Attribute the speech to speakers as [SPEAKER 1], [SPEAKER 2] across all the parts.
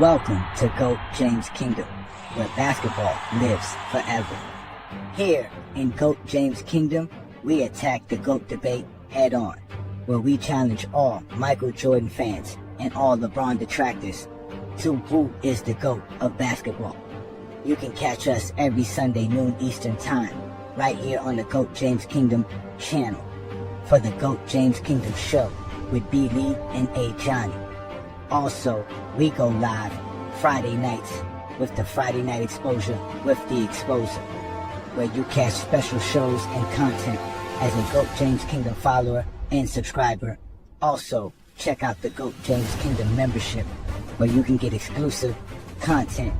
[SPEAKER 1] Welcome to GOAT James Kingdom, where basketball lives forever. Here in GOAT James Kingdom, we attack the GOAT debate head on, where we challenge all Michael Jordan fans and all LeBron detractors to who is the GOAT of basketball. You can catch us every Sunday noon Eastern Time, right here on the GOAT James Kingdom channel, for the GOAT James Kingdom show with B. Lee and A. Johnny. Also, we go live Friday nights with the Friday Night Exposure with the Exposer, where you catch special shows and content as a GOAT James Kingdom follower and subscriber. Also, check out the GOAT James Kingdom membership, where you can get exclusive content.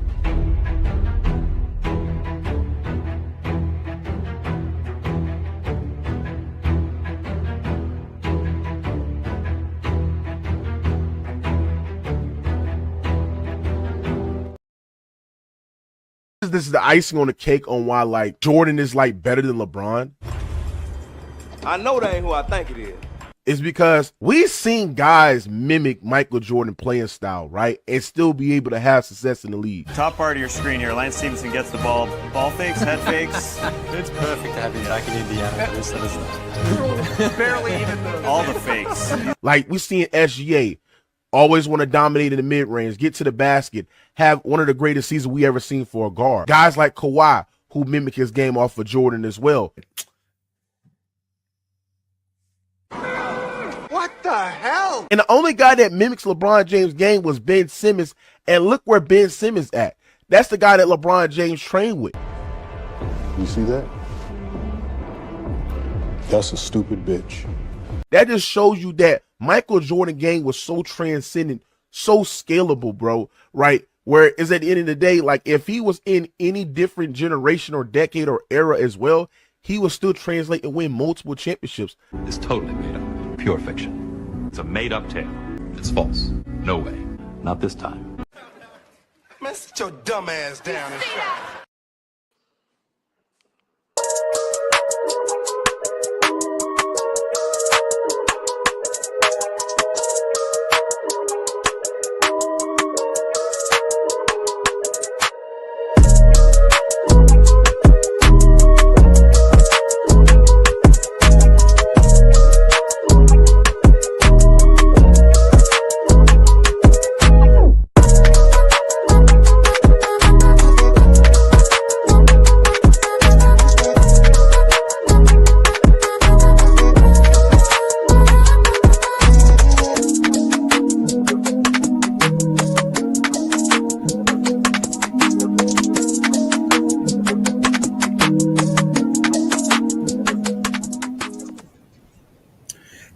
[SPEAKER 2] This is the icing on the cake on why like Jordan is like better than LeBron.
[SPEAKER 3] I know that ain't who I think it is.
[SPEAKER 2] It's because we've seen guys mimic Michael Jordan playing style, right? And still be able to have success in the league.
[SPEAKER 4] Top part of your screen here, Lance Stevenson gets the ball fakes, head fakes.
[SPEAKER 5] It's perfect to have you back in Indiana for this sort of stuff.
[SPEAKER 4] Barely even all the fakes.
[SPEAKER 2] Like we seen SGA always want to dominate in the mid-range, get to the basket, have one of the greatest seasons we ever seen for a guard. Guys like Kawhi, who mimic his game off of Jordan as well.
[SPEAKER 3] What the hell?
[SPEAKER 2] And the only guy that mimics LeBron James' game was Ben Simmons, and look where Ben Simmons at. That's the guy that LeBron James trained with.
[SPEAKER 6] You see that? That's a stupid bitch.
[SPEAKER 2] That just shows you that Michael Jordan game was so transcendent, so scalable, bro, right? Where is at the end of the day, like if he was in any different generation or decade or era as well, he would still translate and win multiple championships.
[SPEAKER 7] It's totally made up. Pure fiction. It's a made-up tale. It's false. No way. Not this time.
[SPEAKER 3] Man, sit your dumb ass down and shut up.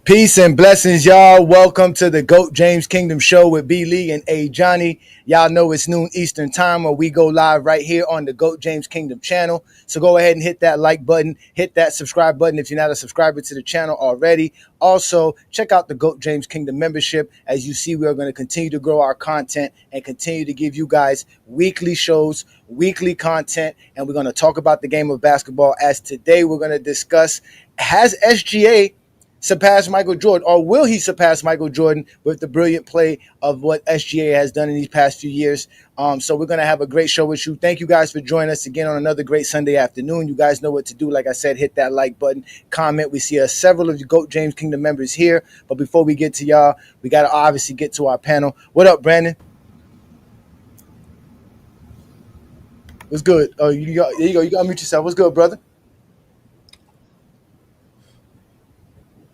[SPEAKER 8] Peace and blessings, y'all. Welcome to the GOAT James Kingdom show with B. Lee and A. Johnny. Y'all know it's noon Eastern time where we go live right here on the GOAT James Kingdom channel. So go ahead and hit that like button, hit that subscribe button if you're not a subscriber to the channel already. Also, check out the GOAT James Kingdom membership. As you see, we are going to continue to grow our content and continue to give you guys weekly shows, weekly content, and we're going to talk about the game of basketball. As today, we're going to discuss, has SGA surpass Michael Jordan, or will he surpass Michael Jordan with the brilliant play of what SGA has done in these past few years? So we're going to have a great show with you. Thank you guys for joining us again on another great Sunday afternoon. You guys know what to do. Like I said, hit that like button, comment. We see several of the GOAT James Kingdom members here. But before we get to y'all, we got to obviously get to our panel. What up, Brandon? What's good? Oh, there you go. You got to mute yourself. What's good, brother?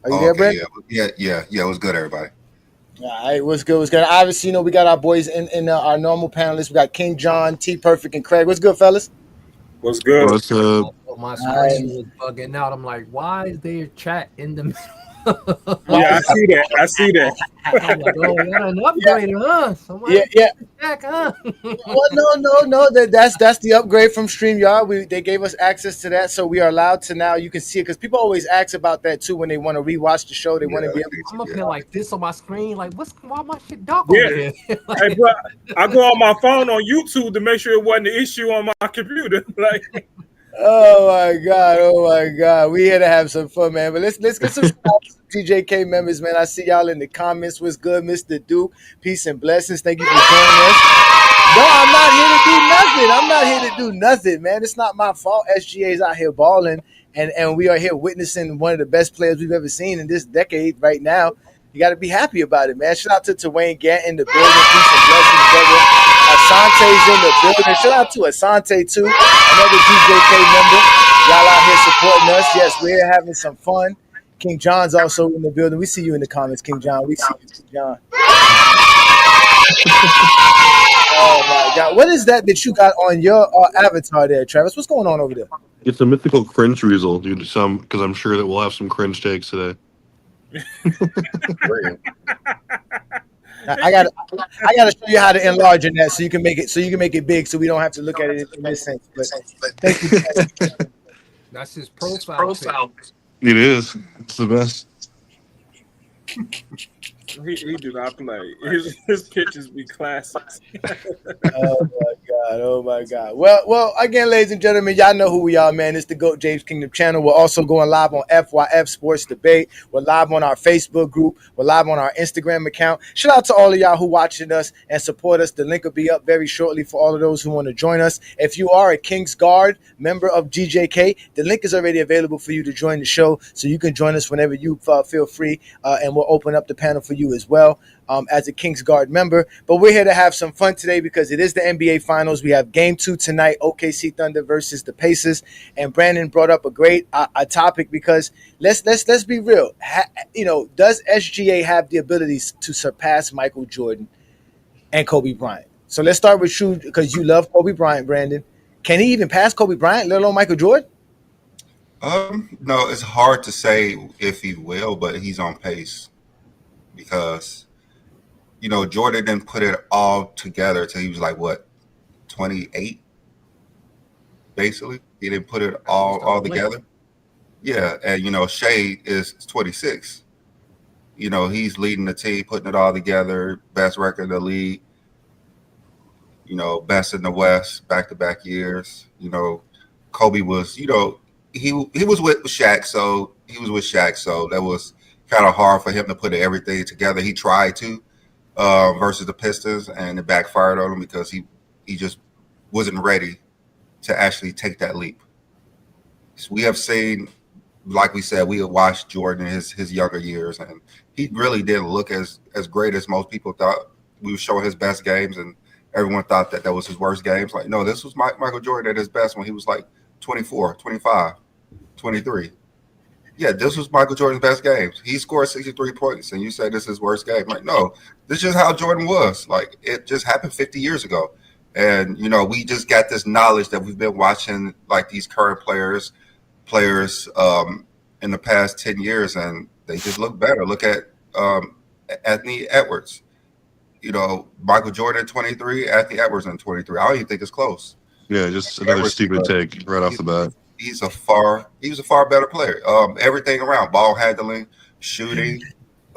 [SPEAKER 8] Are you there, Brent?
[SPEAKER 9] Yeah. What's good, everybody?
[SPEAKER 8] All right, what's good? Obviously, we got our boys in our normal panelists. We got King John, T Perfect, and Craig. What's good, fellas?
[SPEAKER 5] What's good?
[SPEAKER 9] What's up?
[SPEAKER 10] My screen was bugging out. I'm like, why is there chat in the middle?
[SPEAKER 5] Yeah, I see that.
[SPEAKER 10] I'm like, oh, we got an upgrade, huh? Somebody check, huh?
[SPEAKER 8] Well, no. That's the upgrade from StreamYard. They gave us access to that, so we are allowed to now. You can see it because people always ask about that too when they want to rewatch the show. They want to be able to.
[SPEAKER 10] I'm up here like this on my screen. Like, why my shit dark over here? Like,
[SPEAKER 5] hey, bro, I go on my phone on YouTube to make sure it wasn't an issue on my computer. Like,
[SPEAKER 8] Oh my God! Oh my God! We here to have some fun, man. But let's get some shout outs to TJK members, man. I see y'all in the comments. What's good, Mr. Duke? Peace and blessings. Thank you for joining us. No, I'm not here to do nothing. I'm not here to do nothing, man. It's not my fault. SGA's out here balling, and we are here witnessing one of the best players we've ever seen in this decade right now. You got to be happy about it, man. Shout out to Wayne Gant in the building. Peace and blessings, brother. Asante's in the building. Shout out to Asante, too, another DJK member. Y'all out here supporting us. Yes, we're here having some fun. King John's also in the building. We see you in the comments, King John. We see you, King John. Oh my God! What is that you got on your avatar there, Travis? What's going on over there?
[SPEAKER 7] It's a mythical cringe result, dude. Because I'm sure that we'll have some cringe takes today.
[SPEAKER 8] I gotta show you how to enlarge in that so you can make it big so we don't have to look at it in this sense. But thank you.
[SPEAKER 10] That's his profile.
[SPEAKER 7] It is. It's the best.
[SPEAKER 11] He do not play. His pictures be classics.
[SPEAKER 8] Oh my God. Well, again, ladies and gentlemen, y'all know who we are, man. It's the GOAT James Kingdom channel. We're also going live on FYF Sports Debate. We're live on our Facebook group. We're live on our Instagram account. Shout out to all of y'all who watching us and support us. The link will be up very shortly for all of those who want to join us. If you are a King's Guard member of GJK, the link is already available for you to join the show, so you can join us whenever you feel free, and we'll open up the panel for you as well. As a Kings Guard member. But we're here to have some fun today because it is the NBA Finals. We have Game 2 tonight, OKC Thunder versus the Pacers. And Brandon brought up a great topic because let's be real. Does SGA have the abilities to surpass Michael Jordan and Kobe Bryant? So let's start with you because you love Kobe Bryant, Brandon. Can he even pass Kobe Bryant, let alone Michael Jordan?
[SPEAKER 9] No, it's hard to say if he will, but he's on pace because Jordan didn't put it all together till he was like, what, 28? Basically, he didn't put it all together. Yeah, and Shai is 26. He's leading the team, putting it all together, best record in the league. Best in the West, back-to-back years. Kobe was, he was with Shaq, so that was kind of hard for him to put everything together. He tried to. Versus the Pistons, and it backfired on him because he just wasn't ready to actually take that leap. So we have seen, like we said, we have watched Jordan in his younger years, and he really didn't look as great as most people thought. We were showing his best games, and everyone thought that was his worst games. Like, no, this was Michael Jordan at his best when he was like 24, 25, 23. Yeah, this was Michael Jordan's best games. He scored 63 points, and you say this is his worst game. Like, no, this is just how Jordan was. Like, it just happened 50 years ago. And, we just got this knowledge that we've been watching, like, these current players in the past 10 years, and they just look better. Look at Anthony Edwards. Michael Jordan 23, Anthony Edwards in 23. I don't even think it's close.
[SPEAKER 7] Yeah, just another stupid take right off the bat.
[SPEAKER 9] He was a far better player. Everything around, ball handling, shooting,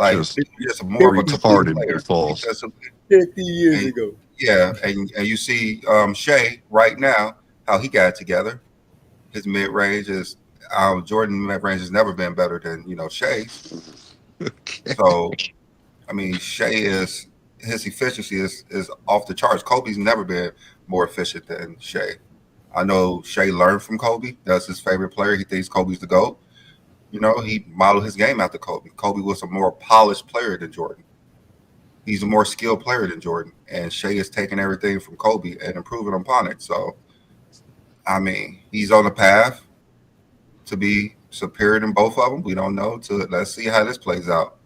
[SPEAKER 9] like just more of a
[SPEAKER 7] retarded
[SPEAKER 9] player.
[SPEAKER 7] False.
[SPEAKER 8] 50 years ago.
[SPEAKER 9] Yeah, and you see Shai right now, how he got it together. His mid range is Jordan mid range has never been better than Shai. So, I mean, Shai his efficiency is off the charts. Kobe's never been more efficient than Shai. I know Shai learned from Kobe. That's his favorite player. He thinks Kobe's the GOAT. He modeled his game after Kobe. Kobe was a more polished player than Jordan. He's a more skilled player than Jordan. And Shai is taking everything from Kobe and improving upon it. So, I mean, he's on the path to be superior than both of them. We don't know. Let's see how this plays out.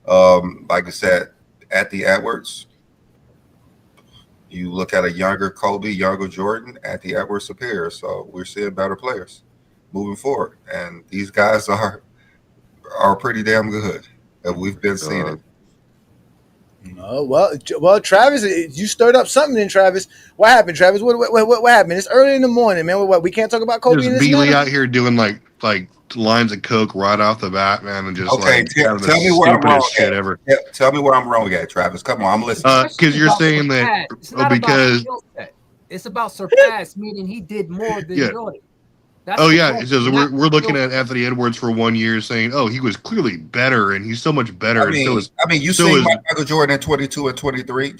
[SPEAKER 9] Like I said, Anthony Edwards, you look at a younger Kobe, younger Jordan, Anthony Edwards superior. So we're seeing better players moving forward. And these guys are pretty damn good. And we've been seeing it.
[SPEAKER 8] Oh, well, Travis, you stirred up something in Travis. What happened, Travis? What happened? It's early in the morning, man. What we can't talk about Kobe in this
[SPEAKER 7] Beasley out here doing like lines of coke right off the bat, man, and just
[SPEAKER 9] okay. Tell me where I'm wrong shit ever. Tell me where I'm wrong at, Travis. Come on, I'm listening.
[SPEAKER 7] Because you're saying that
[SPEAKER 10] it's about surpass, meaning he did more than Jordan. That's
[SPEAKER 12] Oh
[SPEAKER 10] the
[SPEAKER 12] yeah,
[SPEAKER 10] question.
[SPEAKER 12] it says
[SPEAKER 10] Not
[SPEAKER 12] we're looking
[SPEAKER 10] still-
[SPEAKER 12] at Anthony Edwards for 1 year, saying, "Oh, he was clearly better, and he's so much better."
[SPEAKER 9] I mean, you
[SPEAKER 12] so
[SPEAKER 9] seen
[SPEAKER 12] is
[SPEAKER 9] Michael Jordan in 22 and 23.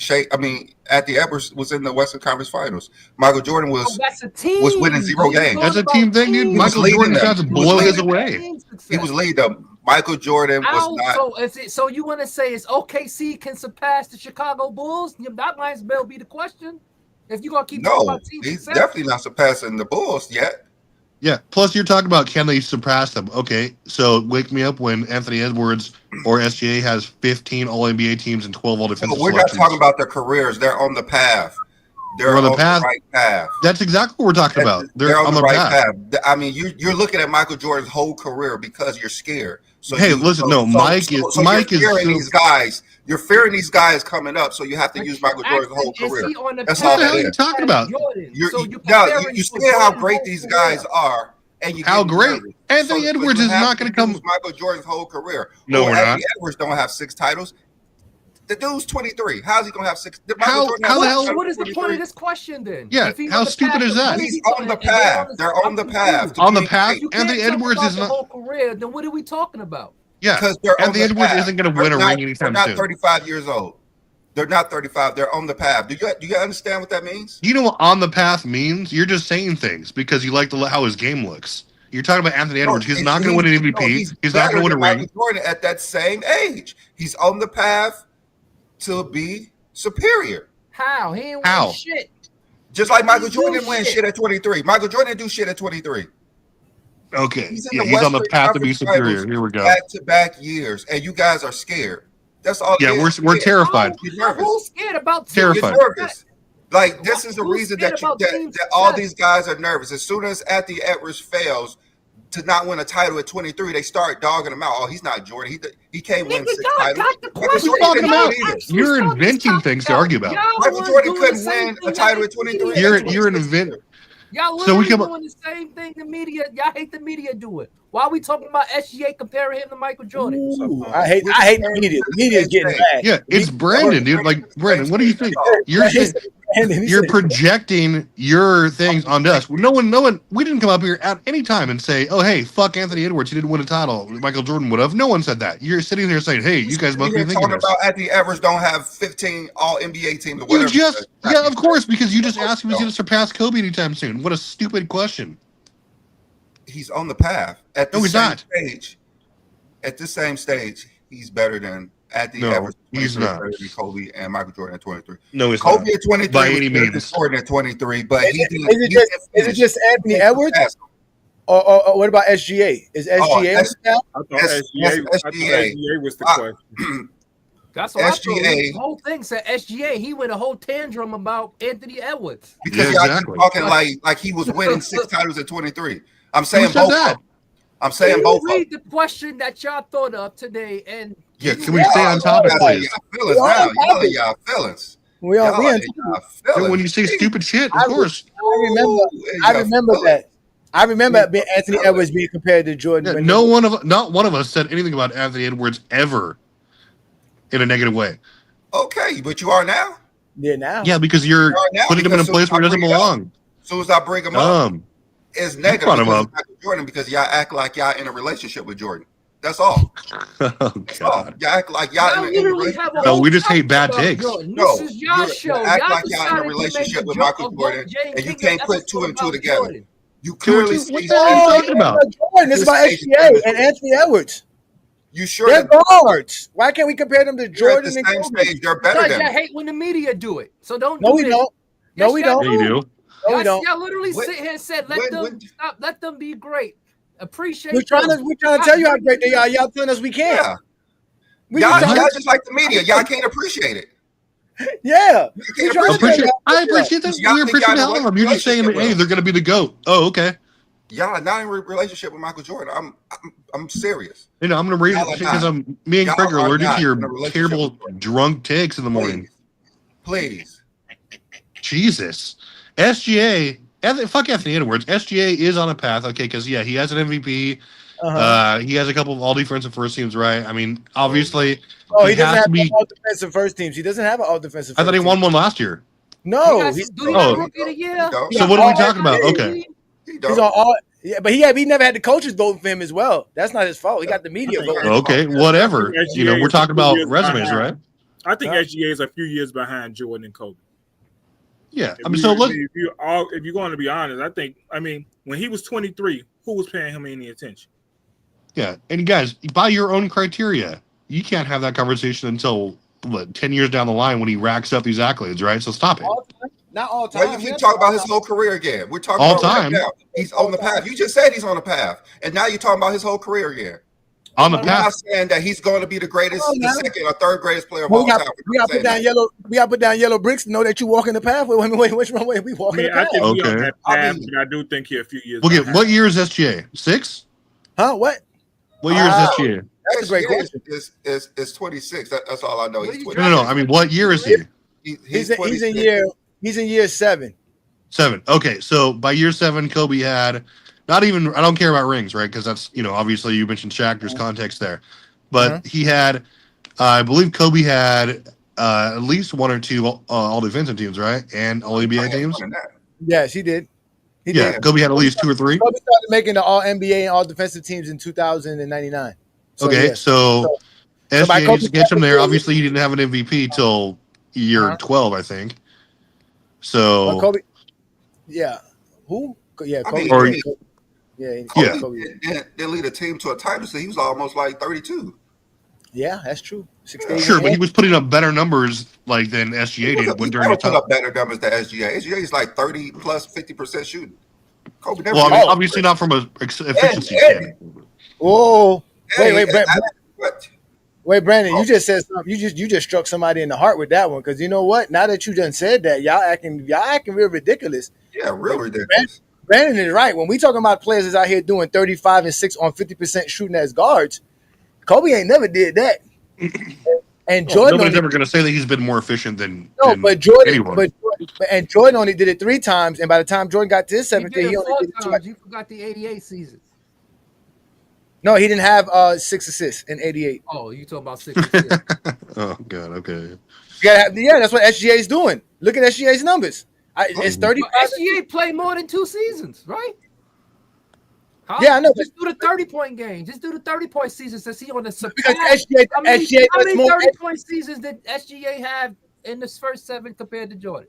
[SPEAKER 9] Anthony Edwards was in the Western Conference Finals. Michael Jordan
[SPEAKER 10] Oh,
[SPEAKER 9] was
[SPEAKER 10] that's a team.
[SPEAKER 9] winning 0 games.
[SPEAKER 12] that's a team thing, dude.
[SPEAKER 9] He was
[SPEAKER 12] Michael
[SPEAKER 9] leading
[SPEAKER 12] Jordan
[SPEAKER 9] them.
[SPEAKER 12] got to
[SPEAKER 9] He was
[SPEAKER 12] blow his
[SPEAKER 9] leading
[SPEAKER 12] away.
[SPEAKER 9] He was leading them. Michael Jordan was
[SPEAKER 10] How,
[SPEAKER 9] not.
[SPEAKER 10] so is it? So you want to say is OKC can surpass the Chicago Bulls? That might as well be the question. If you're gonna keep talking
[SPEAKER 9] No,
[SPEAKER 10] about team
[SPEAKER 9] he's
[SPEAKER 10] success.
[SPEAKER 9] definitely not surpassing the Bulls yet.
[SPEAKER 12] Yeah. Plus, you're talking about can they surpass them? Okay, so wake me up when Anthony Edwards or SGA has 15 All NBA teams and 12 All Defensive
[SPEAKER 9] No, we're
[SPEAKER 12] selections.
[SPEAKER 9] not talking about their careers. They're on the path. They're
[SPEAKER 12] on the path.
[SPEAKER 9] right path.
[SPEAKER 12] That's exactly what we're talking about. They're on the
[SPEAKER 9] right
[SPEAKER 12] path.
[SPEAKER 9] I mean, you're looking at Michael Jordan's whole career because you're scared. So
[SPEAKER 12] Hey, listen, Mike is
[SPEAKER 9] you're fearing these guys. You're fearing these guys coming up, so you have to use Michael Jordan's whole career. That's all
[SPEAKER 12] What the hell
[SPEAKER 9] that
[SPEAKER 12] are you
[SPEAKER 9] is.
[SPEAKER 12] talking about?
[SPEAKER 9] You see how great these guys are, and you
[SPEAKER 12] How
[SPEAKER 9] get
[SPEAKER 12] great?
[SPEAKER 9] nervous.
[SPEAKER 12] Anthony Edwards
[SPEAKER 9] you
[SPEAKER 12] is
[SPEAKER 9] have
[SPEAKER 12] not
[SPEAKER 9] to
[SPEAKER 12] going to come.
[SPEAKER 9] use Michael Jordan's whole career.
[SPEAKER 12] No, we're
[SPEAKER 9] Anthony
[SPEAKER 12] not.
[SPEAKER 9] Edwards don't have 6 titles. The dude's 23. How's he gonna have 6?
[SPEAKER 12] How the hell?
[SPEAKER 10] What is the point of this question then?
[SPEAKER 12] Yeah, how stupid is that?
[SPEAKER 9] He's on the path. They're on the path.
[SPEAKER 12] On the path.
[SPEAKER 10] You can't
[SPEAKER 12] Anthony
[SPEAKER 10] talk
[SPEAKER 12] Edwards
[SPEAKER 10] about
[SPEAKER 12] is
[SPEAKER 10] the
[SPEAKER 12] not.
[SPEAKER 10] whole career. Then what are we talking about?
[SPEAKER 12] Yeah,
[SPEAKER 9] Because they're on
[SPEAKER 12] Anthony
[SPEAKER 9] the
[SPEAKER 12] Edwards
[SPEAKER 9] path.
[SPEAKER 12] isn't going to win a
[SPEAKER 9] They're
[SPEAKER 12] ring
[SPEAKER 9] not-
[SPEAKER 12] anytime
[SPEAKER 9] They're not
[SPEAKER 12] soon.
[SPEAKER 9] 35 years old. They're not 35. They're on the path. Do you understand what that means?
[SPEAKER 12] You know what on the path means? You're just saying things because you like how his game looks. You're talking about Anthony Edwards. He's not going to win an MVP. He's not going to win a ring.
[SPEAKER 9] Michael Jordan at that same age. He's on the path to be superior.
[SPEAKER 10] How? He ain't
[SPEAKER 12] How?
[SPEAKER 10] win shit.
[SPEAKER 9] Just like Michael
[SPEAKER 10] He
[SPEAKER 9] Jordan
[SPEAKER 10] do
[SPEAKER 9] didn't win
[SPEAKER 10] shit.
[SPEAKER 9] shit at 23. Michael Jordan didn't do shit at 23.
[SPEAKER 12] Okay.
[SPEAKER 9] He's
[SPEAKER 12] Yeah, he's on the
[SPEAKER 9] Western
[SPEAKER 12] path to be
[SPEAKER 9] Conference
[SPEAKER 12] superior.
[SPEAKER 9] Finals
[SPEAKER 12] Here we go.
[SPEAKER 9] Back-to-back years, and you guys are scared. That's all.
[SPEAKER 12] Yeah,
[SPEAKER 9] it is.
[SPEAKER 12] we're terrified.
[SPEAKER 9] You're nervous.
[SPEAKER 10] Who's scared about team
[SPEAKER 12] Terrified.
[SPEAKER 9] You're
[SPEAKER 10] success?
[SPEAKER 9] nervous. Like this is the
[SPEAKER 10] Who's
[SPEAKER 9] reason
[SPEAKER 10] scared
[SPEAKER 9] that
[SPEAKER 10] about team
[SPEAKER 9] that all
[SPEAKER 10] success?
[SPEAKER 9] these guys are nervous. As soon as Anthony Edwards fails to not win a title at 23, they start dogging him out. Oh, he's not Jordan. He can't win 6
[SPEAKER 10] y'all
[SPEAKER 9] titles.
[SPEAKER 10] got the
[SPEAKER 9] Michael
[SPEAKER 10] question.
[SPEAKER 9] Jordan couldn't
[SPEAKER 12] Y'all
[SPEAKER 9] do it either.
[SPEAKER 10] actually
[SPEAKER 12] You're
[SPEAKER 10] started
[SPEAKER 12] inventing
[SPEAKER 10] talking
[SPEAKER 12] things to argue about.
[SPEAKER 10] Y'all
[SPEAKER 9] Michael
[SPEAKER 10] was
[SPEAKER 9] Jordan
[SPEAKER 10] doing
[SPEAKER 9] couldn't
[SPEAKER 10] the same
[SPEAKER 9] win
[SPEAKER 10] thing
[SPEAKER 9] a title
[SPEAKER 10] that
[SPEAKER 9] at 23.
[SPEAKER 10] the
[SPEAKER 12] You're
[SPEAKER 10] media
[SPEAKER 12] an
[SPEAKER 10] do.
[SPEAKER 12] invent.
[SPEAKER 10] Y'all
[SPEAKER 12] So we
[SPEAKER 10] literally
[SPEAKER 12] come-
[SPEAKER 10] doing the same thing the media. Y'all hate the media do it. Why are we talking about SGA comparing him to Michael Jordan?
[SPEAKER 8] Ooh, I hate the media. The media's getting mad.
[SPEAKER 12] Yeah, it's Brandon, dude. Like Brandon, what do you think? You're saying,
[SPEAKER 8] Brandon, he
[SPEAKER 12] you're
[SPEAKER 8] said-
[SPEAKER 12] projecting your things onto us. No one. We didn't come up here at any time and say, "Oh, hey, fuck Anthony Edwards. He didn't win a title. Michael Jordan would have." No one said that. You're sitting there saying, "Hey, you guys must be
[SPEAKER 9] You're
[SPEAKER 12] thinking
[SPEAKER 9] talking
[SPEAKER 12] this."
[SPEAKER 9] about Anthony Edwards don't have 15 All NBA teams or
[SPEAKER 12] You
[SPEAKER 9] whatever.
[SPEAKER 12] just, yeah, of course, because you just asked if he's going to surpass Kobe anytime soon. What a stupid question.
[SPEAKER 9] He's on the path. At
[SPEAKER 12] No,
[SPEAKER 9] the
[SPEAKER 12] he's
[SPEAKER 9] same
[SPEAKER 12] not.
[SPEAKER 9] stage. At this same stage, he's better than Anthony
[SPEAKER 12] No,
[SPEAKER 9] Edwards.
[SPEAKER 12] he's
[SPEAKER 9] 23,
[SPEAKER 12] not.
[SPEAKER 9] better than Kobe and Michael Jordan at 23.
[SPEAKER 12] No, he's
[SPEAKER 9] Kobe
[SPEAKER 12] not.
[SPEAKER 9] at 23
[SPEAKER 12] By
[SPEAKER 9] was
[SPEAKER 12] any
[SPEAKER 9] better than
[SPEAKER 12] means.
[SPEAKER 9] Jordan at 23, but
[SPEAKER 8] Is
[SPEAKER 9] he
[SPEAKER 8] it,
[SPEAKER 9] didn't.
[SPEAKER 8] is it just is it just Anthony Edwards, or what about SGA? Is SGA on the now?
[SPEAKER 11] I thought
[SPEAKER 9] S-
[SPEAKER 11] SGA was the question.
[SPEAKER 10] That's what I thought.
[SPEAKER 9] SGA.
[SPEAKER 10] The whole thing said SGA. He went a whole tantrum about Anthony Edwards.
[SPEAKER 9] Because
[SPEAKER 12] Yeah,
[SPEAKER 9] y'all
[SPEAKER 12] exactly.
[SPEAKER 9] keep talking like he was winning 6 titles at 23. I'm saying
[SPEAKER 12] Who said
[SPEAKER 9] both.
[SPEAKER 12] that?
[SPEAKER 9] Of them. I'm saying
[SPEAKER 10] Can
[SPEAKER 9] both.
[SPEAKER 10] you
[SPEAKER 9] Of them.
[SPEAKER 10] read the question that y'all thought of today? And
[SPEAKER 9] Yeah,
[SPEAKER 12] Can we stay on topic, please?
[SPEAKER 9] Y'all feelings now. Y'all in y'all feelings.
[SPEAKER 8] We
[SPEAKER 9] Y'all
[SPEAKER 8] we
[SPEAKER 9] in y'all feelings.
[SPEAKER 12] When you say stupid shit, of
[SPEAKER 8] I
[SPEAKER 12] course.
[SPEAKER 8] I remember that. I remember Anthony Edwards being compared to Jordan.
[SPEAKER 12] Yeah,
[SPEAKER 8] when
[SPEAKER 12] not one of us said anything about Anthony Edwards ever in a negative way.
[SPEAKER 9] Okay, but you are now.
[SPEAKER 8] Yeah, now.
[SPEAKER 12] Yeah, because you're
[SPEAKER 9] now,
[SPEAKER 12] putting him in a
[SPEAKER 9] because
[SPEAKER 12] place where he doesn't
[SPEAKER 9] soon as I bring it up,
[SPEAKER 12] belong.
[SPEAKER 9] As soon as I bring him up, it's negative
[SPEAKER 12] brought him
[SPEAKER 9] because
[SPEAKER 12] up.
[SPEAKER 9] it's Michael Jordan because y'all act like y'all in a relationship with Jordan. That's all.
[SPEAKER 12] Oh,
[SPEAKER 9] That's all.
[SPEAKER 12] God.
[SPEAKER 9] Y'all act like y'all in a relationship.
[SPEAKER 12] No, we just hate bad takes.
[SPEAKER 9] No,
[SPEAKER 10] This is y'all show.
[SPEAKER 9] You act
[SPEAKER 10] Y'all
[SPEAKER 9] like y'all in a
[SPEAKER 10] decided to
[SPEAKER 9] relationship
[SPEAKER 10] make
[SPEAKER 9] with
[SPEAKER 10] a joke
[SPEAKER 9] Michael
[SPEAKER 10] of
[SPEAKER 9] Jordan,
[SPEAKER 10] James
[SPEAKER 9] and you
[SPEAKER 10] King
[SPEAKER 9] can't put two and two
[SPEAKER 10] about
[SPEAKER 9] together.
[SPEAKER 10] Jordan.
[SPEAKER 9] You clearly
[SPEAKER 12] What
[SPEAKER 9] see.
[SPEAKER 12] the hell are you talking about?
[SPEAKER 8] Jordan. It's about SGA and Anthony Edwards.
[SPEAKER 9] You sure?
[SPEAKER 8] They're guards. Why can't we compare them to
[SPEAKER 9] You're at
[SPEAKER 8] Jordan
[SPEAKER 9] the
[SPEAKER 8] and
[SPEAKER 9] same
[SPEAKER 8] Kobe?
[SPEAKER 9] stage. They're better
[SPEAKER 10] Because
[SPEAKER 9] than.
[SPEAKER 10] y'all hate when the media do it. So don't
[SPEAKER 8] No,
[SPEAKER 10] do
[SPEAKER 8] we
[SPEAKER 10] this.
[SPEAKER 8] don't. No,
[SPEAKER 10] Yes,
[SPEAKER 8] we
[SPEAKER 10] y'all
[SPEAKER 8] don't.
[SPEAKER 12] Yeah, you do.
[SPEAKER 8] No, we don't.
[SPEAKER 10] Y'all literally
[SPEAKER 9] When-
[SPEAKER 10] sit here and said, let them be great. Appreciate
[SPEAKER 8] We're trying
[SPEAKER 10] them.
[SPEAKER 8] to tell you how great they are. Y'all telling us we can't.
[SPEAKER 9] Yeah.
[SPEAKER 8] We
[SPEAKER 9] Y'all,
[SPEAKER 8] just trying
[SPEAKER 9] y'all
[SPEAKER 8] to-
[SPEAKER 9] just like the media. Y'all can't appreciate it.
[SPEAKER 8] yeah.
[SPEAKER 9] You
[SPEAKER 8] We
[SPEAKER 9] can't
[SPEAKER 8] trying to
[SPEAKER 9] appreciate
[SPEAKER 8] tell
[SPEAKER 9] it.
[SPEAKER 8] you
[SPEAKER 12] I appreciate that.
[SPEAKER 9] Y'all
[SPEAKER 12] We
[SPEAKER 9] think
[SPEAKER 12] appreciate
[SPEAKER 9] y'all
[SPEAKER 12] how
[SPEAKER 9] in a
[SPEAKER 12] of them. You're just saying that,
[SPEAKER 9] relationship
[SPEAKER 12] hey,
[SPEAKER 9] with
[SPEAKER 12] they're going to be the GOAT. Oh, okay.
[SPEAKER 9] Y'all not in a relationship with Michael Jordan. I'm serious.
[SPEAKER 12] You know, I'm going to read
[SPEAKER 9] Y'all
[SPEAKER 12] it
[SPEAKER 9] are
[SPEAKER 12] because
[SPEAKER 9] not.
[SPEAKER 12] me and
[SPEAKER 9] Y'all
[SPEAKER 12] Craig are
[SPEAKER 9] are
[SPEAKER 12] allergic
[SPEAKER 9] not
[SPEAKER 12] to your
[SPEAKER 9] in a relationship
[SPEAKER 12] terrible
[SPEAKER 9] with Jordan.
[SPEAKER 12] drunk takes in the morning.
[SPEAKER 9] Please.
[SPEAKER 12] Jesus. SGA, fuck Anthony Edwards. SGA is on a path, okay, because, yeah, he has an MVP. He has a couple of all defensive first teams, right? I mean, obviously,
[SPEAKER 8] Oh, he doesn't
[SPEAKER 12] has
[SPEAKER 8] have
[SPEAKER 12] to be.
[SPEAKER 8] all defensive first teams. He doesn't have an all defensive.
[SPEAKER 12] I thought he won one last year.
[SPEAKER 8] No,
[SPEAKER 10] Do he got rookie of the year?
[SPEAKER 12] So what are we talking about? Okay.
[SPEAKER 8] He's on all. Yeah, but he never had the coaches voting for him as well. That's not his fault. He got the media voting.
[SPEAKER 12] Okay, whatever. You know, we're talking about resumes, right?
[SPEAKER 11] I think SGA is a few years behind Jordan and Kobe.
[SPEAKER 12] Yeah, I mean, so look.
[SPEAKER 11] If you're going to be honest, I mean, when he was 23, who was paying him any attention?
[SPEAKER 12] Yeah, and guys, by your own criteria, you can't have that conversation until 10 years down the line when he racks up these accolades, right? So stop it.
[SPEAKER 8] Not all time.
[SPEAKER 9] Why you keep talking about his whole career again? We're talking
[SPEAKER 12] all
[SPEAKER 9] about
[SPEAKER 12] time.
[SPEAKER 9] Right now. He's on the path. You just said he's on the path, and now you're talking about his whole career again.
[SPEAKER 12] On the
[SPEAKER 9] You're
[SPEAKER 12] path.
[SPEAKER 9] not saying that he's going to be the greatest, the second or third greatest player of
[SPEAKER 8] Well,
[SPEAKER 9] all time.
[SPEAKER 8] We got to put down yellow bricks to know that you walking the path. Wait, which wrong way we walking the path?
[SPEAKER 11] I think he's on that path, but I do think he's a few years.
[SPEAKER 12] Okay, what year is SGA? 6?
[SPEAKER 8] Huh? What?
[SPEAKER 12] What year is SGA?
[SPEAKER 8] That's a great question.
[SPEAKER 9] Is 26. That's all I know. He's 26.
[SPEAKER 12] No. I mean, what year is he?
[SPEAKER 8] He's in year 7.
[SPEAKER 12] 7. Okay, so by year 7, Kobe had not even. I don't care about rings, right? Because that's obviously you mentioned Shaq. There's context there, but he had. I believe Kobe had at least 1 or 2 all defensive teams, right, and all NBA teams.
[SPEAKER 8] Yes, he did. He
[SPEAKER 12] did. Kobe had at least 2 or 3.
[SPEAKER 8] Kobe started making the all NBA and all defensive teams in 2099.
[SPEAKER 12] So SGA needs to catch him there. Obviously, he didn't have an MVP till year 12, I think. So
[SPEAKER 8] Kobe, who? Yeah, Kobe.
[SPEAKER 9] Kobe
[SPEAKER 8] Kobe.
[SPEAKER 9] They lead a team to a title, so he was almost like 32.
[SPEAKER 8] Yeah, that's true.
[SPEAKER 12] Sure, but he was putting up better numbers than SGA did when during the time.
[SPEAKER 9] Put up better numbers than SGA. SGA is like 30 plus 50% shooting. Kobe never.
[SPEAKER 12] Well, I mean, obviously not from an efficiency standpoint.
[SPEAKER 8] Oh, wait, Brandon, you just said something. You just struck somebody in the heart with that one, because you know what? Now that you done said that, y'all acting real ridiculous.
[SPEAKER 9] Yeah, real ridiculous.
[SPEAKER 8] Brandon is right. When we talking about players that's out here doing 35 and 6 on 50% shooting as guards, Kobe ain't never did that. And Jordan,
[SPEAKER 12] nobody's ever going to say that he's been more efficient than
[SPEAKER 8] Jordan. And Jordan only did it 3 times, and by the time Jordan got to his 7th year, he only did it 2 times.
[SPEAKER 10] You forgot the 88 season.
[SPEAKER 8] No, he didn't have 6 assists in 88.
[SPEAKER 10] Oh, you talking about 6 assists?
[SPEAKER 12] Oh God, okay.
[SPEAKER 8] That's what SGA is doing. Look at SGA's numbers. It's 35.
[SPEAKER 10] SGA played more than 2 seasons, right?
[SPEAKER 8] Yeah, I know.
[SPEAKER 10] Just do the 30-point game. Just do the 30-point season since he on the surpass.
[SPEAKER 8] Because how many
[SPEAKER 10] 30-point seasons did SGA have in his first 7 compared to Jordan?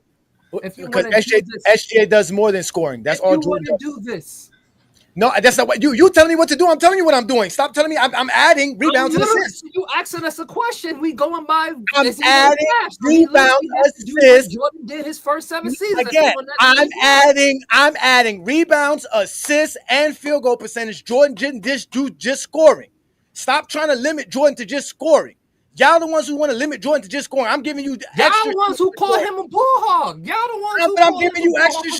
[SPEAKER 8] Because SGA does more than scoring. That's all Jordan does.
[SPEAKER 10] Do this.
[SPEAKER 8] No, that's not what you telling me what to do. I'm telling you what I'm doing. Stop telling me I'm adding rebounds and assists.
[SPEAKER 10] You asking us a question. We going by.
[SPEAKER 8] I'm adding rebounds, assists.
[SPEAKER 10] Jordan did his first 7 seasons.
[SPEAKER 8] Again, I'm adding rebounds, assists, and field goal percentage. Jordan didn't do just scoring. Stop trying to limit Jordan to just scoring. Y'all the ones who want to limit Jordan to just scoring. I'm giving you
[SPEAKER 10] y'all the ones who call him a bull hog. Y'all the ones who
[SPEAKER 8] I'm giving you extra.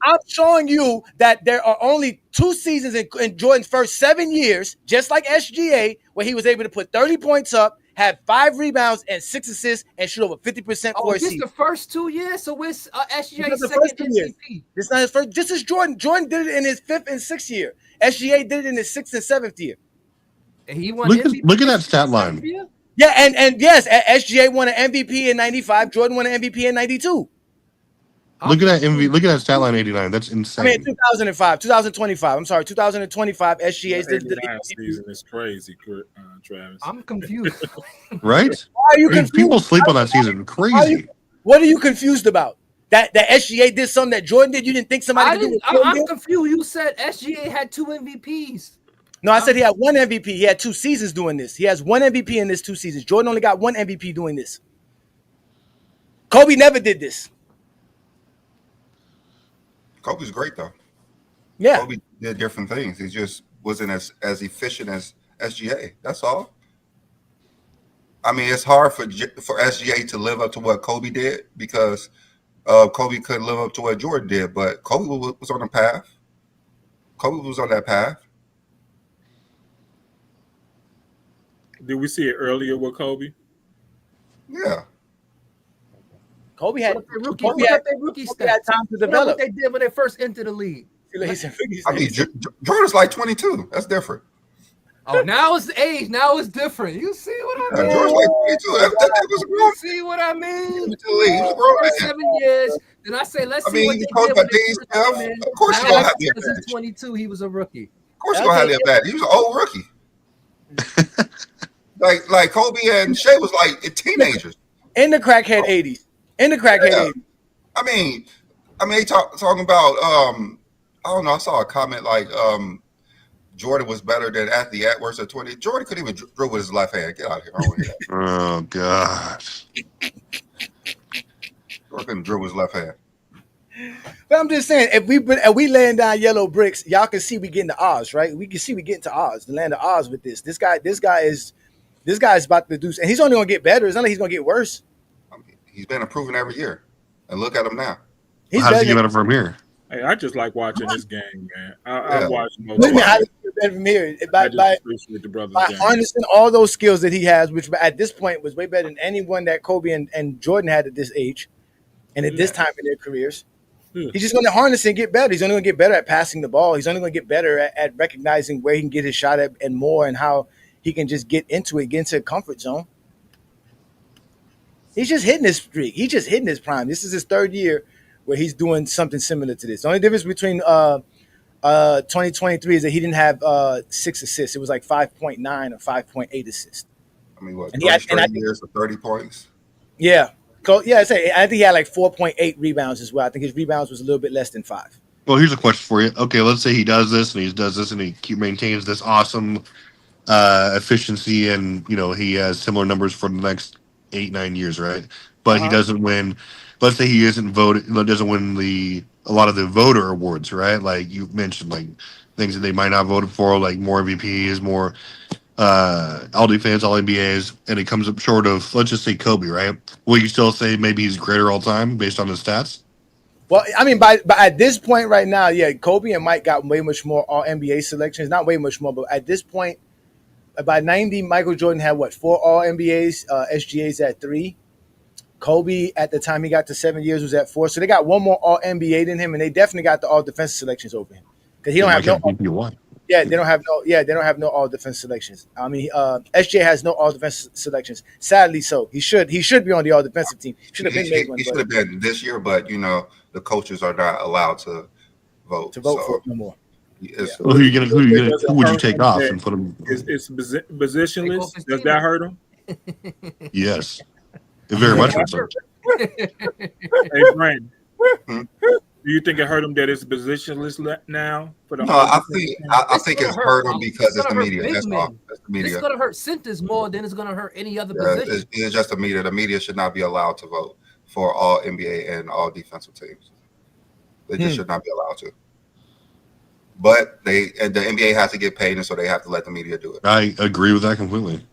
[SPEAKER 8] I'm showing you that there are only 2 seasons in Jordan's first 7 years, just like SGA, where he was able to put 30 points up, have 5 rebounds and 6 assists, and shoot over 50% for a season.
[SPEAKER 10] This the first 2 years? So it's SGA's
[SPEAKER 8] second
[SPEAKER 10] MVP.
[SPEAKER 8] This is not his first. This is Jordan. Jordan did it in his 5th and 6th year. SGA did it in his 6th and 7th year.
[SPEAKER 10] And he won
[SPEAKER 12] look at that stat line.
[SPEAKER 8] Yeah, and yes, SGA won an MVP in 95. Jordan won an MVP in 92.
[SPEAKER 12] Look at that Look at that stat line 89. That's insane.
[SPEAKER 8] I mean, 2005, 2025. I'm sorry, 2025. SGA's did the
[SPEAKER 11] season is crazy, Travis.
[SPEAKER 10] I'm confused.
[SPEAKER 12] Right?
[SPEAKER 8] Why are you confused?
[SPEAKER 12] People sleep on that season. Crazy.
[SPEAKER 8] What are you confused about? That SGA did something that Jordan did. You didn't think somebody could do it.
[SPEAKER 10] I'm confused. You said SGA had 2 MVPs.
[SPEAKER 8] No, I said he had 1 MVP. He had 2 seasons doing this. He has 1 MVP in this 2 seasons. Jordan only got 1 MVP doing this. Kobe never did this.
[SPEAKER 9] Kobe's great though.
[SPEAKER 8] Yeah.
[SPEAKER 9] Kobe did different things. He just wasn't as efficient as SGA. That's all. I mean, it's hard for SGA to live up to what Kobe did because Kobe couldn't live up to what Jordan did. But Kobe was on the path. Kobe was on that path.
[SPEAKER 11] Did we see it earlier with Kobe?
[SPEAKER 9] Yeah.
[SPEAKER 8] Kobe had
[SPEAKER 10] rookie stats.
[SPEAKER 8] Had time to develop.
[SPEAKER 10] What they did when they first entered the league.
[SPEAKER 9] I mean, Jordan's like 22. That's different.
[SPEAKER 10] Oh, now it's age. Now it's different. You see what I mean?
[SPEAKER 9] Jordan's like 22.
[SPEAKER 10] You see what I mean? 7 years, Then I say, let's
[SPEAKER 9] I
[SPEAKER 10] see
[SPEAKER 9] mean,
[SPEAKER 10] what
[SPEAKER 9] he
[SPEAKER 10] they
[SPEAKER 9] coached
[SPEAKER 10] did
[SPEAKER 9] by
[SPEAKER 10] when they
[SPEAKER 9] Dean
[SPEAKER 10] first
[SPEAKER 9] Smith.
[SPEAKER 10] came in.
[SPEAKER 9] Of course,
[SPEAKER 10] Now
[SPEAKER 9] you're gonna
[SPEAKER 10] I
[SPEAKER 9] have
[SPEAKER 10] see
[SPEAKER 9] the
[SPEAKER 10] because he's
[SPEAKER 9] advantage.
[SPEAKER 10] 22, he was a rookie.
[SPEAKER 9] Of course, you're gonna have the advantage. He was an old rookie. like Kobe and Shea was like teenagers.
[SPEAKER 8] In the crackhead 80s. In the crackhead 80s.
[SPEAKER 9] I mean, they talking about I don't know. I saw a comment like Jordan was better than Anthony Edwards at 20. Jordan couldn't even dribble with his left hand. Get out of here! I don't want to hear that.
[SPEAKER 12] Oh God.
[SPEAKER 9] Jordan couldn't dribble with his left hand.
[SPEAKER 8] But I'm just saying, if we laying down yellow bricks, y'all can see we getting to Oz, right? We can see we getting to Oz, the land of Oz with this. This guy is about to do, and he's only gonna get better. It's not like he's gonna get worse.
[SPEAKER 9] I mean, he's been improving every year, and look at him now.
[SPEAKER 12] How does he get better from here?
[SPEAKER 11] Hey, I just like watching this game, man. I watch most.
[SPEAKER 8] What do you mean, how does he get better from here?
[SPEAKER 11] I just appreciate the brother's
[SPEAKER 8] By
[SPEAKER 11] game.
[SPEAKER 8] harnessing all those skills that he has, which at this point was way better than anyone that Kobe and Jordan had at this age, and at this time in their careers. He's just going to harness and get better. He's only going to get better at passing the ball. He's only going to get better at recognizing where he can get his shot at and more, and how he can just get into it, get into a comfort zone. He's just hitting his streak. He's just hitting his prime. This is his third year where he's doing something similar to this. The only difference between 2023 is that he didn't have 6 assists. It was like 5.9 or 5.8 assists.
[SPEAKER 9] I mean, what?
[SPEAKER 8] And
[SPEAKER 9] 3 straight years for 30 points.
[SPEAKER 8] Yeah. I think he had like 4.8 rebounds as well. I think his rebounds was a little bit less than 5.
[SPEAKER 12] Well, here's a question for you. Okay, let's say he does this and he maintains this awesome efficiency, and he has similar numbers for the next 8-9 years, right? But he doesn't win. Let's say he doesn't win a lot of the voter awards, right? Like you mentioned, like things that they might not vote for, like more MVPs, more all defense, all NBAs, and it comes up short of, let's just say, Kobe, right? Will you still say maybe he's greater all time based on his stats?
[SPEAKER 8] Well, I mean, by at this point right now, yeah, Kobe and Mike got way much more All NBA selections. Not way much more, but at this point, by 90, Michael Jordan had 4 All NBAs, SGAs at 3. Kobe, at the time he got to 7 years, was at 4. So they got one more All NBA than him, and they definitely got the All Defensive selections over him because he don't have no. Yeah, they don't have no. Yeah, they don't have no all defense selections. I mean, SJ has no all defense selections. Sadly, so he should be on the all defensive team. Should have been made one.
[SPEAKER 9] He should have been this year, but the coaches are not allowed to vote.
[SPEAKER 8] For it no more.
[SPEAKER 9] Yeah.
[SPEAKER 12] Well, who would you take off and put him?
[SPEAKER 11] It's positionless. Does that hurt him?
[SPEAKER 12] Yes, it very much hurts him.
[SPEAKER 11] Hey, Brandon. Do you think it hurt him that it's positionless now?
[SPEAKER 9] No, I think it's hurt him because it's the media. That's all. That's the media.
[SPEAKER 10] It's going to hurt centers more than it's going to hurt any other position.
[SPEAKER 9] It's just the media. The media should not be allowed to vote for all NBA and all defensive teams. They just should not be allowed to. But the NBA has to get paid, and so they have to let the media do it.
[SPEAKER 12] I agree with that completely.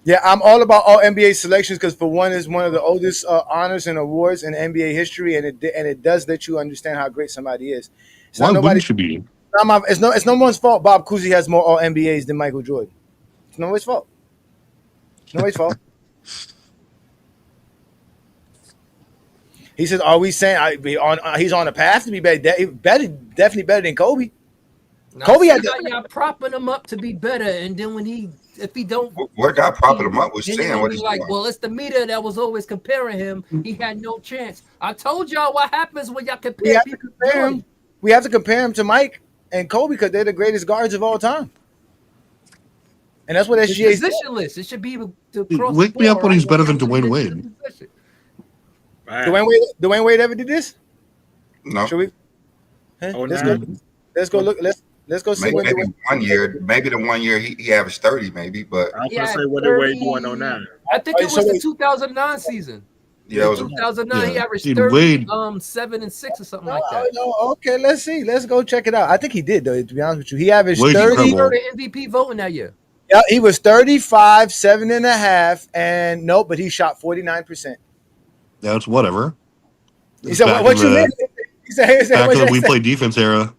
[SPEAKER 8] Yeah, I'm all about all NBA selections because, for one, it's one of the oldest honors and awards in NBA history, and it does let you understand how great somebody is.
[SPEAKER 12] Why wouldn't you be?
[SPEAKER 8] It's no one's fault. Bob Cousy has more All NBAs than Michael Jordan. It's nobody's fault. It's nobody's fault. He says, "Are we saying he's on a path to be better? Definitely better than Kobe." Kobe had
[SPEAKER 10] y'all propping him up to be better, and then if he don't,
[SPEAKER 9] we're not propping him up. We're saying what he's
[SPEAKER 10] like,
[SPEAKER 9] doing.
[SPEAKER 10] well, it's the media that was always comparing him. He had no chance. I told y'all what happens when y'all compare people.
[SPEAKER 8] We have to compare him to Mike and Kobe because they're the greatest guards of all time. And that's what SGA is.
[SPEAKER 10] Positionless. It should be
[SPEAKER 12] wake me up when he's better than Dwayne Wade.
[SPEAKER 8] Dwayne Wade ever did this?
[SPEAKER 9] No.
[SPEAKER 8] Should we? Let's go look. Let's go see.
[SPEAKER 9] Maybe the 1 year he averaged 30, maybe. But
[SPEAKER 11] I'm gonna say what the Wade doing on now.
[SPEAKER 10] I think it was the 2009 season.
[SPEAKER 9] Yeah, it was
[SPEAKER 10] 2009. He averaged 30, 7 and 6 or something like that.
[SPEAKER 8] No, okay, let's see. Let's go check it out. I think he did, though. To be honest with you, he averaged
[SPEAKER 12] Wade's
[SPEAKER 8] 30.
[SPEAKER 12] incredible.
[SPEAKER 10] MVP voting that year.
[SPEAKER 8] Yeah, he was 35, 7.5, and nope, but he shot 49%.
[SPEAKER 12] That's whatever.
[SPEAKER 8] He said, "What you mean?" He said,
[SPEAKER 12] "Back in the we play defense era."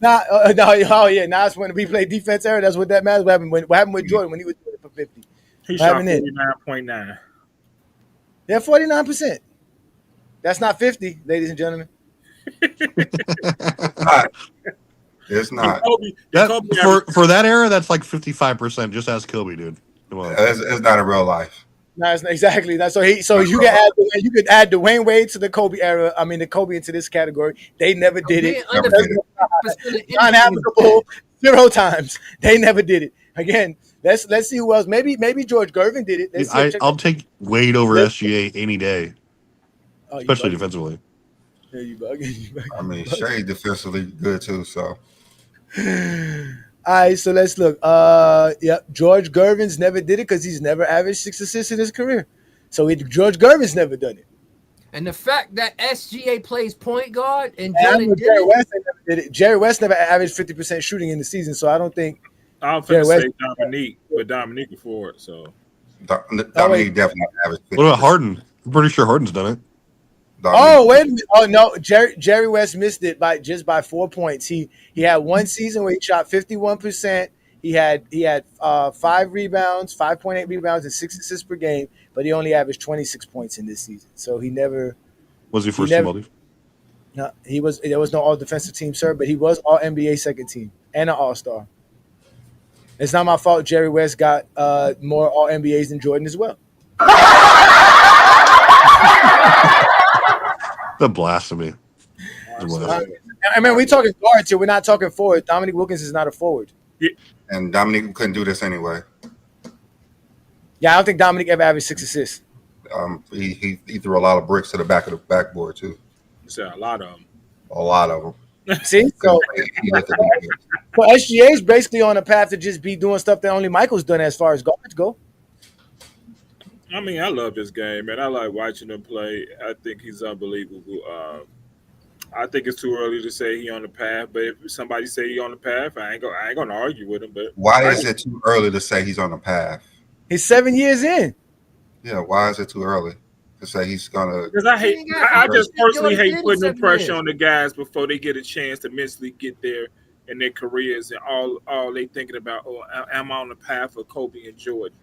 [SPEAKER 8] No, oh yeah. Now it's when we play defense era. That's what that matters. What happened with Jordan when he was doing it for 50?
[SPEAKER 11] He shot 49.9.
[SPEAKER 8] Yeah, 49%. That's not 50, ladies and gentlemen.
[SPEAKER 9] It's not.
[SPEAKER 12] For that era, that's like 55%. Just ask Kobe, dude. Come on.
[SPEAKER 9] It's not in real life.
[SPEAKER 8] No, it's not exactly. So you could add Dwayne Wade to the Kobe era. I mean, the Kobe into this category. They never did it.
[SPEAKER 10] Being undefeated in
[SPEAKER 8] John Havlicable 0 times. They never did it. Again, let's see who else. Maybe George Gervin did it. Let's see.
[SPEAKER 12] I'll take Wade over SGA any day, especially
[SPEAKER 8] bugging.
[SPEAKER 12] defensively.
[SPEAKER 8] Yeah, you bugging.
[SPEAKER 9] I mean, Shai defensively good too. So,
[SPEAKER 8] all right, so let's look. George Gervin's never did it because he's never averaged 6 assists in his career. So George Gervin's never done it.
[SPEAKER 10] And the fact that SGA plays point guard and
[SPEAKER 8] Jerry
[SPEAKER 10] Jordan
[SPEAKER 8] West never did it. Jerry West never averaged 50% shooting in the season, so I don't think.
[SPEAKER 11] I don't think say Dominique, but Dominique before it. So
[SPEAKER 9] Dominique definitely averaged 50%.
[SPEAKER 12] What about Harden? I'm pretty sure Harden's done it.
[SPEAKER 8] Oh, wait a minute. Oh, no. Jerry West missed it by 4 points. He had one season where he shot 51%. He had 5 rebounds, 5.8 rebounds, and 6 assists per game, but he only averaged 26 points in this season. So he never
[SPEAKER 12] was he first team all defense?
[SPEAKER 8] No, he was. There was no all defensive team, sir, but he was all NBA second team and an all-star. It's not my fault. Jerry West got more all NBAs than Jordan as well.
[SPEAKER 12] The blasphemy.
[SPEAKER 8] I mean, we're talking guards here. We're not talking forward. Dominique Wilkins is not a forward.
[SPEAKER 9] And Dominique couldn't do this anyway.
[SPEAKER 8] Yeah, I don't think Dominique ever averaged 6 assists.
[SPEAKER 9] He threw a lot of bricks to the back of the backboard too.
[SPEAKER 11] A lot of them.
[SPEAKER 9] A lot of them.
[SPEAKER 8] See, so SGA is basically on a path to just be doing stuff that only Michael's done as far as guards go.
[SPEAKER 11] I mean, I love this game, man. I like watching him play. I think he's unbelievable. I think it's too early to say he on the path, but if somebody say he on the path, I ain't gonna argue with him. But
[SPEAKER 9] why is it too early to say he's on the path?
[SPEAKER 8] He's 7 years in.
[SPEAKER 9] Yeah, why is it too early to say he's gonna?
[SPEAKER 11] Because I just personally hate putting the pressure on the guys before they get a chance to mentally get there in their careers, and all they thinking about, am I on the path of Kobe and Jordan?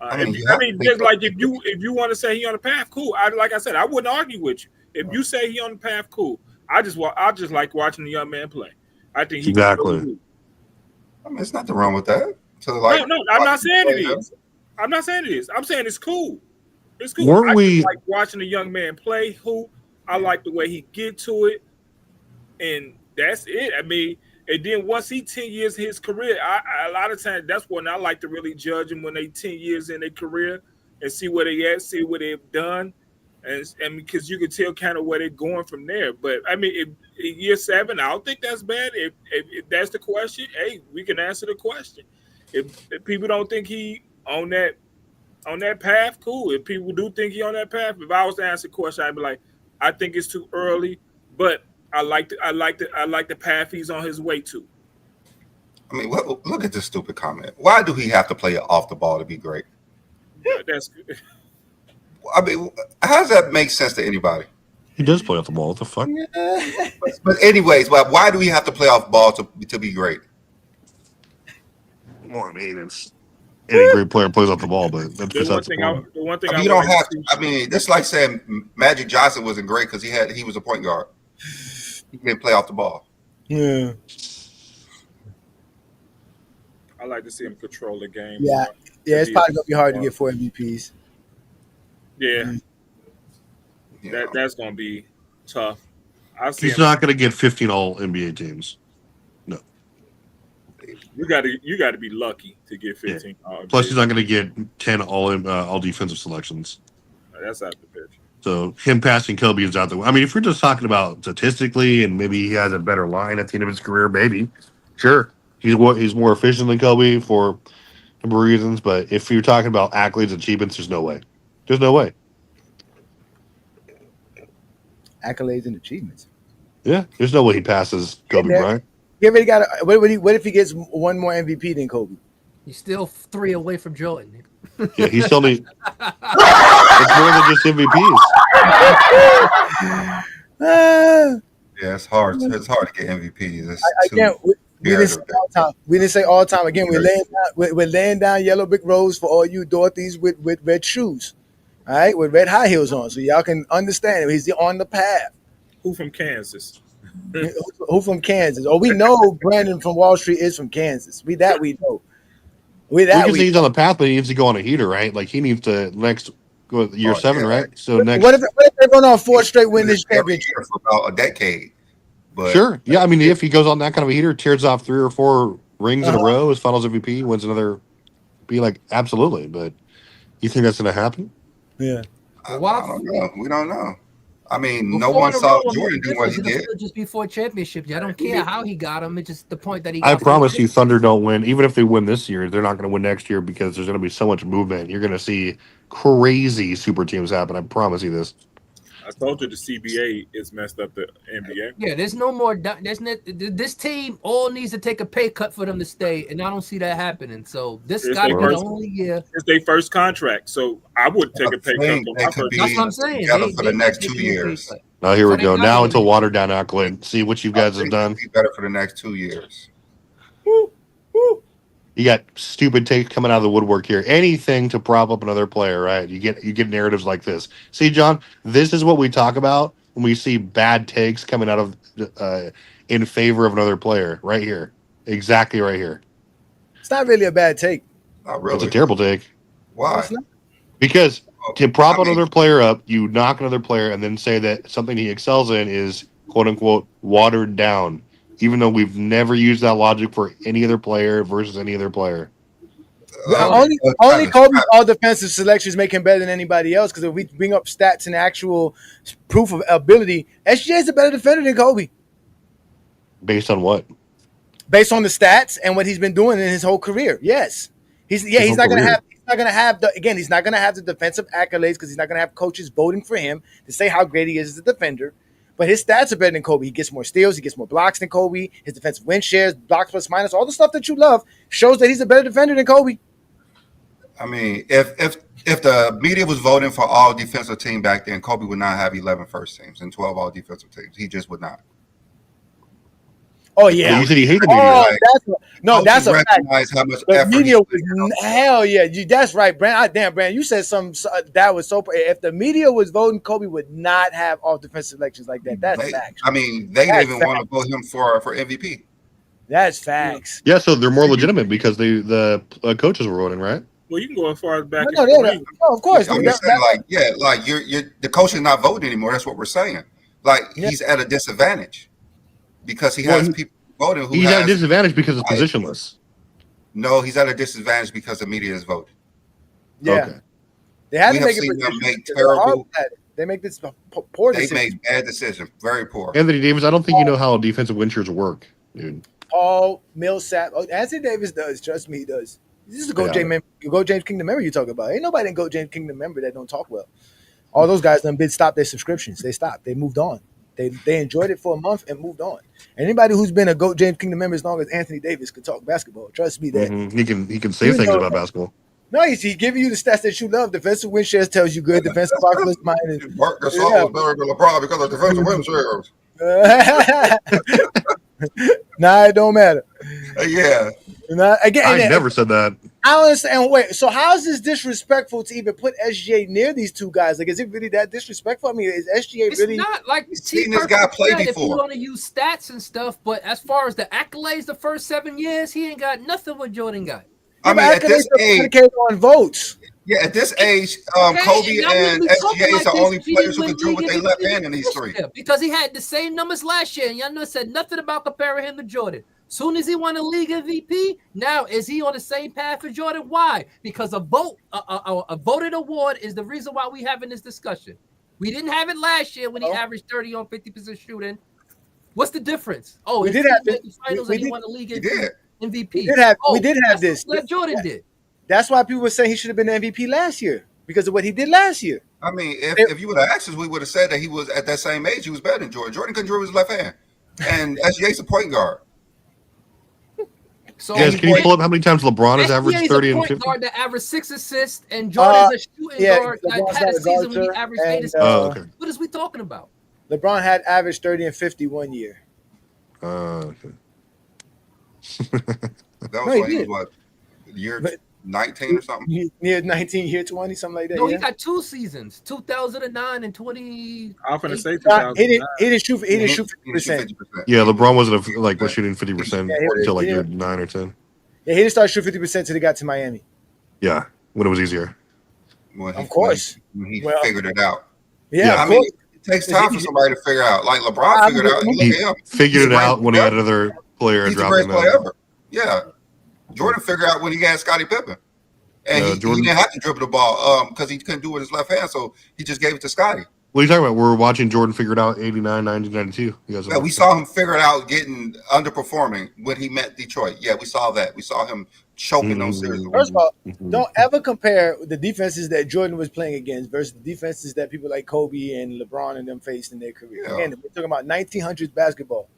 [SPEAKER 11] I mean, just like if you want to say he on the path, cool. Like I said, I wouldn't argue with you. If you say he on the path, cool. I just like watching the young man play. I think he
[SPEAKER 12] exactly.
[SPEAKER 9] I mean, there's nothing wrong with that. So like,
[SPEAKER 11] no, I'm not saying it is. I'm not saying it is. I'm saying it's cool. It's cool.
[SPEAKER 12] Weren't we
[SPEAKER 11] like watching a young man play hoop? I like the way he get to it, and that's it. I mean, and then once he 10 years in his career, I a lot of times that's when I like to really judge them when they 10 years in their career and see where they at, see what they've done, and because you can tell kind of where they're going from there. But I mean, in year 7, I don't think that's bad. If that's the question, hey, we can answer the question. If people don't think he on that path, cool. If people do think he on that path, if I was to answer the question, I'd be like, I think it's too early, but I like the path he's on his way to.
[SPEAKER 9] I mean, look at this stupid comment. Why do he have to play off the ball to be great?
[SPEAKER 11] That's good.
[SPEAKER 9] I mean, how does that make sense to anybody?
[SPEAKER 12] He does play off the ball. What the fuck?
[SPEAKER 9] But anyways, why do we have to play off the ball to be great?
[SPEAKER 12] Well, I mean, it's any great player plays off the ball, but that's besides the point.
[SPEAKER 11] The one thing
[SPEAKER 9] I mean, you don't have to. I mean, that's like saying Magic Johnson wasn't great because he was a point guard. He didn't play off the ball.
[SPEAKER 8] Yeah.
[SPEAKER 11] I like to see him control the game.
[SPEAKER 8] Yeah, it's probably gonna be hard to get 4 MVPs.
[SPEAKER 11] Yeah, that's gonna be tough.
[SPEAKER 12] He's not gonna get 15 all NBA teams. No.
[SPEAKER 11] You got to be lucky to get 15.
[SPEAKER 12] Yeah. Plus, he's not gonna get 10 all defensive selections.
[SPEAKER 11] That's out the picture.
[SPEAKER 12] So him passing Kobe is out the way. I mean, if we're just talking about statistically and maybe he has a better line at the end of his career, maybe. Sure. He's more efficient than Kobe for a number of reasons, but if you're talking about accolades and achievements, there's no way. There's no way.
[SPEAKER 8] Accolades and achievements.
[SPEAKER 12] Yeah, there's no way he passes Kobe Bryant.
[SPEAKER 8] What if he gets one more MVP than Kobe?
[SPEAKER 10] He's still 3 away from Jordan.
[SPEAKER 12] Yeah, he still needs. It's more than just MVPs.
[SPEAKER 9] Yeah, it's hard. It's hard to get MVPs.
[SPEAKER 8] We didn't say all time. We didn't say all time. Again, we're laying down yellow brick roads for all you Dorothy's with red shoes. All right, with red high heels on, so y'all can understand. He's on the path.
[SPEAKER 11] Who from Kansas?
[SPEAKER 8] Who from Kansas? Oh, we know Brandon from Wall Street is from Kansas. We know. We
[SPEAKER 12] can say he's on the path, but he needs to go on a heater, right? Like he needs to next go year 7, right? So next.
[SPEAKER 8] What if they're going on 4 straight win this championship
[SPEAKER 9] for about a decade? But
[SPEAKER 12] sure, yeah. I mean, if he goes on that kind of a heater, tears off 3 or 4 rings in a row as Finals MVP, wins another, be like absolutely. But you think that's going to happen?
[SPEAKER 8] Yeah.
[SPEAKER 9] I don't know. We don't know. I mean, no
[SPEAKER 10] Before
[SPEAKER 9] one
[SPEAKER 10] in a
[SPEAKER 9] saw
[SPEAKER 10] row,
[SPEAKER 9] Jordan do what he
[SPEAKER 10] it'll
[SPEAKER 9] did.
[SPEAKER 10] still just before championships. I don't care how he got him. It's just the point that he got.
[SPEAKER 12] I promise you, Thunder don't win. Even if they win this year, they're not going to win next year because there's going to be so much movement. You're going to see crazy super teams happen. I promise you this.
[SPEAKER 11] I told you the CBA is messed up the NBA.
[SPEAKER 10] Yeah, there's no more. This team all needs to take a pay cut for them to stay, and I don't see that happening. So this got to be the only year.
[SPEAKER 11] It's their first contract, so I would take a pay cut.
[SPEAKER 10] That's what I'm saying.
[SPEAKER 9] Together for the next 2 years.
[SPEAKER 12] Oh, here we go. Now it's a watered down accolade. See what you guys have done.
[SPEAKER 9] Be better for the next 2 years.
[SPEAKER 12] You got stupid takes coming out of the woodwork here. Anything to prop up another player, right? You get narratives like this. See, John, this is what we talk about when we see bad takes coming out of in favor of another player. Right here, exactly right here.
[SPEAKER 8] It's not really a bad take.
[SPEAKER 9] Not really.
[SPEAKER 12] It's a terrible take.
[SPEAKER 9] Why?
[SPEAKER 12] Because to prop another player up, you knock another player and then say that something he excels in is quote unquote watered down. Even though we've never used that logic for any other player versus any other player.
[SPEAKER 8] Only Kobe's all defensive selections make him better than anybody else. Because if we bring up stats and actual proof of ability, SGA is a better defender than Kobe.
[SPEAKER 12] Based on what?
[SPEAKER 8] Based on the stats and what he's been doing in his whole career. Yes, he's not going to have. He's not going to have he's not going to have the defensive accolades because he's not going to have coaches voting for him to say how great he is as a defender. But his stats are better than Kobe. He gets more steals. He gets more blocks than Kobe. His defensive win shares, blocks plus minus, all the stuff that you love shows that he's a better defender than Kobe.
[SPEAKER 9] I mean, if the media was voting for all defensive team back then, Kobe would not have 11 first teams and 12 all defensive teams. He just would not.
[SPEAKER 8] Oh yeah,
[SPEAKER 12] you said he hated the media.
[SPEAKER 8] That's a fact.
[SPEAKER 9] How much
[SPEAKER 8] the
[SPEAKER 9] effort
[SPEAKER 8] media was hell yeah. That's right, Brand. Damn, Brand, you said something that was so. If the media was voting, Kobe would not have all defensive selections like that. That's facts.
[SPEAKER 9] I mean, they didn't even want to vote him for MVP.
[SPEAKER 8] That's facts.
[SPEAKER 12] Yeah, so they're more legitimate because the coaches were voting, right?
[SPEAKER 11] Well, you can go as far as back.
[SPEAKER 8] No, of course.
[SPEAKER 9] I'm just saying, like you're the coach is not voting anymore. That's what we're saying. Like he's at a disadvantage. Because he has people voting who
[SPEAKER 12] he's at a disadvantage because it's positionless.
[SPEAKER 9] No, he's at a disadvantage because the media is voting.
[SPEAKER 8] Yeah.
[SPEAKER 12] Okay.
[SPEAKER 8] They had
[SPEAKER 9] We
[SPEAKER 8] to
[SPEAKER 9] have
[SPEAKER 8] make
[SPEAKER 9] seen them make
[SPEAKER 8] terrible. They make this poor
[SPEAKER 9] They
[SPEAKER 8] decision.
[SPEAKER 9] make bad decisions, very poor.
[SPEAKER 12] Anthony Davis, I don't think you know how defensive win shares work, dude.
[SPEAKER 8] Paul Millsap. Oh, Anthony Davis does. Trust me, he does. This is a Go James Kingdom member you talk about. Ain't nobody in Go James Kingdom member that don't talk well. All those guys done stopped their subscriptions. They stopped. They moved on. They enjoyed it for a month and moved on. Anybody who's been a GOAT James Kingdom member as long as Anthony Davis could talk basketball, trust me that
[SPEAKER 12] he can say things about basketball.
[SPEAKER 8] No, he's giving you the stats that you love. Defensive win shares tells you good. Defensive block plus minus.
[SPEAKER 9] Mark Gasol was better than LeBron because of defensive win shares.
[SPEAKER 8] Nah, it don't matter.
[SPEAKER 9] Yeah.
[SPEAKER 12] I never said that.
[SPEAKER 8] I don't understand. Wait, so how is this disrespectful to even put SGA near these two guys? Like, is it really that disrespectful? I mean, is SGA really?
[SPEAKER 10] It's not like
[SPEAKER 9] seen this guy play before.
[SPEAKER 10] If you want to use stats and stuff, but as far as the accolades, the first 7 years, he ain't got nothing what Jordan got.
[SPEAKER 9] I mean, at this age,
[SPEAKER 8] on votes.
[SPEAKER 9] Yeah, at this age, Kobe and SGA is the only players who can do with their left hand in these three.
[SPEAKER 10] Because he had the same numbers last year, and y'all know said nothing about comparing him to Jordan. Soon as he won a league MVP, now is he on the same path as Jordan? Why? Because a voted award is the reason why we having this discussion. We didn't have it last year when he averaged 30 on 50% shooting. What's the difference? Oh,
[SPEAKER 8] we did have
[SPEAKER 10] the finals and he won the league MVP.
[SPEAKER 8] We did have this.
[SPEAKER 10] Like Jordan did.
[SPEAKER 8] That's why people were saying he should have been the MVP last year because of what he did last year.
[SPEAKER 9] I mean, if you would have asked us, we would have said that he was at that same age. He was better than Jordan. Jordan couldn't dribble his left hand, and SGA's a point guard.
[SPEAKER 10] So
[SPEAKER 12] guys, can you pull up how many times LeBron has averaged 30 and 50?
[SPEAKER 10] Guard that averaged 6 assists, and Jordan's a shooting guard that had a season when he averaged 8 assists.
[SPEAKER 12] Okay.
[SPEAKER 10] What is we talking about?
[SPEAKER 8] LeBron had averaged 30 and 50 1 year.
[SPEAKER 12] Okay.
[SPEAKER 9] That was he was year 19 or something?
[SPEAKER 8] Near 19, year 20, something like that.
[SPEAKER 10] No, he got 2 seasons, 2009 and 20.
[SPEAKER 11] I'm going to say
[SPEAKER 8] 2009. He didn't shoot 50%.
[SPEAKER 12] Yeah, LeBron wasn't was shooting 50% until like year 9 or 10.
[SPEAKER 8] Yeah, he didn't start shooting 50% until he got to Miami.
[SPEAKER 12] Yeah, when it was easier.
[SPEAKER 8] Of course.
[SPEAKER 9] When he
[SPEAKER 8] Well,
[SPEAKER 9] figured it out.
[SPEAKER 8] Yeah,
[SPEAKER 9] I
[SPEAKER 8] of
[SPEAKER 9] mean,
[SPEAKER 8] course.
[SPEAKER 9] it takes time for somebody to figure out. Like LeBron figured out. And
[SPEAKER 12] He
[SPEAKER 9] look at him.
[SPEAKER 12] figured
[SPEAKER 9] He's
[SPEAKER 12] it
[SPEAKER 9] the
[SPEAKER 12] out when he had
[SPEAKER 9] greatest
[SPEAKER 12] another player
[SPEAKER 9] He's the
[SPEAKER 12] dropping
[SPEAKER 9] greatest player
[SPEAKER 12] them.
[SPEAKER 9] ever. Yeah. Jordan figured out when he had Scottie Pippen. And he
[SPEAKER 12] Jordan-
[SPEAKER 9] didn't have to dribble the ball because he couldn't do it with his left hand, so he just gave it to Scottie.
[SPEAKER 12] What are you talking about? We're watching Jordan figure it out 89, 90, 92. You guys
[SPEAKER 9] Yeah, we saw him figure it out getting underperforming when he met Detroit. Yeah, we saw that. We saw him choking those series.
[SPEAKER 8] First of all, don't ever compare the defenses that Jordan was playing against versus the defenses that people like Kobe and LeBron and them faced in their career.
[SPEAKER 9] Yeah.
[SPEAKER 8] Again, we're talking about 1900s basketball.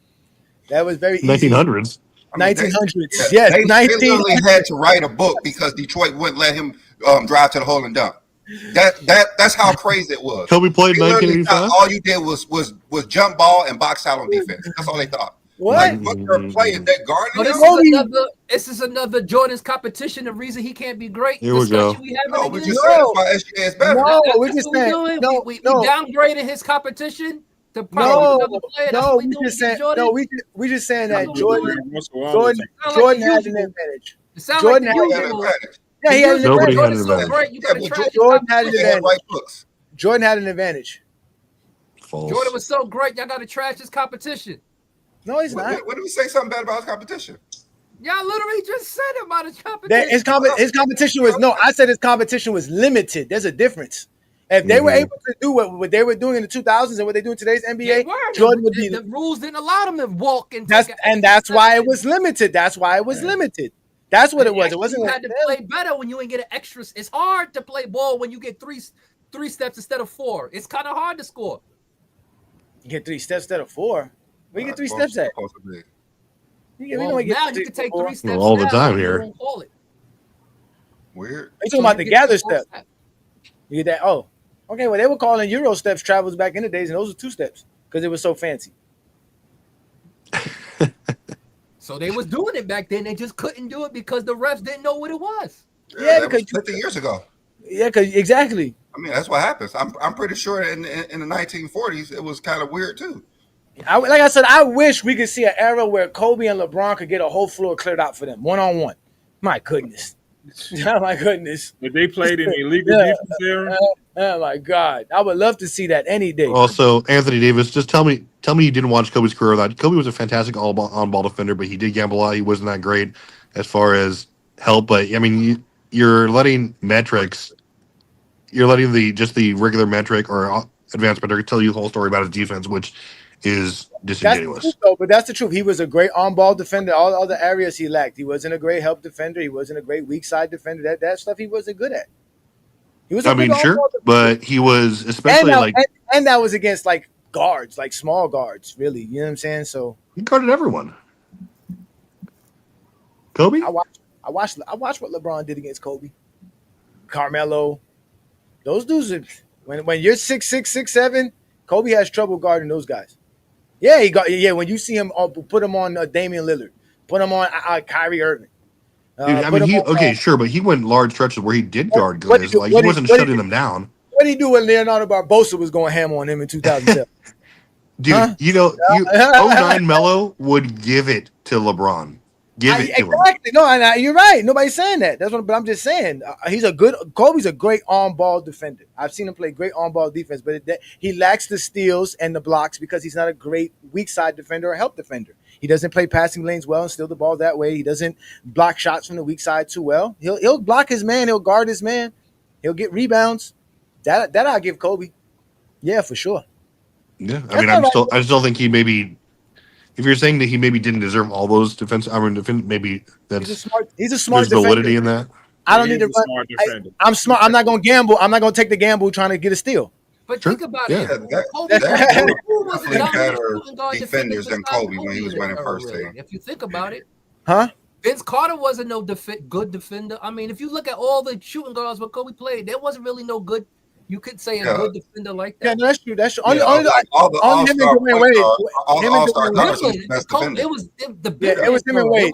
[SPEAKER 8] That was very easy.
[SPEAKER 12] 1900s.
[SPEAKER 8] 1900s. Yes,
[SPEAKER 9] they
[SPEAKER 8] 1900s.
[SPEAKER 9] literally had to write a book because Detroit wouldn't let him drive to the hole and dunk. That's how crazy it was.
[SPEAKER 12] Kobe played
[SPEAKER 9] They literally
[SPEAKER 12] 1985.
[SPEAKER 9] thought all you did was jump ball and box out on defense. That's all they thought.
[SPEAKER 8] What?
[SPEAKER 9] Like, what they're playing, they guarding
[SPEAKER 10] So
[SPEAKER 9] him?
[SPEAKER 10] this is another Jordan's competition. The reason he can't be great.
[SPEAKER 12] Here we go.
[SPEAKER 10] We have
[SPEAKER 9] No, we just said that's why SGA is better.
[SPEAKER 8] No,
[SPEAKER 10] That's
[SPEAKER 8] we're just
[SPEAKER 10] what we're
[SPEAKER 8] saying.
[SPEAKER 10] doing.
[SPEAKER 8] No,
[SPEAKER 10] we
[SPEAKER 8] no.
[SPEAKER 10] downgraded his competition to probably another player. That's
[SPEAKER 8] No,
[SPEAKER 10] what we
[SPEAKER 8] we
[SPEAKER 10] doing
[SPEAKER 8] just
[SPEAKER 10] with
[SPEAKER 8] saying.
[SPEAKER 10] Jordan.
[SPEAKER 8] No, we just saying that
[SPEAKER 10] That's what we
[SPEAKER 8] Jordan
[SPEAKER 10] doing.
[SPEAKER 8] Jordan
[SPEAKER 10] Sound like
[SPEAKER 8] had
[SPEAKER 10] the
[SPEAKER 8] an
[SPEAKER 10] usual.
[SPEAKER 8] advantage.
[SPEAKER 10] It sounds
[SPEAKER 8] Jordan
[SPEAKER 10] like
[SPEAKER 8] had
[SPEAKER 10] the
[SPEAKER 8] an
[SPEAKER 10] usual.
[SPEAKER 8] advantage. Yeah, he had an
[SPEAKER 12] Nobody had
[SPEAKER 8] advantage.
[SPEAKER 12] an
[SPEAKER 10] Jordan's so
[SPEAKER 12] advantage.
[SPEAKER 10] great. You gotta trash his
[SPEAKER 8] Jordan had an
[SPEAKER 10] competition.
[SPEAKER 8] advantage. Jordan had an advantage.
[SPEAKER 12] False.
[SPEAKER 10] Jordan was so great. Y'all gotta trash his competition.
[SPEAKER 8] No, he's not.
[SPEAKER 9] When did we say something bad about his competition?
[SPEAKER 10] Y'all literally just said about his competition.
[SPEAKER 8] That his competition was no. I said his competition was limited. There's a difference. If they were able to do what they were doing in the 2000s and what they're doing in today's NBA, Jordan would be.
[SPEAKER 10] The rules didn't allow them to walk and.
[SPEAKER 8] That's why it was limited. That's why it was limited. That's what it was. It wasn't.
[SPEAKER 10] You had to play better when you ain't get an extra. It's hard to play ball when you get three steps instead of 4. It's kind of hard to score.
[SPEAKER 8] You get 3 steps instead of 4. Where you get 3 steps at?
[SPEAKER 10] Well, now you can take 3 steps
[SPEAKER 12] all the
[SPEAKER 10] now,
[SPEAKER 12] time
[SPEAKER 10] you
[SPEAKER 12] here.
[SPEAKER 10] won't call it.
[SPEAKER 9] Weird.
[SPEAKER 8] You talking about the gather step? You get that? Oh, okay. Well, they were calling Euro steps travels back in the days, and those were 2 steps because it was so fancy.
[SPEAKER 10] So they was doing it back then. They just couldn't do it because the refs didn't know what it was.
[SPEAKER 8] Yeah,
[SPEAKER 9] that
[SPEAKER 8] because
[SPEAKER 9] was 50 years ago.
[SPEAKER 8] Yeah, because exactly.
[SPEAKER 9] I mean, that's what happens. I'm pretty sure in the 1940s it was kind of weird too.
[SPEAKER 8] Like I said, I wish we could see an era where Kobe and LeBron could get a whole floor cleared out for them, 1-on-1. My goodness. Oh my goodness.
[SPEAKER 11] If they played in the illegal defense era.
[SPEAKER 8] Oh my God. I would love to see that any day.
[SPEAKER 12] Also, Anthony Davis, just tell me you didn't watch Kobe's career. That Kobe was a fantastic on-ball defender, but he did gamble a lot. He wasn't that great as far as help. But I mean, you're letting metrics, you're letting the regular metric or advanced metric tell you the whole story about his defense, which is disingenuous.
[SPEAKER 8] That's the truth, though, but that's the truth. He was a great on-ball defender. All other areas he lacked. He wasn't a great help defender. He wasn't a great weak side defender. That stuff he wasn't good at. He was.
[SPEAKER 12] Sure, but he was especially
[SPEAKER 8] and that was against like guards, like small guards. Really, you know what I'm saying? So
[SPEAKER 12] he guarded everyone. Kobe.
[SPEAKER 8] I watched what LeBron did against Kobe, Carmelo. Those dudes are, when you're 6'6", 6'7", Kobe has trouble guarding those guys. Yeah, when you see him, put him on Damian Lillard, put him on Kyrie Irving.
[SPEAKER 12] Dude, I mean, sure, but he went large stretches where he did guard guys. He wasn't shutting them down.
[SPEAKER 8] What did he do when Leonardo Barbosa was going ham on him in 2007?
[SPEAKER 12] Dude, 09 Melo would give it to LeBron. Give it to him.
[SPEAKER 8] Exactly. No, you're right. Nobody's saying that. But I'm just saying Kobe's a great on-ball defender. I've seen him play great on-ball defense, but he lacks the steals and the blocks because he's not a great weak side defender or help defender. He doesn't play passing lanes well and steal the ball that way. He doesn't block shots from the weak side too well. He'll block his man. He'll guard his man. He'll get rebounds. That I'll give Kobe. Yeah, for sure.
[SPEAKER 12] Yeah, I mean, I still think he maybe. If you're saying that he maybe didn't deserve all those maybe that's
[SPEAKER 8] he's a smart
[SPEAKER 12] there's validity in that.
[SPEAKER 8] I don't need to run. I'm smart. I'm not going to gamble. I'm not going to take the gamble trying to get a steal.
[SPEAKER 10] But think about it.
[SPEAKER 9] Who was better defenders than Kobe when he was running first team?
[SPEAKER 10] If you think about it,
[SPEAKER 8] huh?
[SPEAKER 10] Vince Carter wasn't no good defender. I mean, if you look at all the shooting guards where Kobe played, there wasn't really no good. You could say a good defender like that.
[SPEAKER 8] Yeah, no, that's true. That's true.
[SPEAKER 9] Only him and Dwayne Wade.
[SPEAKER 10] It was
[SPEAKER 8] him and Wade.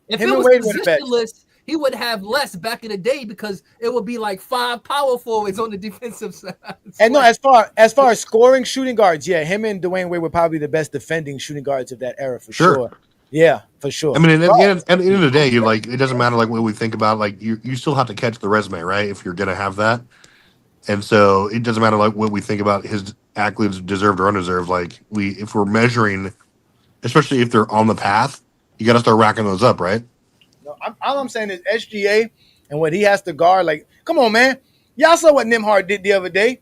[SPEAKER 10] If it was positionless, he would have less back in the day because it would be like 5 power forwards on the defensive side.
[SPEAKER 8] And no, as far as scoring shooting guards, yeah, him and Dwayne Wade were probably the best defending shooting guards of that era for sure. Yeah, for sure.
[SPEAKER 12] I mean, at the end of the day, you like it doesn't matter like what we think about. Like you still have to catch the resume, right? If you're gonna have that, and so it doesn't matter like what we think about his accolades, deserved or undeserved. Like if we're measuring, especially if they're on the path, you got to start racking those up, right?
[SPEAKER 8] No, all I'm saying is SGA and what he has to guard. Like, come on, man. Y'all saw what Nimhard did the other day.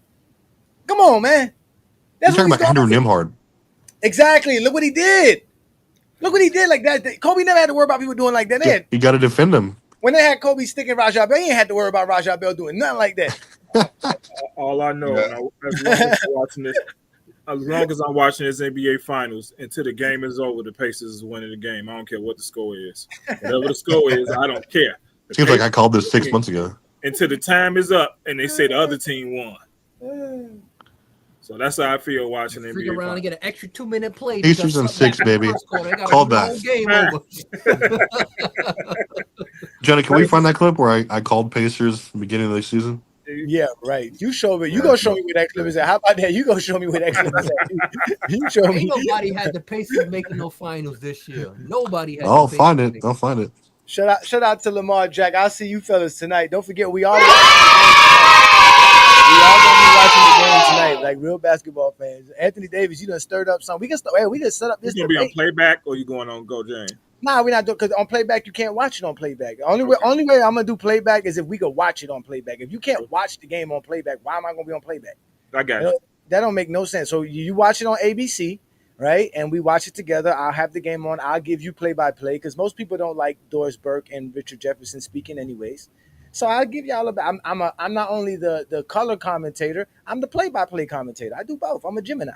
[SPEAKER 8] Come on, man.
[SPEAKER 12] You're
[SPEAKER 8] That's what
[SPEAKER 12] talking
[SPEAKER 8] he's
[SPEAKER 12] about Andrew
[SPEAKER 8] going
[SPEAKER 12] Nimhard.
[SPEAKER 8] Exactly. Look what he did. Look what he did like that. Kobe never had to worry about people doing like that.
[SPEAKER 12] Yeah, you got to defend him.
[SPEAKER 8] When they had Kobe sticking Rajah Bell, he ain't had to worry about Rajah Bell doing nothing like that.
[SPEAKER 11] All I know, as long as I'm watching this NBA Finals until the game is over, the Pacers is winning the game. I don't care what the score is. Whatever the score is, I don't care. The
[SPEAKER 12] Seems like I
[SPEAKER 11] Pacers
[SPEAKER 12] called this 6
[SPEAKER 11] win
[SPEAKER 12] months ago.
[SPEAKER 11] until the time is up and they say the other team won. So that's how I feel watching NBA.
[SPEAKER 10] Freak around and get an extra 2-minute play.
[SPEAKER 12] Pacers in 6, baby. Call back.
[SPEAKER 10] Game over.
[SPEAKER 12] Johnny, can we find that clip where I called Pacers at the beginning of the season?
[SPEAKER 8] Yeah, right. You show me. You go show me where that clip is at. How about that? You go show me where that clip is at. You show me.
[SPEAKER 10] Ain't nobody had the Pacers making no finals this year. Nobody had.
[SPEAKER 12] I'll find it. I'll find it.
[SPEAKER 8] Shout out to Lamar Jack. I'll see you fellas tonight. Don't forget, we all gonna be watching the game tonight, like real basketball fans. Anthony Davis, you done stirred up something. We can start. Hey, we can set up this.
[SPEAKER 11] You gonna be on playback or you going on Go James?
[SPEAKER 8] Nah, we're not doing because on playback you can't watch it on playback. Only way I'm gonna do playback is if we could watch it on playback. If you can't watch the game on playback, why am I gonna be on playback?
[SPEAKER 11] I got it.
[SPEAKER 8] That don't make no sense. So you watch it on ABC, right? And we watch it together. I'll have the game on. I'll give you play-by-play because most people don't like Doris Burke and Richard Jefferson speaking anyways. So I'll give y'all I'm not only the color commentator, I'm the play-by-play commentator. I do both. I'm a Gemini.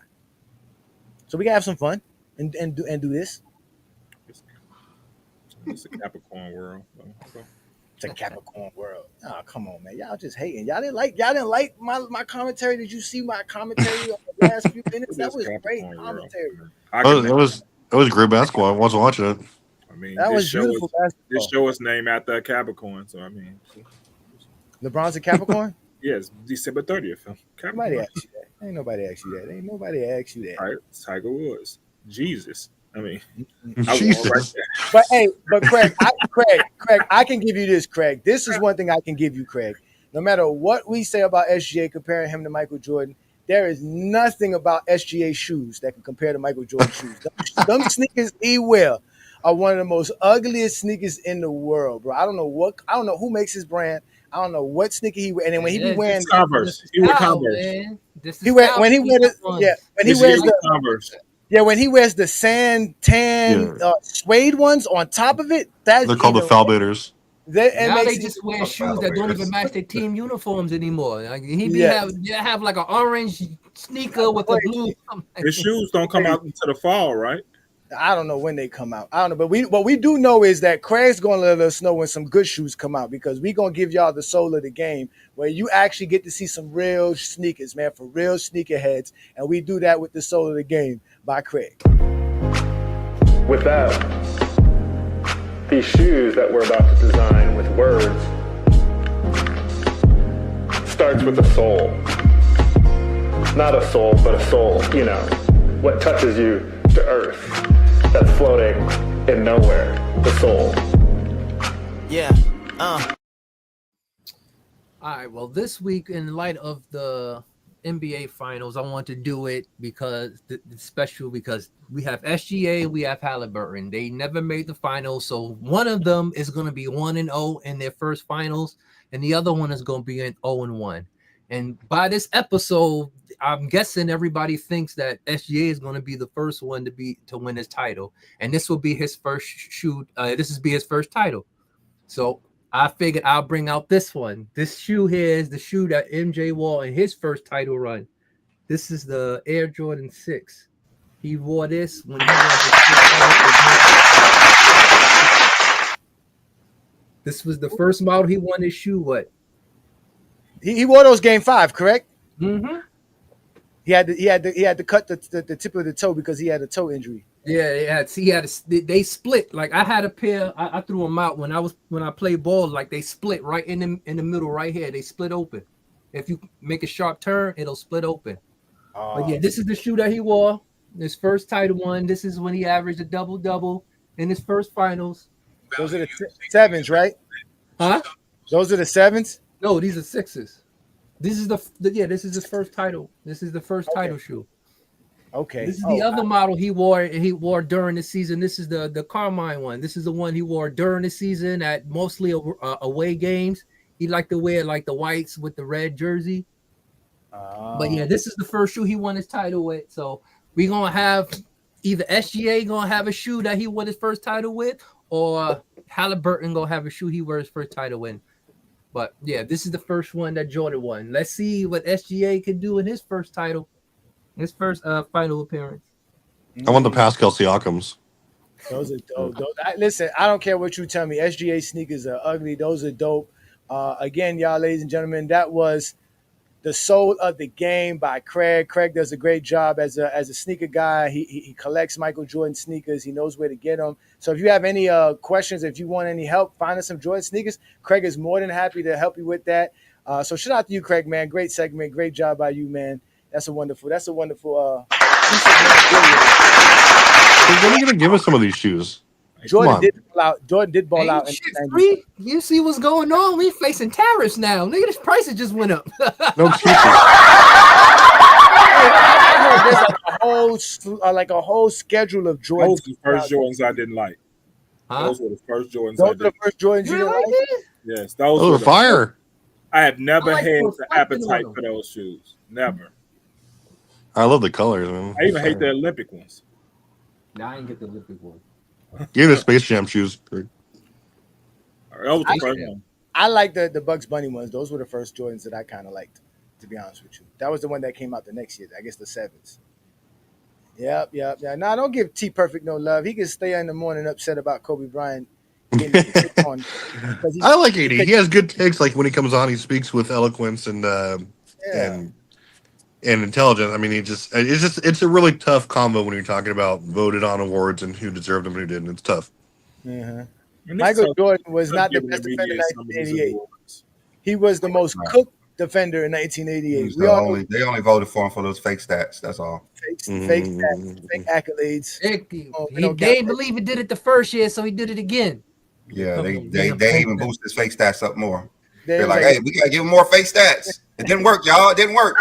[SPEAKER 8] So we can have some fun and do this.
[SPEAKER 11] It's a Capricorn world. Okay.
[SPEAKER 8] It's a Capricorn world. Oh, come on, man. Y'all just hating. Y'all didn't like my commentary. Did you see my commentary on the last few minutes? That was great commentary.
[SPEAKER 12] That was great basketball. I wasn't watching it.
[SPEAKER 11] I mean,
[SPEAKER 8] that was beautiful basketball.
[SPEAKER 11] This show is named after a Capricorn, so I mean,
[SPEAKER 8] LeBron's a Capricorn.
[SPEAKER 11] Yes, December 30th.
[SPEAKER 8] Nobody asked you that. Ain't nobody asked you that.
[SPEAKER 11] All right, Tiger Woods. Jesus. I mean,
[SPEAKER 12] Jesus.
[SPEAKER 8] But Craig, I can give you this, Craig. This is one thing I can give you, Craig. No matter what we say about SGA comparing him to Michael Jordan, there is nothing about SGA shoes that can compare to Michael Jordan shoes. Them sneakers he wear are one of the most ugliest sneakers in the world, bro. I don't know who makes his brand. I don't know what sneaker he wear. And then when he be wearing
[SPEAKER 11] Converse, he wear Converse.
[SPEAKER 8] When he wears the sand tan suede ones on top of it, they're
[SPEAKER 12] called the Falbaters.
[SPEAKER 10] Now they just wear shoes that don't even match their team uniforms anymore. Like have like an orange sneaker with a blue.
[SPEAKER 11] The shoes don't come out until the fall, right?
[SPEAKER 8] I don't know when they come out. I don't know, but what we do know is that Craig's gonna let us know when some good shoes come out because we're gonna give y'all the soul of the game where you actually get to see some real sneakers, man, for real sneakerheads, and we do that with the soul of the game by Craig.
[SPEAKER 13] With that, these shoes that we're about to design with words starts with a soul. Not a soul, but a soul, you know, what touches you to earth. That's floating in nowhere, the soul.
[SPEAKER 10] Yeah. All right. Well, this week, in light of the NBA Finals, I want to do it because it's special because we have SGA, we have Halliburton. They never made the finals, so one of them is going to be 1-0 in their first finals, and the other one is going to be an 0-1. And by this episode, I'm guessing everybody thinks that SGA is going to be the first one to win his title, and this will be his first shoe. This will be his first title. So I figured I'll bring out this one. This shoe here is the shoe that MJ wore in his first title run. This is the Air Jordan 6. He wore this when he This was the first model he won his shoe. What?
[SPEAKER 8] He wore those game 5, correct?
[SPEAKER 10] Mm-hmm.
[SPEAKER 8] He had to cut the tip of the toe because he had a toe injury.
[SPEAKER 10] Yeah, they split. Like I had a pair, I threw them out when I played ball. Like they split right in the middle right here. They split open. If you make a sharp turn, it'll split open. But yeah, this is the shoe that he wore. His first title one. This is when he averaged a double-double. in his first finals.
[SPEAKER 8] Those are the sevens, right?
[SPEAKER 10] Huh?
[SPEAKER 8] Those are the sevens?
[SPEAKER 10] No, these are sixes. This is this is his first title. This is the first title shoe.
[SPEAKER 8] Okay.
[SPEAKER 10] This is the other model he wore during the season. This is the Carmine one. This is the one he wore during the season at mostly away games. He liked to wear like the whites with the red jersey. But yeah, this is the first shoe he won his title with. So we're gonna have either SGA gonna have a shoe that he won his first title with, or Halliburton gonna have a shoe he won his first title in. But yeah, this is the first one that Jordan won. Let's see what SGA can do in his first title, his first final appearance.
[SPEAKER 12] I want the Pascal Siakams.
[SPEAKER 8] Those are dope. Listen, I don't care what you tell me. SGA sneakers are ugly. Those are dope. Again, y'all, ladies and gentlemen, that was The Soul of the Game by Craig. Craig does a great job as a sneaker guy. He collects Michael Jordan sneakers. He knows where to get them. So if you have any questions, if you want any help finding some Jordan sneakers, Craig is more than happy to help you with that. So shout out to you, Craig, man. Great segment. Great job by you, man. That's a wonderful piece of video.
[SPEAKER 12] When are you gonna give us some of these shoes?
[SPEAKER 8] Jordan did ball out.
[SPEAKER 10] Shit free. You see what's going on? We facing tariffs now. Nigga, this prices just went up.
[SPEAKER 12] No excuses.
[SPEAKER 8] There's a whole schedule of Jordans.
[SPEAKER 11] Those were the first Jordans I didn't like. Those were the first Jordans.
[SPEAKER 8] Those were the first Jordans you didn't like?
[SPEAKER 11] Yes, those
[SPEAKER 12] were fire.
[SPEAKER 11] I have never had the
[SPEAKER 10] reflecting
[SPEAKER 11] appetite
[SPEAKER 10] on
[SPEAKER 11] for those shoes. Never.
[SPEAKER 12] I love the colors, man.
[SPEAKER 11] I even hate the Olympic ones.
[SPEAKER 10] Nah, I ain't get the Olympic one.
[SPEAKER 12] Give the Space Jam shoes.
[SPEAKER 8] I like the Bugs Bunny ones. Those were the first Jordans that I kind of liked, to be honest with you. That was the one that came out the next year. I guess the sevens. Yep. Nah, don't give T Perfect no love. He can stay in the morning upset about Kobe Bryant.
[SPEAKER 12] I like AD. He has good takes. Like when he comes on, he speaks with eloquence and intelligence. I mean, it's a really tough combo when you're talking about voted on awards and who deserved them and who didn't. It's tough.
[SPEAKER 8] Mm-hmm. Michael Jordan was not the best defender in 1988. He was the most cooked defender in 1988.
[SPEAKER 9] They only voted for him for those fake stats. That's all.
[SPEAKER 8] Fake stats, fake accolades.
[SPEAKER 10] They didn't believe he did it the first year, so he did it again.
[SPEAKER 9] Yeah, they even boosted his fake stats up more. They're like, hey, we gotta give him more fake stats. It didn't work, y'all. It didn't work.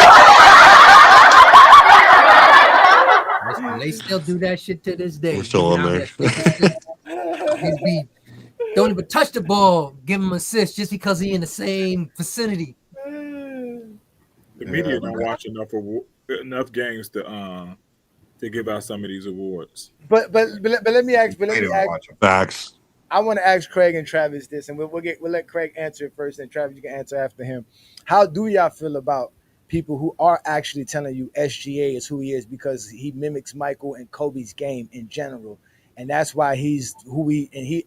[SPEAKER 10] They still do that shit to this day.
[SPEAKER 12] We're still on there.
[SPEAKER 10] Don't even touch the ball, give him assists just because he in the same vicinity.
[SPEAKER 11] The media don't watch enough games to give out some of these awards.
[SPEAKER 8] But let me ask.
[SPEAKER 12] Facts.
[SPEAKER 8] I want to ask Craig and Travis this, and we'll let Craig answer it first, and Travis, you can answer after him. How do y'all feel about people who are actually telling you SGA is who he is because he mimics Michael and Kobe's game in general, and that's why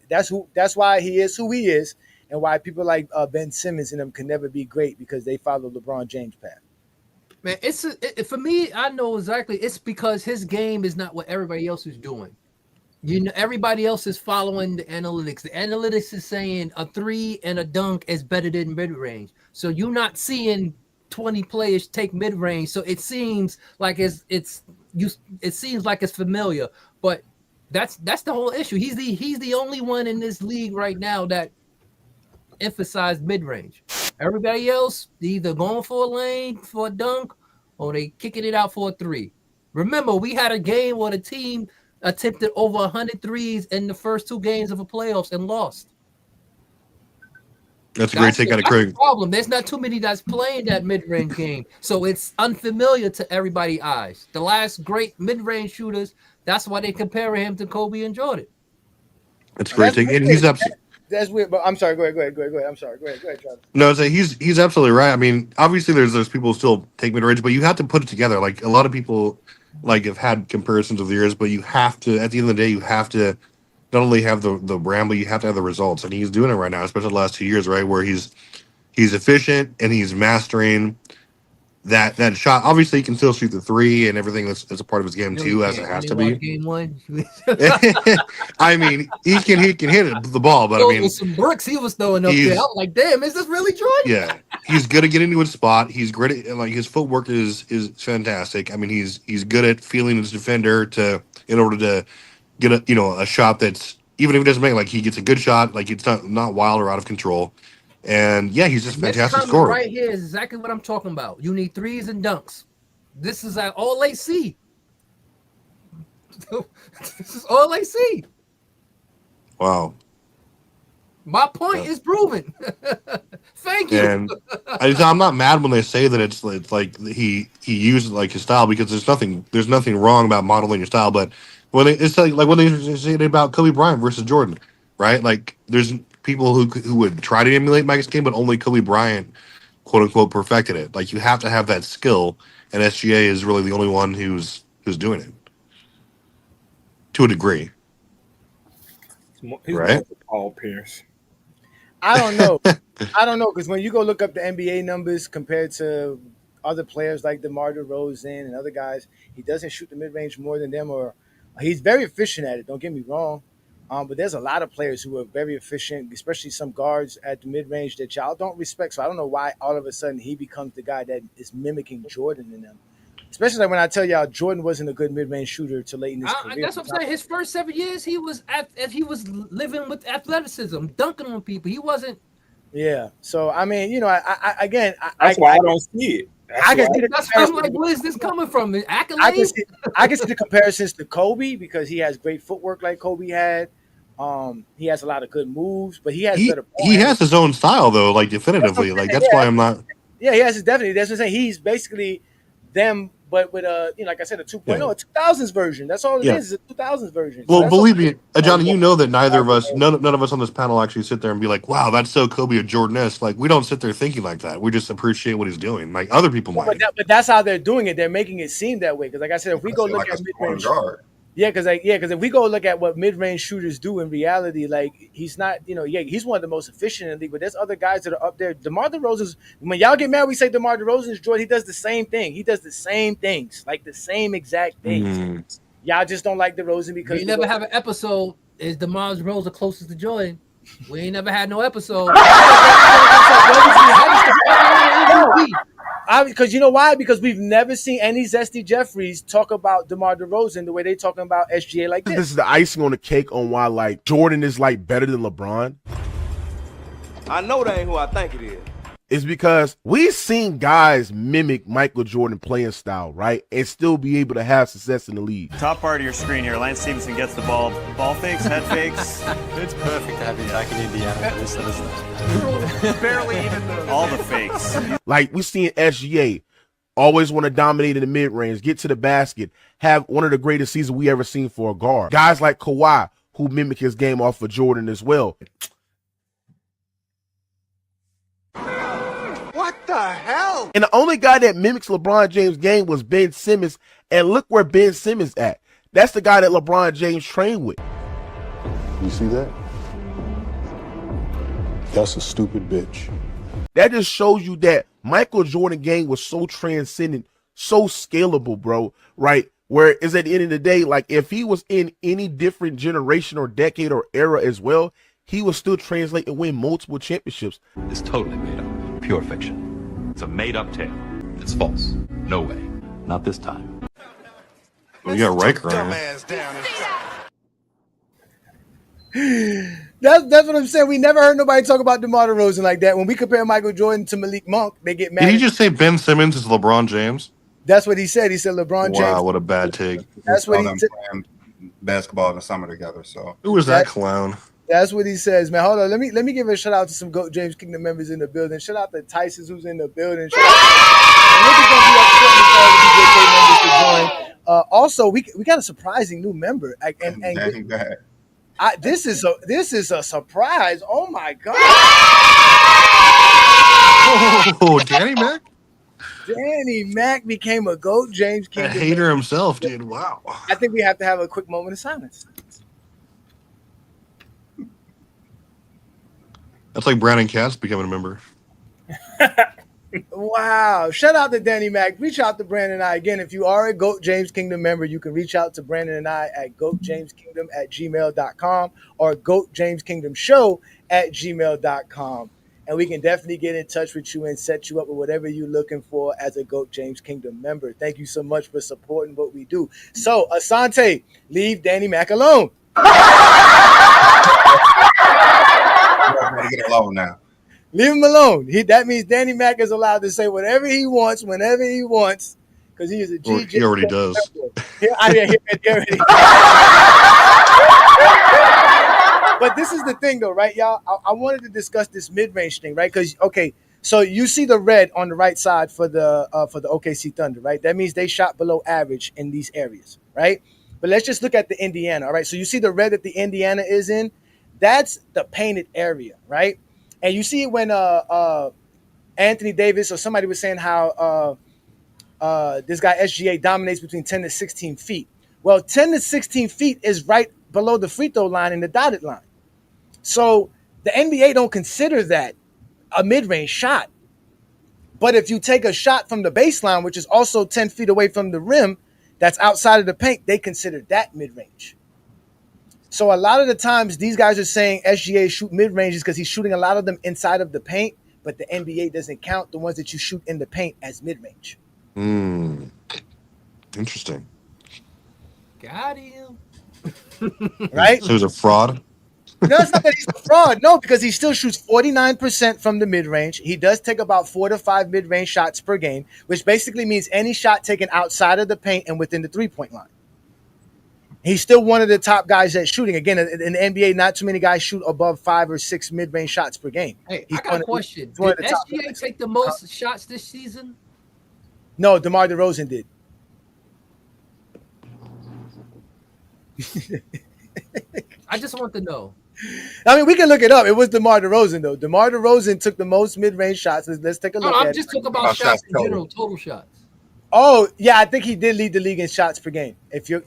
[SPEAKER 8] that's why he is who he is, and why people like Ben Simmons and them can never be great because they follow LeBron James' path?
[SPEAKER 10] Man, for me, I know exactly. It's because his game is not what everybody else is doing. You know, everybody else is following the analytics. The analytics is saying a 3 and a dunk is better than mid-range. So you're not seeing 20 players take mid-range. So it seems like it seems like it's familiar. But that's the whole issue. He's the only one in this league right now that emphasized mid-range. Everybody else, they either going for a lane for a dunk or they kicking it out for a 3. Remember, we had a game where the team attempted over 100 threes in the first 2 games of the playoffs and lost.
[SPEAKER 12] That's a great take out of Craig.
[SPEAKER 10] Problem. There's not too many that's playing that mid-range game, so it's unfamiliar to everybody's eyes. The last great mid-range shooters, that's why they compare him to Kobe and Jordan.
[SPEAKER 12] That's great take, and he's absolutely.
[SPEAKER 8] That's weird, but I'm sorry. Go ahead. I'm sorry. Go ahead, Travis.
[SPEAKER 12] No, he's absolutely right. I mean, obviously, there's people who still take mid-range, but you have to put it together. Like a lot of people, have had comparisons of the years, but you have to. At the end of the day, you have to not only have the brand, but you have to have the results, and he's doing it right now, especially the last 2 years, right, where he's efficient and he's mastering that shot. Obviously, he can still shoot the 3 and everything that's a part of his game too, as it has to be.
[SPEAKER 10] Game 1.
[SPEAKER 12] I mean, he can hit the ball, but I mean,
[SPEAKER 10] with some bricks he was throwing up there. I'm like, damn, is this really Jordan?
[SPEAKER 12] Yeah, he's good at getting to his spot. He's great at, his footwork is fantastic. I mean, he's good at feeling his defender in order to get a shot that's even if he doesn't make, like, he gets a good shot, like it's not wild or out of control. And yeah, he's just a
[SPEAKER 10] This
[SPEAKER 12] fantastic
[SPEAKER 10] comment
[SPEAKER 12] scorer.
[SPEAKER 10] right here is exactly what I'm talking about. You need threes and dunks. This is all they see. This is all they see.
[SPEAKER 12] Wow.
[SPEAKER 10] My point is proven. Thank you.
[SPEAKER 12] And I'm not mad when they say that it's like he uses like his style, because there's nothing wrong about modeling your style. But when it's like when they say about Kobe Bryant versus Jordan, right? Like there's people who would try to emulate Mike's game, but only Kobe Bryant, quote unquote, perfected it. Like you have to have that skill, and SGA is really the only one who's doing it to a degree.
[SPEAKER 11] He's
[SPEAKER 12] right?
[SPEAKER 11] more Paul Pierce.
[SPEAKER 8] I don't know. I don't know, because when you go look up the NBA numbers compared to other players like DeMar DeRozan and other guys, he doesn't shoot the mid range more than them, or he's very efficient at it. Don't get me wrong, but there's a lot of players who are very efficient, especially some guards at the mid range that y'all don't respect. So I don't know why all of a sudden he becomes the guy that is mimicking Jordan in them. Especially like when I tell y'all Jordan wasn't a good mid range shooter till late in his career.
[SPEAKER 10] That's what I'm saying. His first 7 years, he was living with athleticism, dunking on people. He wasn't.
[SPEAKER 8] Yeah. So I mean, you know,
[SPEAKER 11] That's why I don't see it.
[SPEAKER 10] I'm like, where is this coming from? Accolades?
[SPEAKER 8] I can see the comparisons to Kobe, because he has great footwork like Kobe had. He has a lot of good moves, but he has better.
[SPEAKER 12] He has his own style though, like definitively. Like that's why I'm not.
[SPEAKER 8] Yeah, he has his definitely. That's what I'm saying. He's basically them, but with like I said, a 2.0, a 2000s version. That's all it is a 2000s version.
[SPEAKER 12] Well,
[SPEAKER 8] So
[SPEAKER 12] believe me, Johnny, you know that none of us on this panel actually sit there and be like, "Wow, that's so Kobe or Jordan-esque." Like we don't sit there thinking like that. We just appreciate what he's doing. Like other people might.
[SPEAKER 8] But that's how they're doing it. They're making it seem that way. Because like I said, if we go look at mid-range guard. Because if we go look at what mid-range shooters do in reality, like he's not, he's one of the most efficient in the league, but there's other guys that are up there. DeMar DeRozan's, when y'all get mad, we say DeMar DeRozan's Jordan. He does the same thing. He does the same things, like the same exact things. Y'all just don't like DeRozan because
[SPEAKER 10] we never have an episode. Is DeMar DeRozan closest to Jordan? We ain't never had no episode.
[SPEAKER 8] Because you know why? Because we've never seen any Zesty Jeffries talk about DeMar DeRozan the way they talking about SGA like this.
[SPEAKER 2] This is the icing on the cake on why like Jordan is like better than LeBron.
[SPEAKER 3] I know that ain't who I think it is.
[SPEAKER 2] It's because we've seen guys mimic Michael Jordan playing style, right? And still be able to have success in the league.
[SPEAKER 4] Top part of your screen here, Lance Stevenson gets the ball fakes, head fakes.
[SPEAKER 5] It's perfect to have you back in Indiana. This is
[SPEAKER 4] Barely even all the fakes.
[SPEAKER 2] Like we seen SGA always want to dominate in the mid-range, get to the basket, have one of the greatest seasons we ever seen for a guard. Guys like Kawhi who mimic his game off of Jordan as well.
[SPEAKER 3] What the hell?
[SPEAKER 2] And the only guy that mimics LeBron James' game was Ben Simmons, and look where Ben Simmons at. That's the guy that LeBron James trained with.
[SPEAKER 6] You see that? That's a stupid bitch.
[SPEAKER 2] That just shows you that Michael Jordan game was so transcendent, so scalable, bro, right? Where is at the end of the day, like if he was in any different generation or decade or era as well, he would still translate and win multiple championships.
[SPEAKER 7] It's totally made up. Pure fiction. It's a made-up tale. It's false. No way. Not this time.
[SPEAKER 12] We got Riker on.
[SPEAKER 8] That's what I'm saying. We never heard nobody talk about DeMar DeRozan like that. When we compare Michael Jordan to Malik Monk, they get mad.
[SPEAKER 12] Did he just say Ben Simmons is LeBron James?
[SPEAKER 8] That's what he said. He said LeBron James.
[SPEAKER 12] Wow, what a bad take.
[SPEAKER 8] That's what he said.
[SPEAKER 9] Basketball in the summer together. So
[SPEAKER 12] who was that clown?
[SPEAKER 8] That's what he says, man. Hold on. Let me give a shout out to some GOAT James Kingdom members in the building. Shout out to Tyson's who's in the building. Shout out to also, we got a surprising new member. This is a surprise. Oh my god.
[SPEAKER 12] Oh, Danny Mac?
[SPEAKER 8] Danny Mac became a GOAT James Kingdom.
[SPEAKER 12] A hater himself, dude. Wow.
[SPEAKER 8] I think we have to have a quick moment of silence.
[SPEAKER 12] That's like Brandon Katz becoming a member.
[SPEAKER 8] Wow. Shout out to Danny Mac. Reach out to Brandon and I. Again, if you are a GOAT James Kingdom member, you can reach out to Brandon and I at goatjameskingdom@gmail.com or goatjameskingdomshow@gmail.com. And we can definitely get in touch with you and set you up with whatever you're looking for as a GOAT James Kingdom member. Thank you so much for supporting what we do. So, Asante, leave Danny Mac alone.
[SPEAKER 9] alone now.
[SPEAKER 8] Leave him alone. That means Danny Mac is allowed to say whatever he wants, whenever he wants, because he is a
[SPEAKER 12] Or
[SPEAKER 8] GJ.
[SPEAKER 12] he already does.
[SPEAKER 8] But this is the thing, though, right, y'all? I wanted to discuss this mid-range thing, right? Because so you see the red on the right side for the OKC Thunder, right? That means they shot below average in these areas, right? But let's just look at the Indiana, all right? So you see the red that the Indiana is in? That's the painted area, right? And you see it when Anthony Davis or somebody was saying how this guy SGA dominates between 10 to 16 feet. Well, 10 to 16 feet is right below the free throw line and the dotted line. So the NBA don't consider that a mid-range shot. But if you take a shot from the baseline, which is also 10 feet away from the rim, that's outside of the paint, they consider that mid-range. So a lot of the times these guys are saying SGA shoot mid-ranges because he's shooting a lot of them inside of the paint, but the NBA doesn't count the ones that you shoot in the paint as mid-range.
[SPEAKER 12] Interesting.
[SPEAKER 10] Got him.
[SPEAKER 8] Right?
[SPEAKER 12] So he's a fraud?
[SPEAKER 8] No, it's not that he's a fraud. No, because he still shoots 49% from the mid-range. He does take about 4 to 5 mid-range shots per game, which basically means any shot taken outside of the paint and within the three-point line. He's still one of the top guys at shooting. Again, in the NBA, not too many guys shoot above 5 or 6 mid-range shots per game.
[SPEAKER 10] Hey, I got a question.
[SPEAKER 8] Did
[SPEAKER 10] Did SGA take the most shots this season?
[SPEAKER 8] No, DeMar DeRozan did.
[SPEAKER 10] I just want to know.
[SPEAKER 8] I mean, we can look it up. It was DeMar DeRozan, though. DeMar DeRozan took the most mid-range shots. Let's take a look at it.
[SPEAKER 10] I'm just talking about shots in general, total shots.
[SPEAKER 8] Oh, yeah, I think he did lead the league in shots per game.
[SPEAKER 10] No,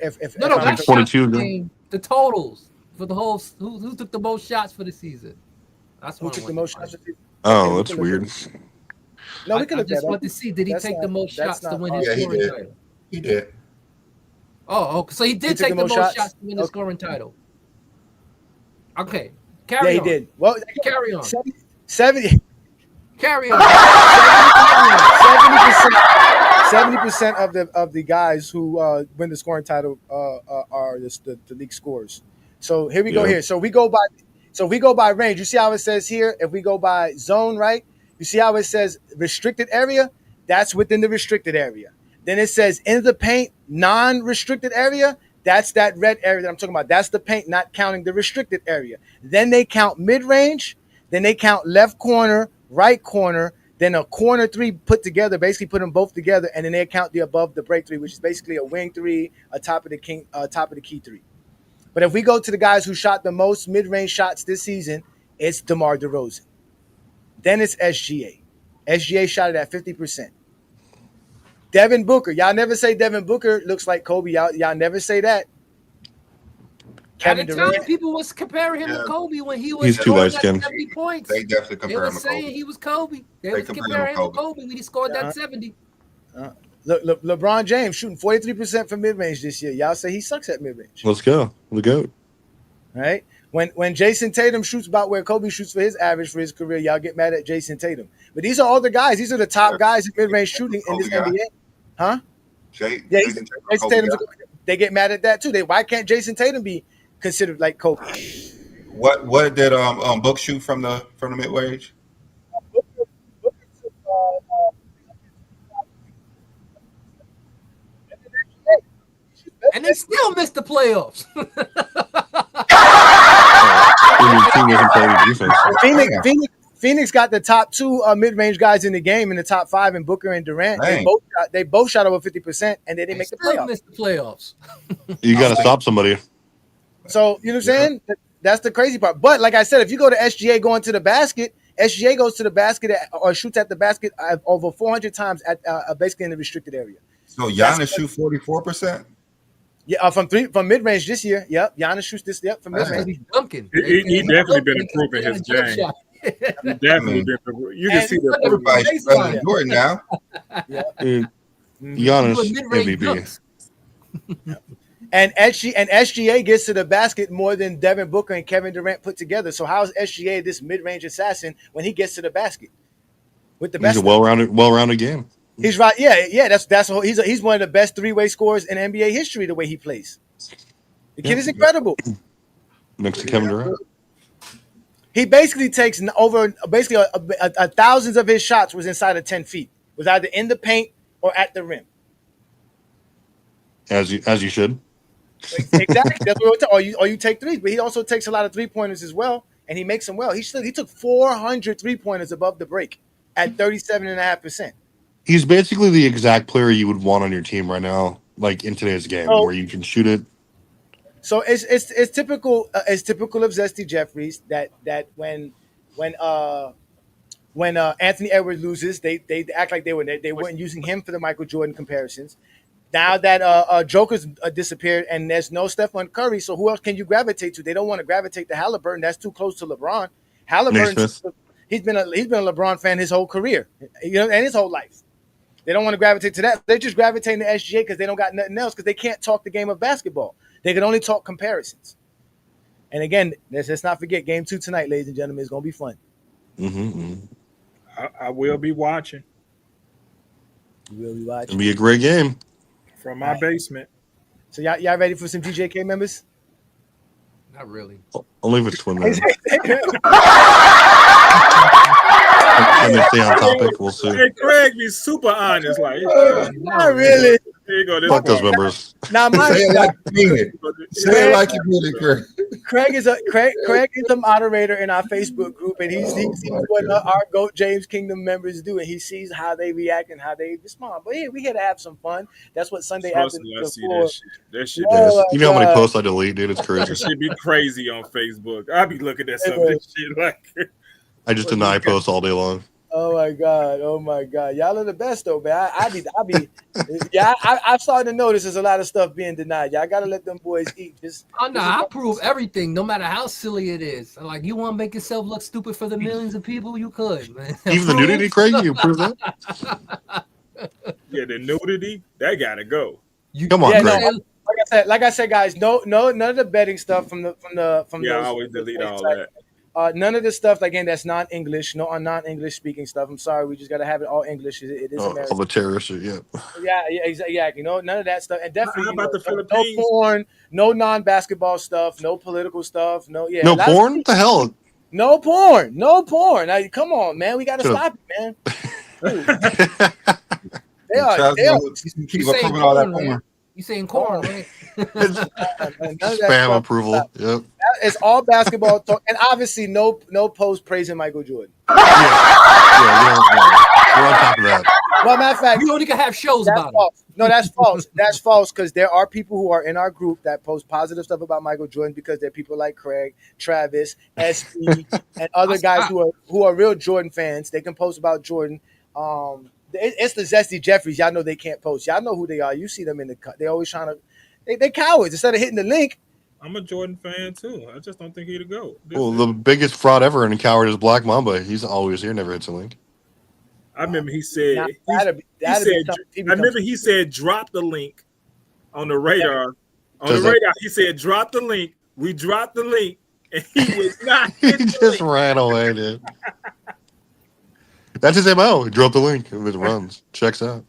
[SPEAKER 10] not shots per game. The totals for the whole. Who took the most shots for the season? That's
[SPEAKER 8] who took the most shots.
[SPEAKER 12] Oh, that's weird.
[SPEAKER 8] No, we can look
[SPEAKER 10] I just
[SPEAKER 8] that
[SPEAKER 10] want to see. Did he take the most shots to win his scoring title?
[SPEAKER 9] He did.
[SPEAKER 10] Oh, so he did take the most shots to win the scoring title. Okay, carry on.
[SPEAKER 8] Yeah, he did. Well,
[SPEAKER 10] carry on.
[SPEAKER 8] 70.
[SPEAKER 10] Carry on.
[SPEAKER 8] 70% of the guys who win the scoring title are the league scorers. So here we go here. So we go by range. You see how it says here? If we go by zone, right? You see how it says restricted area? That's within the restricted area. Then it says in the paint, non-restricted area. That's that red area that I'm talking about. That's the paint, not counting the restricted area. Then they count mid-range. Then they count left corner, right corner, then a corner three put together, basically put them both together, and then they count the above the break three, which is basically a wing three, a top of the key three. But if we go to the guys who shot the most mid-range shots this season, it's DeMar DeRozan. Then it's SGA. SGA shot it at 50%. Devin Booker. Y'all never say Devin Booker looks like Kobe. Y'all never say that.
[SPEAKER 10] At the time, people was comparing him to Kobe when he was
[SPEAKER 12] He's too light-skinned.
[SPEAKER 10] 70 points.
[SPEAKER 9] They definitely compare him to
[SPEAKER 10] saying
[SPEAKER 9] Kobe.
[SPEAKER 10] he was Kobe. They was comparing him to Kobe when he scored that 70.
[SPEAKER 8] LeBron James shooting 43% from mid-range this year. Y'all say he sucks at mid-range.
[SPEAKER 12] Let's go. The GOAT.
[SPEAKER 8] Right? When Jason Tatum shoots about where Kobe shoots for his average for his career, y'all get mad at Jason Tatum. But these are all the guys. These are the top guys in mid-range shooting in this NBA. Huh? Jason Tatum. They get mad at that too. Why can't Jason Tatum be considered like Kobe?
[SPEAKER 9] What did Book shoot from the mid-range?
[SPEAKER 10] And they still missed the playoffs.
[SPEAKER 8] Phoenix got the top 2 mid-range guys in the game in the top 5 in Booker and Durant. They both shot over 50% and they didn't make the playoffs.
[SPEAKER 10] Missed the playoffs.
[SPEAKER 12] You got to stop somebody.
[SPEAKER 8] So, you know what I'm saying? That's the crazy part. But like I said, if you go to SGA going to the basket, SGA goes to the basket or shoots at the basket over 400 times at basically in the restricted area.
[SPEAKER 9] So Giannis shoot 44%?
[SPEAKER 8] Yeah, from mid-range this year. Yep, Giannis shoots this. Yep, from mid-range.
[SPEAKER 10] He's dunking.
[SPEAKER 11] He definitely been improving his game. He definitely been. You can see that
[SPEAKER 9] everybody's better than Jordan now.
[SPEAKER 12] Giannis MVP.
[SPEAKER 8] And SGA gets to the basket more than Devin Booker and Kevin Durant put together. So how is SGA this mid-range assassin when he gets to the basket with the best?
[SPEAKER 12] He's a well-rounded game.
[SPEAKER 8] He's right. Yeah. That's he's one of the best three-way scorers in NBA history. The way he plays, the kid is incredible.
[SPEAKER 12] Next to Kevin Durant.
[SPEAKER 8] He basically takes over basically thousands of his shots was inside of 10 feet, was either in the paint or at the rim.
[SPEAKER 12] As you should.
[SPEAKER 8] Exactly. That's what or you take threes, but he also takes a lot of 3-pointers as well, and he makes them well. He took 400 3-pointers above the break at 37.5%.
[SPEAKER 12] He's basically the exact player you would want on your team right now, like in today's game, where you can shoot it.
[SPEAKER 8] So it's typical of Zesty Jeffries that when Anthony Edwards loses, they act like they weren't using him for the Michael Jordan comparisons. Now that Joker's disappeared and there's no Stephen Curry, so who else can you gravitate to? They don't want to gravitate to Halliburton. That's too close to LeBron. Halliburton, he's been a LeBron fan his whole career, and his whole life. They don't want to gravitate to that. They just gravitate to SGA because they don't got nothing else because they can't talk the game of basketball. They can only talk comparisons. And again, let's not forget Game 2 tonight, ladies and gentlemen. It's going to be fun.
[SPEAKER 11] I will be watching.
[SPEAKER 8] You will be watching.
[SPEAKER 12] It'll be a great game.
[SPEAKER 11] From my basement.
[SPEAKER 8] So y'all ready for some GJK members?
[SPEAKER 10] Not really.
[SPEAKER 12] Only if it's twin man. Can they stay on topic? We'll see.
[SPEAKER 11] Hey, Craig be super honest. Like,
[SPEAKER 8] not really.
[SPEAKER 11] Here you go.
[SPEAKER 12] Fuck those members.
[SPEAKER 8] Now,
[SPEAKER 9] Say it like you mean it. Say it like you mean it, Craig.
[SPEAKER 8] Craig is a moderator in our Facebook group, and he sees what our GOAT James Kingdom members do, and he sees how they react and how they respond. But yeah, we here to have some fun. That's what Sunday afternoon is for.
[SPEAKER 11] That shit.
[SPEAKER 12] You know how many posts I delete, dude? It's crazy.
[SPEAKER 11] That shit be crazy on Facebook. I be looking at some of this shit like.
[SPEAKER 12] I just deny posts all day long.
[SPEAKER 8] Oh my god! Y'all are the best though, man. I've started to notice there's a lot of stuff being denied. Y'all gotta let them boys eat.
[SPEAKER 10] I prove everything, no matter how silly it is. Like, you want to make yourself look stupid for the millions of people, you could, man.
[SPEAKER 12] Even the nudity, Craig, you prove that?
[SPEAKER 11] Yeah, the nudity, that gotta go.
[SPEAKER 12] Come on, Craig.
[SPEAKER 8] Like I said, guys, no, none of the betting stuff from
[SPEAKER 11] Yeah,
[SPEAKER 8] those,
[SPEAKER 11] I always delete all that.
[SPEAKER 8] None of the stuff again that's non-English, non-English speaking stuff. I'm sorry, we just gotta have it all English. It is American.
[SPEAKER 12] All the terrorist shit, yeah.
[SPEAKER 8] Yeah, exactly. None of that stuff, and definitely
[SPEAKER 11] How about the
[SPEAKER 8] no
[SPEAKER 11] Philippines?
[SPEAKER 8] porn, no non-basketball stuff, no political stuff, no
[SPEAKER 12] No porn? What the hell?
[SPEAKER 8] No porn. Now, come on, man, we gotta stop it, man. They are.
[SPEAKER 9] Keep approving all that porn.
[SPEAKER 10] You saying corn, right?
[SPEAKER 12] Spam approval. Yep.
[SPEAKER 8] It's all basketball talk, and obviously no post praising Michael Jordan.
[SPEAKER 12] Yeah, we're on top of that.
[SPEAKER 8] Well, matter of fact,
[SPEAKER 10] you only can have shows about
[SPEAKER 8] it. No, that's false. That's false because there are people who are in our group that post positive stuff about Michael Jordan because they're people like Craig, Travis, SB, and other guys who are real Jordan fans. They can post about Jordan. It's the Zesty Jeffries. Y'all know they can't post. Y'all know who they are. You see them in the cut. They always trying to. They cowards. Instead of hitting the link.
[SPEAKER 11] I'm a Jordan fan too. I just don't think he'd go.
[SPEAKER 12] Well, the biggest fraud ever in a coward is Black Mamba. He's always here, never hits a link.
[SPEAKER 11] I remember he said. I remember he said drop the link on the radar. He said drop the link. We dropped the link, and he was not.
[SPEAKER 12] He just ran away, dude. That's his MO. He dropped the link. It runs. Checks out.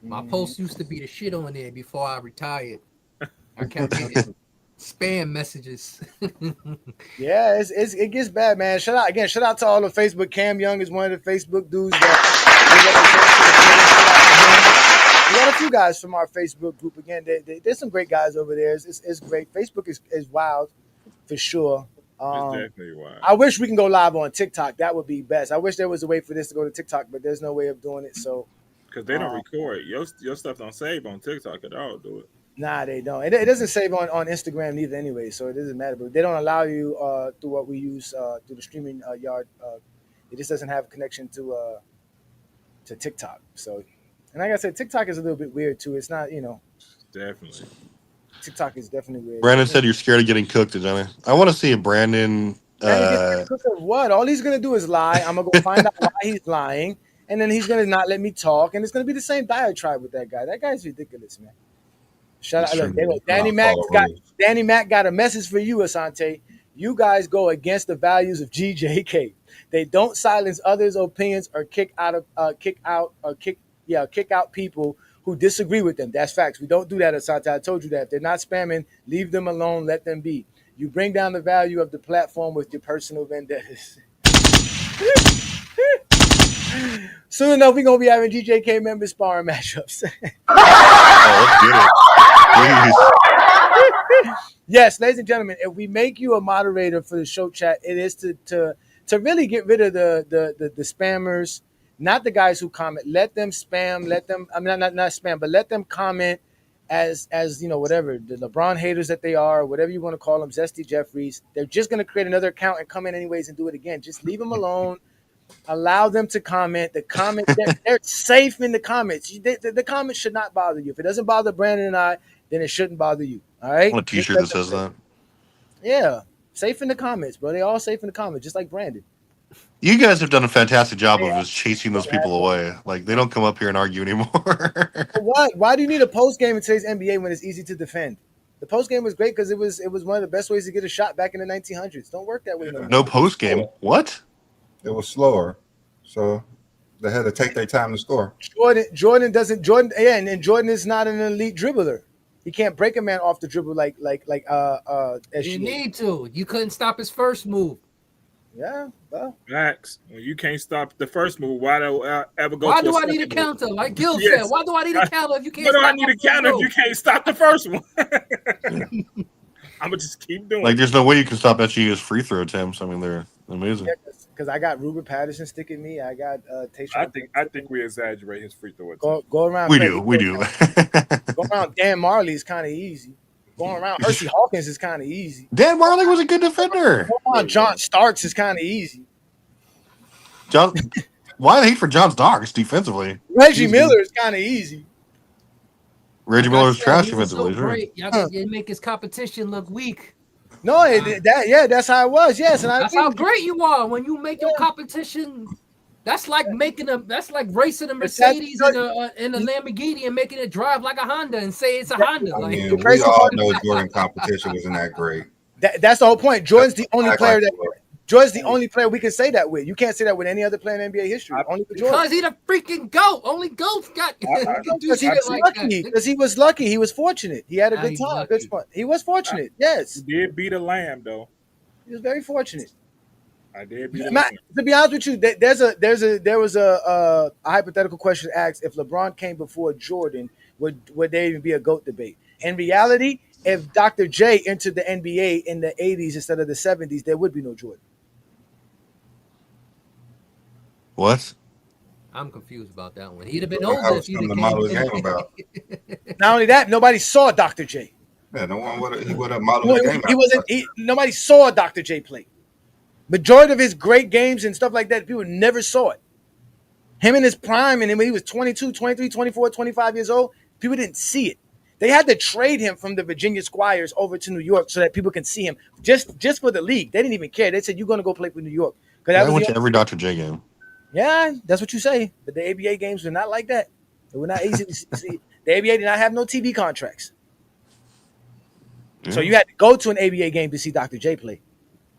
[SPEAKER 10] My post used to be the shit on there before I retired. I kept getting spam messages.
[SPEAKER 8] Yeah, it gets bad, man. Shout out to all the Facebook. Cam Young is one of the Facebook dudes that we got a few guys from our Facebook group. Again, there's some great guys over there. It's great. Facebook is wild for sure.
[SPEAKER 11] It's definitely wild.
[SPEAKER 8] I wish we can go live on TikTok. That would be best. I wish there was a way for this to go to TikTok, but there's no way of doing it. So
[SPEAKER 11] because they don't record your stuff don't save on TikTok at all, do it?
[SPEAKER 8] Nah, they don't. It doesn't save on Instagram neither anyway, so it doesn't matter. But they don't allow you through what we use through the streaming yard. It just doesn't have a connection to TikTok. So, and like I said, TikTok is a little bit weird too. It's not,
[SPEAKER 11] definitely.
[SPEAKER 8] TikTok is definitely weird.
[SPEAKER 12] Brandon said you're scared of getting cooked, Johnny. I want to see if Brandon.
[SPEAKER 8] Cooked of what? All he's gonna do is lie. I'm gonna go find out why he's lying, and then he's gonna not let me talk, and it's gonna be the same diatribe with that guy. That guy's ridiculous, man. Shout out! Look, Danny Mac got a message for you, Asante. You guys go against the values of GJK. They don't silence others' opinions or kick out people who disagree with them. That's facts. We don't do that, Asante. I told you that. If they're not spamming, leave them alone. Let them be. You bring down the value of the platform with your personal vendettas. Soon enough, we're gonna be having GJK members sparring matchups. Yes, ladies and gentlemen, if we make you a moderator for the show chat, it is to really get rid of the spammers, not the guys who comment. Let them spam. Let them. I mean, not spam, but let them comment as whatever the LeBron haters that they are, whatever you want to call them, Zesty Jeffries. They're just gonna create another account and come in anyways and do it again. Just leave them alone. Allow them to comment. The comments, they're safe in the comments. The comments should not bother you. If it doesn't bother Brandon and I, then it shouldn't bother you. All right?
[SPEAKER 12] I want a t-shirt that says that.
[SPEAKER 8] Yeah. Safe in the comments, bro. They all safe in the comments, just like Brandon.
[SPEAKER 12] You guys have done a fantastic job of just chasing those people away. Like, they don't come up here and argue anymore.
[SPEAKER 8] Why do you need a post game in today's NBA when it's easy to defend? The post game was great because it was one of the best ways to get a shot back in the 1900s. Don't work that way no more.
[SPEAKER 12] No post game. What?
[SPEAKER 9] It was slower, so they had to take their time to score.
[SPEAKER 8] Jordan and Jordan is not an elite dribbler. He can't break a man off the dribble like
[SPEAKER 10] You need to. You couldn't stop his first move.
[SPEAKER 8] Yeah, well.
[SPEAKER 11] Max, when you can't stop the first move, why do I ever go?
[SPEAKER 10] Why do I need a counter? Like Gil said, why do I need a counter if you can't?
[SPEAKER 11] Why do I
[SPEAKER 10] stop
[SPEAKER 11] need a counter if you can't stop the first one? I'm gonna just keep doing.
[SPEAKER 12] Like, there's no way you can stop SGA's free throw attempts. I mean, they're amazing.
[SPEAKER 8] Yeah, because I got Ruben Patterson sticking me. I got Tayshaun.
[SPEAKER 11] I think we exaggerate his free throw attempts.
[SPEAKER 8] Go around.
[SPEAKER 12] We do.
[SPEAKER 8] Go around. Dan Marley is kind of easy. Going around Hersey Hawkins is kind of easy.
[SPEAKER 12] Dan Marley was a good defender.
[SPEAKER 8] Going around John Starks is kind of easy.
[SPEAKER 12] Why the hate for John Starks defensively?
[SPEAKER 8] Reggie Miller is kind of easy.
[SPEAKER 12] Reggie Miller's trash
[SPEAKER 10] He was
[SPEAKER 12] defensively.
[SPEAKER 10] so great. Y'all can make his competition look weak.
[SPEAKER 8] No, that's how it was. Yes, and
[SPEAKER 10] that's how great you are when you make your competition. That's like racing a Mercedes in a Lamborghini and making it drive like a Honda and say it's a Honda.
[SPEAKER 9] I mean, we all know Jordan competition wasn't that great.
[SPEAKER 8] That's the whole point. Jordan's the only player Jordan's the only player we can say that with. You can't say that with any other player in NBA history. Only with Jordan.
[SPEAKER 10] Because he the freaking GOAT. Only GOATs got.
[SPEAKER 8] Because he was lucky. Because he was lucky. He was fortunate. He had a good time. Good spot. He was fortunate. Yes.
[SPEAKER 11] He did beat a lamb though.
[SPEAKER 8] He was very fortunate.
[SPEAKER 11] I did beat a lamb.
[SPEAKER 8] To be honest with you, there was a hypothetical question asked: if LeBron came before Jordan, would there even be a GOAT debate? In reality, if Dr. J entered the NBA in the 80s instead of the 70s, there would be no Jordan.
[SPEAKER 12] What?
[SPEAKER 10] I'm confused about that one. He'd have been older if he'd have came.
[SPEAKER 8] Not only that, nobody saw Dr. J.
[SPEAKER 9] Yeah, no one would have modeled the game.
[SPEAKER 8] Nobody saw Dr. J play. Majority of his great games and stuff like that, people never saw it. Him in his prime, and when he was 22, 23, 24, 25 years old, people didn't see it. They had to trade him from the Virginia Squires over to New York so that people can see him just for the league. They didn't even care. They said, you're going to go play for New York.
[SPEAKER 12] I went to every Dr. J game.
[SPEAKER 8] Yeah, that's what you say. But the ABA games were not like that. They were not easy to see. The ABA did not have no TV contracts. Yeah. So you had to go to an ABA game to see Dr. J play.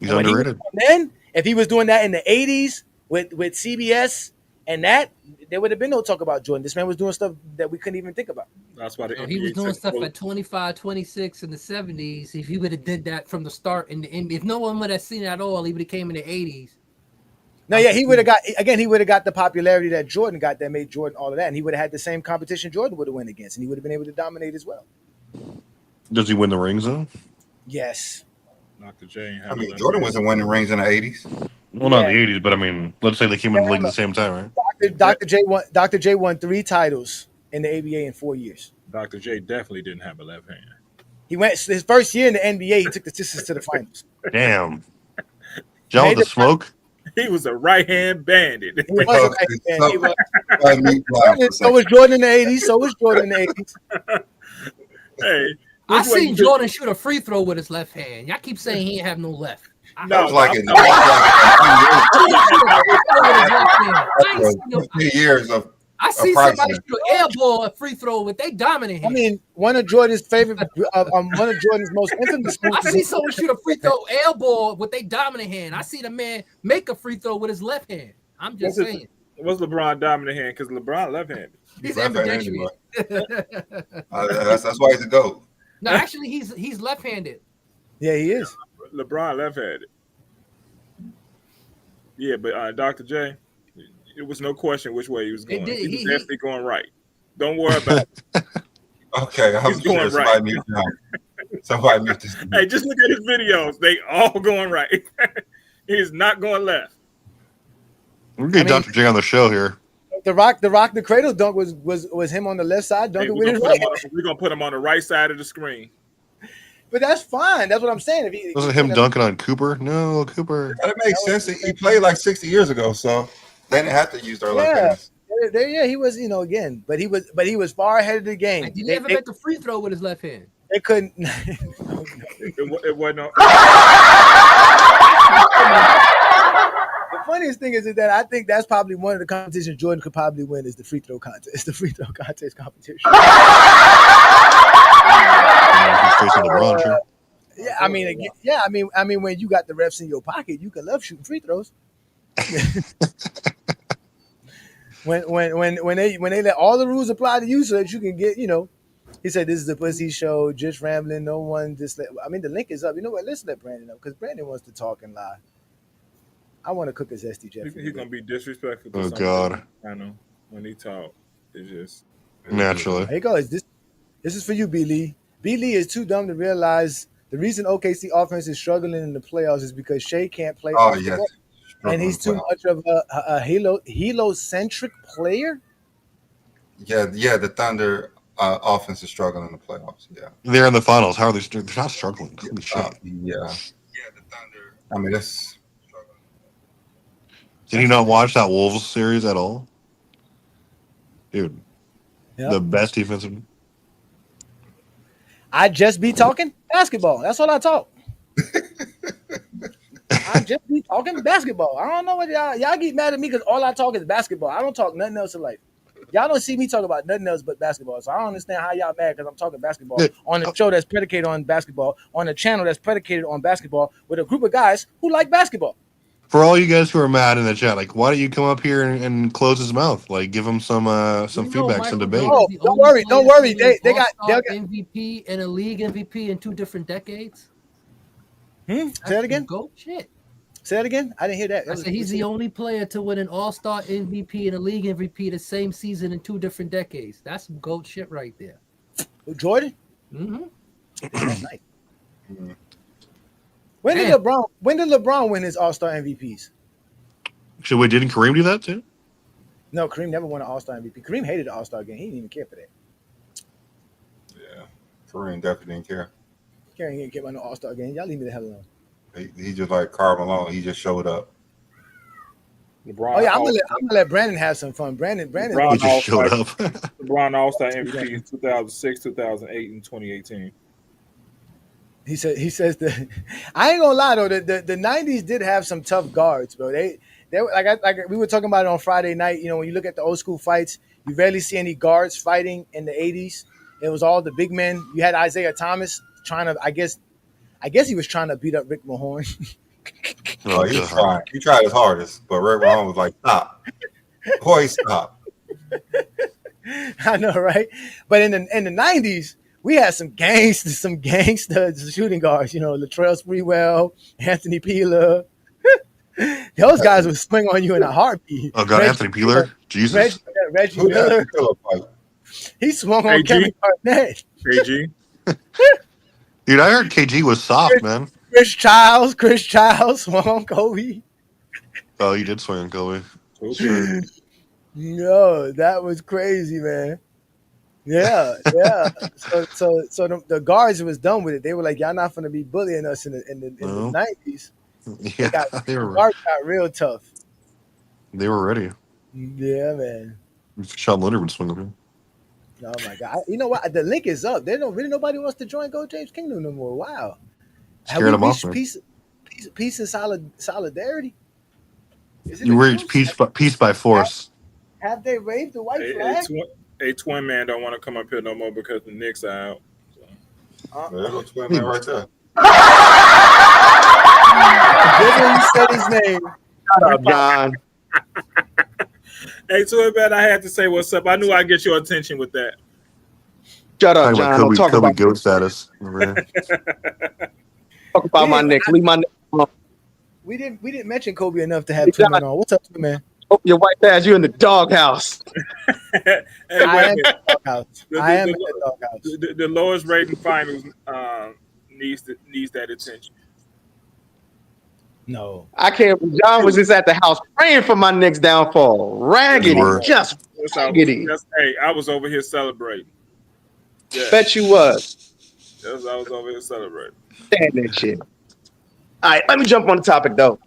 [SPEAKER 12] He's underrated.
[SPEAKER 8] Then, if he was doing that in the 80s with CBS and that, there would have been no talk about Jordan. This man was doing stuff that we couldn't even think about.
[SPEAKER 11] That's why
[SPEAKER 10] he was doing stuff at 25, 26 in the 70s. If he would have did that from the start in the NBA, if no one would have seen it at all, he would have came in the 80s.
[SPEAKER 8] No, yeah, he would have got the popularity that Jordan got that made Jordan all of that, and he would have had the same competition Jordan would have went against, and he would have been able to dominate as well.
[SPEAKER 12] Does he win the rings though?
[SPEAKER 8] Yes.
[SPEAKER 11] Dr. J.
[SPEAKER 9] I mean, Jordan wasn't winning rings in the 80s.
[SPEAKER 12] Well, not in the 80s, but I mean, let's say they came in the league at the same time, right?
[SPEAKER 8] Dr. J won 3 titles in the ABA in 4 years.
[SPEAKER 11] Dr. J definitely didn't have a left hand.
[SPEAKER 8] He went his first year in the NBA. He took the Sixers to the finals.
[SPEAKER 12] Damn. John with the smoke.
[SPEAKER 11] He was a right hand bandit.
[SPEAKER 8] He was a right hand. So was Jordan in the 80s. So was Jordan in the 80s.
[SPEAKER 11] Hey,
[SPEAKER 10] I seen Jordan shoot a free throw with his left hand. Y'all keep saying he ain't have no left.
[SPEAKER 9] That was like 3 years of.
[SPEAKER 10] I see somebody shoot an air ball a free throw with their dominant hand.
[SPEAKER 8] I mean, one of Jordan's most infamous moves.
[SPEAKER 10] I see someone shoot a free throw air ball with their dominant hand. I see the man make a free throw with his left hand. I'm just saying.
[SPEAKER 11] What's LeBron dominant hand? Because LeBron left-handed.
[SPEAKER 10] He's ambidextrous.
[SPEAKER 9] That's why he's a GOAT.
[SPEAKER 10] No, actually, he's left-handed.
[SPEAKER 8] Yeah, he is.
[SPEAKER 11] LeBron left-handed. Yeah, but Dr. J, it was no question which way he was going. He was definitely going right. Don't worry about it.
[SPEAKER 9] Okay, I'm
[SPEAKER 11] He's going
[SPEAKER 9] sure
[SPEAKER 11] right.
[SPEAKER 9] somebody mute this.
[SPEAKER 11] Hey, just look at his videos. They all going right. He's not going left.
[SPEAKER 12] We're getting Dr. J on the show here.
[SPEAKER 8] The rock, the cradle dunk was him on the left side dunking with his right.
[SPEAKER 11] We're gonna put him on the right side of the screen.
[SPEAKER 8] But that's fine. That's what I'm saying. If he
[SPEAKER 12] wasn't him dunking on Cooper? No, Cooper.
[SPEAKER 9] That makes sense. He played like 60 years ago, so they didn't have to use their left hands.
[SPEAKER 8] Yeah, he was, again, but he was far ahead of the game.
[SPEAKER 10] Did he ever make the free throw with his left hand?
[SPEAKER 8] They couldn't.
[SPEAKER 11] It wasn't.
[SPEAKER 8] The funniest thing is that I think that's probably one of the competitions Jordan could probably win is the free throw contest. It's the free throw contest competition. I mean, when you got the refs in your pocket, you can love shooting free throws. when they let all the rules apply to you so that you can get, he said this is a pussy show, just rambling, no one just let, I mean the link is up. You know what? Let's let Brandon know because Brandon wants to talk and lie. I want to cook a zesty Jeff.
[SPEAKER 11] He's gonna be disrespectful.
[SPEAKER 12] Oh God!
[SPEAKER 11] I know when he talk, it's just
[SPEAKER 12] naturally.
[SPEAKER 8] Here you go. This is for you, B. Lee. B. Lee is too dumb to realize the reason OKC offense is struggling in the playoffs is because Shai can't play.
[SPEAKER 9] Oh yes,
[SPEAKER 8] and he's too much of a halo-centric player.
[SPEAKER 9] Yeah. The Thunder offense is struggling in the playoffs. Yeah,
[SPEAKER 12] they're in the finals. How are they? They're not struggling.
[SPEAKER 9] Yeah, the Thunder. I mean, that's.
[SPEAKER 12] Did he not watch that Wolves series at all? Dude,
[SPEAKER 8] yep.
[SPEAKER 12] The best defensive.
[SPEAKER 8] I just be talking basketball. That's all I talk. I just be talking basketball. I don't know what y'all get mad at me because all I talk is basketball. I don't talk nothing else in life. Y'all don't see me talk about nothing else but basketball. So I don't understand how y'all mad because I'm talking basketball on a show that's predicated on basketball, on a channel that's predicated on basketball with a group of guys who like basketball.
[SPEAKER 12] For all you guys who are mad in the chat, like, why don't you come up here and close his mouth? Like, give him some feedback, some debate.
[SPEAKER 8] Oh, don't worry. They got
[SPEAKER 10] MVP and a league MVP in 2 different decades.
[SPEAKER 8] Say that again.
[SPEAKER 10] Go shit.
[SPEAKER 8] Say that again. I didn't hear that.
[SPEAKER 10] I said he's the only player to win an All-Star MVP and a league MVP the same season in 2 different decades. That's some gold shit right there.
[SPEAKER 8] Jordan.
[SPEAKER 10] Mm-hmm.
[SPEAKER 8] That's nice. Mm-hmm. When did LeBron win his All-Star MVPs?
[SPEAKER 12] So wait, didn't Kareem do that too?
[SPEAKER 8] No, Kareem never won an All-Star MVP. Kareem hated the All-Star game. He didn't even care for that.
[SPEAKER 9] Yeah, Kareem definitely didn't care.
[SPEAKER 8] Kareem didn't care about no All-Star game. Y'all leave me the hell alone.
[SPEAKER 9] He just like Karl Malone. He just showed up.
[SPEAKER 11] LeBron.
[SPEAKER 8] Oh yeah, I'm gonna let Brandon have some fun. Brandon
[SPEAKER 12] he just showed up.
[SPEAKER 11] LeBron All-Star MVP in 2006, 2008, and 2018.
[SPEAKER 8] He says that I ain't gonna lie though, the 90s did have some tough guards, bro. They like we were talking about it on Friday night. When you look at the old school fights, you rarely see any guards fighting in the 80s. It was all the big men. You had Isaiah Thomas trying to, I guess he was trying to beat up Rick Mahorn.
[SPEAKER 9] Oh, he was trying. He tried his hardest, but Rick Mahorn was like, "Stop, boy, stop."
[SPEAKER 8] I know, right? But in the 90s. We had some gangster shooting guards, Latrell Sprewell, Anthony Peeler. Those guys would swing on you in a heartbeat.
[SPEAKER 12] Oh God, Anthony Peeler, Jesus,
[SPEAKER 8] Reggie Miller. He swung on Kevin Garnett.
[SPEAKER 11] KG,
[SPEAKER 12] dude, I heard KG was soft, man.
[SPEAKER 8] Chris Childs swung on Kobe.
[SPEAKER 12] Oh, you did swing on Kobe.
[SPEAKER 8] No, that was crazy, man. Yeah. So the guards was done with it. They were like, "Y'all not gonna be bullying us in the 90s."
[SPEAKER 12] Yeah,
[SPEAKER 8] guards got real tough.
[SPEAKER 12] They were ready.
[SPEAKER 8] Yeah, man.
[SPEAKER 12] Sean Leonard would swing on him.
[SPEAKER 8] Oh my God! You know what? The link is up. Nobody wants to join Go James Kingdom no more. Wow.
[SPEAKER 12] Scared them off, man.
[SPEAKER 8] Peace and solidarity.
[SPEAKER 12] You reach peace by force.
[SPEAKER 8] Have they waved the white flag?
[SPEAKER 11] A twin man don't want to come up here no more because the Knicks are out.
[SPEAKER 9] So. Twin man right there.
[SPEAKER 8] He said his name.
[SPEAKER 14] Shut up, John.
[SPEAKER 11] Hey, twin man, I had to say what's up. I knew I'd get your attention with that.
[SPEAKER 14] Shut up, John.
[SPEAKER 12] Kobe goat status.
[SPEAKER 14] Talk about my Knicks. Leave my Knicks alone.
[SPEAKER 8] We didn't mention Kobe enough to have two men on. What's up, two man?
[SPEAKER 14] Oh, your white ass, you in the doghouse.
[SPEAKER 11] Hey,
[SPEAKER 8] I am
[SPEAKER 11] wait
[SPEAKER 8] in
[SPEAKER 11] a
[SPEAKER 8] the doghouse.
[SPEAKER 11] minute.
[SPEAKER 8] I am in the doghouse.
[SPEAKER 11] The lowest rating finals needs that attention.
[SPEAKER 8] No,
[SPEAKER 14] I can't. John was just at the house praying for my Knicks downfall. Raggedy, just raggedy.
[SPEAKER 11] Hey, I was over here celebrating. Yeah.
[SPEAKER 14] Bet you was.
[SPEAKER 11] I was over here celebrating.
[SPEAKER 14] Stand that shit. All right, let me jump on the topic though.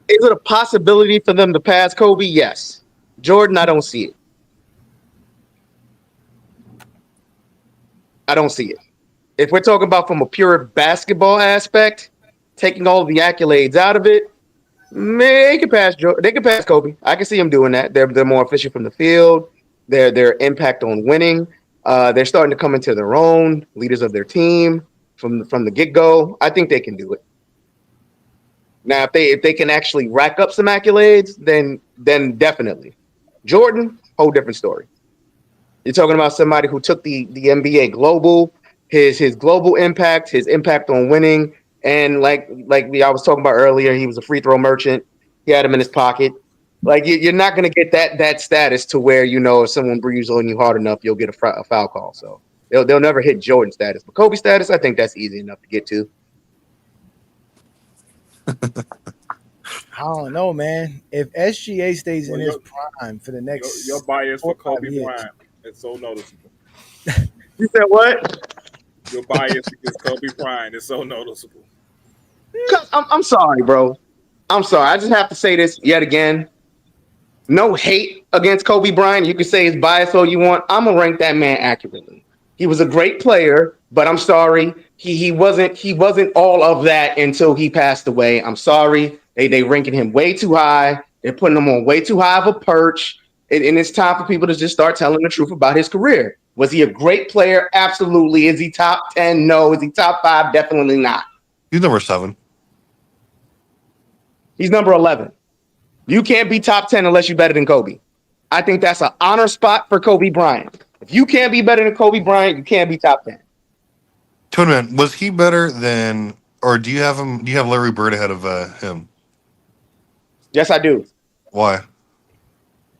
[SPEAKER 14] Is it a possibility for them to pass Kobe? Yes. Jordan, I don't see it. I don't see it. If we're talking about from a pure basketball aspect, taking all the accolades out of it, they can pass Kobe. I can see them doing that. They're more efficient from the field. Their impact on winning. They're starting to come into their own, leaders of their team from the get-go. I think they can do it. Now, if they can actually rack up some accolades, then definitely. Jordan, whole different story. You're talking about somebody who took the NBA global, his global impact, his impact on winning, and like I was talking about earlier, he was a free throw merchant. He had him in his pocket. Like you're not going to get that status to where if someone breathes on you hard enough, you'll get a foul call. So they'll never hit Jordan status, but Kobe status, I think that's easy enough to get to.
[SPEAKER 8] I don't know, man. If SGA stays in his prime for the next,
[SPEAKER 11] your bias for Kobe Bryant is so noticeable.
[SPEAKER 14] You said what?
[SPEAKER 11] Your bias against Kobe Bryant is so noticeable.
[SPEAKER 14] I'm sorry, bro. I'm sorry. I just have to say this yet again. No hate against Kobe Bryant. You can say his bias all you want. I'm gonna rank that man accurately. He was a great player, but I'm sorry, he wasn't all of that until he passed away. I'm sorry. They ranking him way too high. They're putting him on way too high of a perch. And it's time for people to just start telling the truth about his career. Was he a great player? Absolutely. Is he top 10? No. Is he top 5? Definitely not.
[SPEAKER 12] He's number 7.
[SPEAKER 14] He's number 11. You can't be top 10 unless you're better than Kobe. I think that's an honor spot for Kobe Bryant. If you can't be better than Kobe Bryant, you can't be top 10.
[SPEAKER 12] Tournament, was he better than, or do you have Larry Bird ahead of him?
[SPEAKER 14] Yes, I do.
[SPEAKER 12] Why?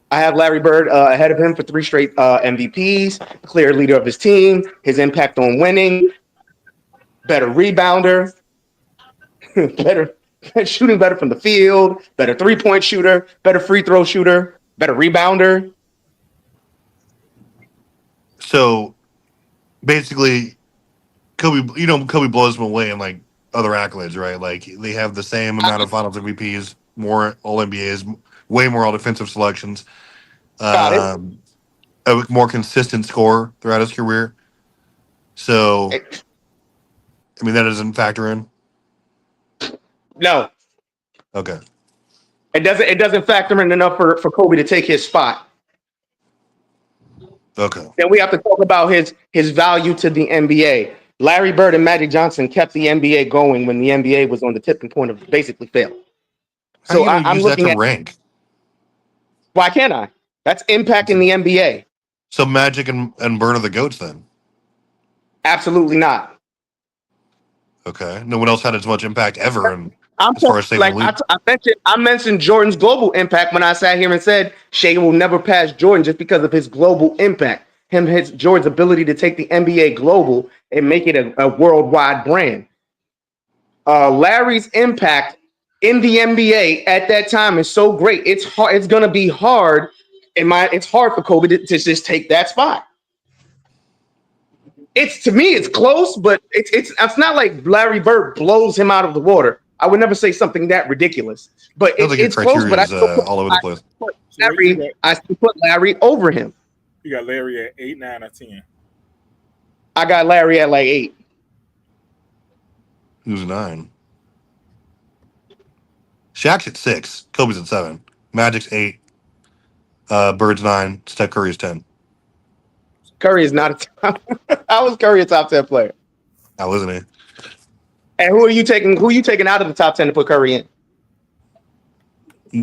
[SPEAKER 14] I have Larry Bird ahead of him for 3 straight MVPs, clear leader of his team, his impact on winning, better rebounder, better shooting better from the field, better 3-point shooter, better free throw shooter, better rebounder.
[SPEAKER 12] So basically, Kobe blows him away in like other accolades, right? Like they have the same amount of Finals MVPs, more All NBAs, way more All Defensive selections, a more consistent score throughout his career. So, I mean, that doesn't factor in.
[SPEAKER 14] No.
[SPEAKER 12] Okay.
[SPEAKER 14] It doesn't factor in enough for Kobe to take his spot.
[SPEAKER 12] Okay.
[SPEAKER 14] Then we have to talk about his value to the NBA. Larry Bird and Magic Johnson kept the NBA going when the NBA was on the tipping point of basically failing. So I'm looking at
[SPEAKER 12] rank.
[SPEAKER 14] Why can't I? That's impacting the NBA.
[SPEAKER 12] So Magic and Bird are the GOATs then?
[SPEAKER 14] Absolutely not.
[SPEAKER 12] Okay. No one else had as much impact ever.
[SPEAKER 14] I mentioned Jordan's global impact when I sat here and said Shai will never pass Jordan just because of his global impact. Jordan's ability to take the NBA global and make it a worldwide brand. Larry's impact in the NBA at that time is so great. It's hard. It's going to be hard. It's hard for Kobe to just take that spot. To me, it's close, but it's not like Larry Bird blows him out of the water. I would never say something that ridiculous, but it's close. But I still
[SPEAKER 12] all over the place.
[SPEAKER 14] I still put Larry over him.
[SPEAKER 11] You got Larry at 8, 9, or 10.
[SPEAKER 14] I got Larry at like 8.
[SPEAKER 12] Who's 9? Shaq's at 6. Kobe's at 7. Magic's 8. Bird's 9. Steph Curry's 10.
[SPEAKER 14] Curry is not a top. How was Curry a top 10 player?
[SPEAKER 12] How wasn't he?
[SPEAKER 14] And who are you taking? Who are you taking out of the top 10 to put Curry in?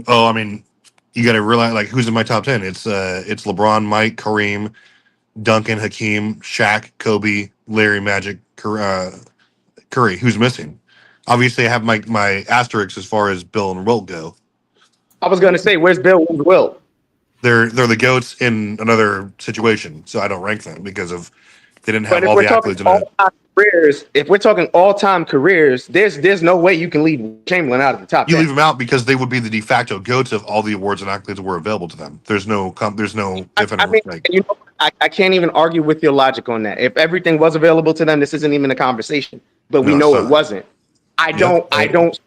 [SPEAKER 12] Oh, I mean, you got to realize like who's in my top 10. It's LeBron, Mike, Kareem, Duncan, Hakeem, Shaq, Kobe, Larry, Magic, Curry. Who's missing? Obviously, I have my asterisks as far as Bill and Wilt go.
[SPEAKER 14] I was gonna say, where's Bill? Where's Wilt?
[SPEAKER 12] They're the goats in another situation, so I don't rank them because of they didn't have
[SPEAKER 14] But if
[SPEAKER 12] all
[SPEAKER 14] we're
[SPEAKER 12] the
[SPEAKER 14] talking
[SPEAKER 12] accolades in it.
[SPEAKER 14] all-time careers, if we're talking all-time careers, there's no way you can leave Chamberlain out of the top
[SPEAKER 12] You
[SPEAKER 14] 10.
[SPEAKER 12] leave them out because they would be the de facto goats if all the awards and accolades were available to them. There's no different.
[SPEAKER 14] I mean, you know, I can't even argue with your logic on that. If everything was available to them, this isn't even a conversation. But we
[SPEAKER 12] No,
[SPEAKER 14] know
[SPEAKER 12] it's
[SPEAKER 14] it
[SPEAKER 12] not.
[SPEAKER 14] wasn't. I don't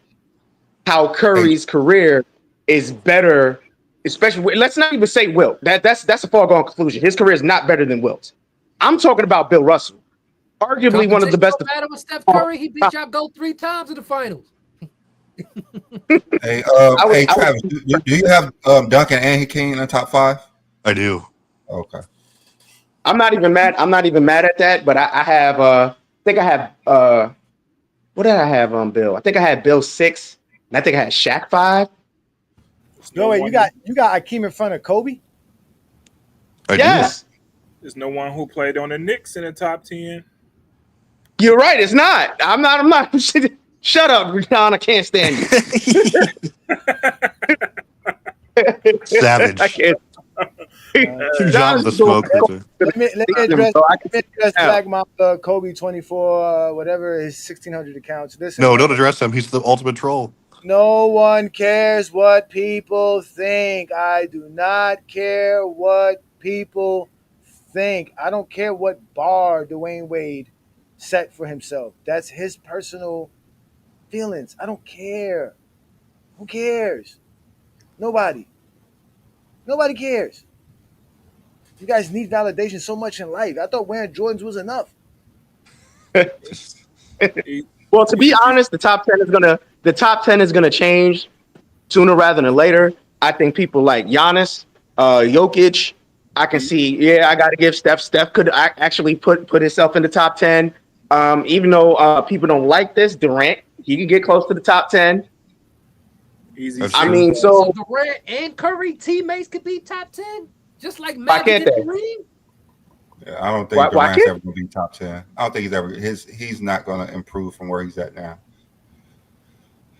[SPEAKER 14] how Curry's career is better, especially let's not even say Wilt. That's a foregone conclusion. His career is not better than Wilt's. I'm talking about Bill Russell, arguably one of the best.
[SPEAKER 10] No matter with Steph Curry, he beat y'all GOAT 3 times in the finals.
[SPEAKER 9] Hey, Travis, do you have Duncan and Hakeem in the top 5?
[SPEAKER 12] I do.
[SPEAKER 9] Okay.
[SPEAKER 14] I'm not even mad. I'm not even mad at that. But I have. I think I have. What did I have on Bill? I think I had Bill 6, and I think I had Shaq 5.
[SPEAKER 8] No wait, you got Hakeem in front of Kobe?
[SPEAKER 14] Yes.
[SPEAKER 11] There's no one who played on the Knicks in the top 10.
[SPEAKER 14] You're right. It's not. I'm not. Shut up, Rihanna. I can't stand you.
[SPEAKER 12] Savage.
[SPEAKER 14] I can't.
[SPEAKER 12] John the smoke.
[SPEAKER 8] Let me address Black Mamba, Kobe 24, whatever his 1600 accounts.
[SPEAKER 12] No, don't address him. He's the ultimate troll.
[SPEAKER 8] No one cares what people think. I do not care what people think. I don't care what bar Dwayne Wade set for himself. That's his personal feelings. I don't care. Who cares? Nobody. Nobody cares. You guys need validation so much in life. I thought wearing Jordans was enough.
[SPEAKER 14] Well, to be honest, the top 10 is gonna change sooner rather than later. I think people like Giannis, Jokic. I can see. Yeah, I got to give Steph. Steph could actually put himself in the top 10. Even though people don't like this, Durant, he can get close to the top 10.
[SPEAKER 11] Easy.
[SPEAKER 14] I mean, so
[SPEAKER 10] Durant and Curry teammates could be top 10, just like
[SPEAKER 14] Why
[SPEAKER 10] Magic
[SPEAKER 14] can't
[SPEAKER 10] and
[SPEAKER 14] they?
[SPEAKER 10] Kareem.
[SPEAKER 9] Yeah, I don't think
[SPEAKER 14] Why
[SPEAKER 9] Durant's
[SPEAKER 14] can't-
[SPEAKER 9] ever going to be top 10. I don't think he's not going to improve from where he's at now.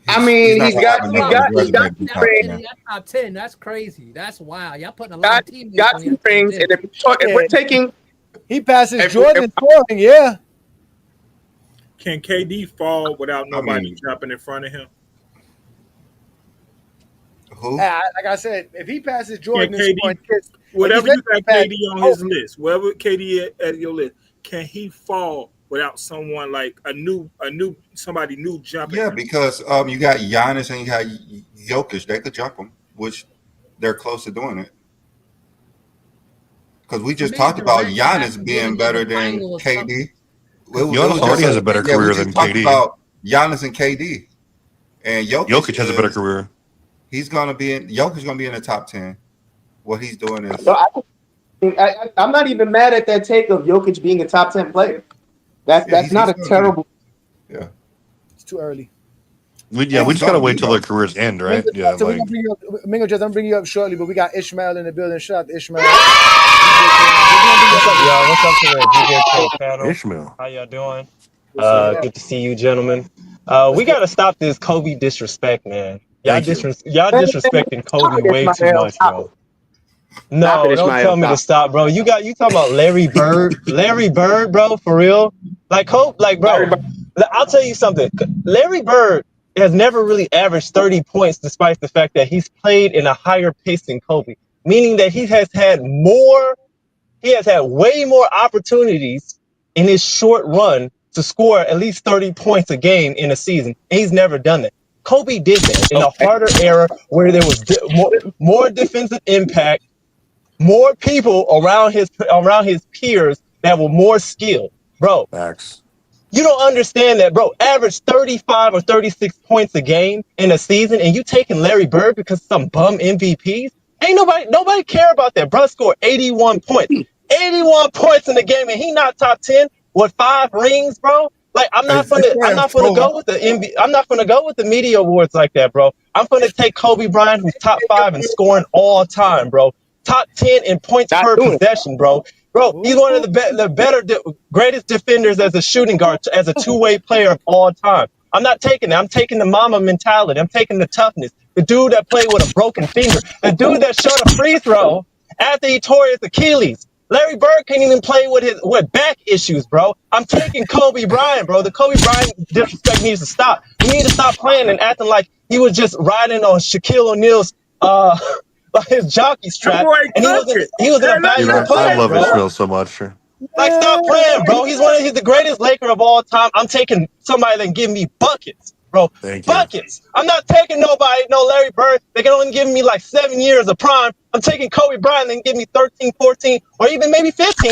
[SPEAKER 14] I mean, he's got
[SPEAKER 10] top 10. That's crazy. That's wild. Y'all putting a lot of teammates
[SPEAKER 14] got
[SPEAKER 10] on
[SPEAKER 14] two
[SPEAKER 10] your
[SPEAKER 14] rings, and if we're taking,
[SPEAKER 8] he passes
[SPEAKER 14] if-
[SPEAKER 8] Jordan
[SPEAKER 14] if-
[SPEAKER 8] scoring, yeah.
[SPEAKER 11] Can KD fall without nobody jumping in front of him?
[SPEAKER 9] Who?
[SPEAKER 8] Like I said, if he passes Jordan
[SPEAKER 11] Can
[SPEAKER 8] in
[SPEAKER 11] KD,
[SPEAKER 8] scoring,
[SPEAKER 11] whatever you got KD on his
[SPEAKER 8] Kobe.
[SPEAKER 11] list, whatever KD at your list, can he fall without someone like somebody new jumping?
[SPEAKER 9] Yeah, because you got Giannis and you got Jokic. They could jump him, which they're close to doing it. Because we just talked about Giannis being better than KD.
[SPEAKER 12] Giannis already has a better career than KD.
[SPEAKER 9] About Giannis and KD, and
[SPEAKER 12] Jokic has a better career.
[SPEAKER 9] He's gonna be in. Jokic's gonna be in the top 10. What he's doing is.
[SPEAKER 14] So I'm not even mad at that take of Jokic being a top 10 player. That's not a terrible.
[SPEAKER 9] Yeah,
[SPEAKER 8] it's too early.
[SPEAKER 12] We just gotta wait till their careers end, right? Yeah.
[SPEAKER 8] So we're gonna bring you up, Mingo Jazz, I'm bringing you up shortly, but we got Ishmael in the building. Shout out to Ishmael.
[SPEAKER 5] What's up to the DJ panel?
[SPEAKER 12] Ishmael.
[SPEAKER 5] How y'all doing?
[SPEAKER 8] up?
[SPEAKER 5] Good to see you, gentlemen. We gotta stop this Kobe disrespect, man. Y'all disrespecting Kobe way too much, bro. No, don't tell me to stop, bro. You talking about Larry Bird? Larry Bird, bro, for real? Like Kobe, bro. I'll tell you something. Larry Bird has never really averaged 30 points, despite the fact that he's played in a higher pace than Kobe, meaning that he has had way more opportunities in his short run to score at least 30 points a game in a season, and he's never done that. Kobe did that in a harder era where there was more defensive impact, more people around his peers that were more skilled, bro.
[SPEAKER 12] Facts.
[SPEAKER 5] You don't understand that, bro. Average 35 or 36 points a game in a season, and you taking Larry Bird because some bum MVPs? Ain't nobody care about that. Bro scored 81 points. 81 points in the game, and he not top 10 with 5 rings, bro. Like I'm not gonna go with the media awards like that, bro. I'm gonna take Kobe Bryant, who's top 5 in scoring all time, bro. Top 10 in points per possession, bro. Bro, he's one of the greatest defenders as a shooting guard, as a two-way player of all time. I'm not taking that. I'm taking the mama mentality. I'm taking the toughness. The dude that played with a broken finger. The dude that shot a free throw after he tore his Achilles. Larry Bird can't even play with back issues, bro. I'm taking Kobe Bryant, bro. The Kobe Bryant disrespect needs to stop. We need to stop playing and acting like he was just riding on Shaquille O'Neal's his jockey strap, and he was an valuable player,
[SPEAKER 12] I love
[SPEAKER 5] bro.
[SPEAKER 12] Ishmael so much.
[SPEAKER 5] Like, stop playing, bro. He's the greatest Laker of all time. I'm taking somebody that can give me buckets, bro.
[SPEAKER 12] Thank you.
[SPEAKER 5] Buckets. I'm not taking nobody, no Larry Bird. They can only give me like 7 years of prime. I'm taking Kobe Bryant and give me 13, 14, or even maybe 15,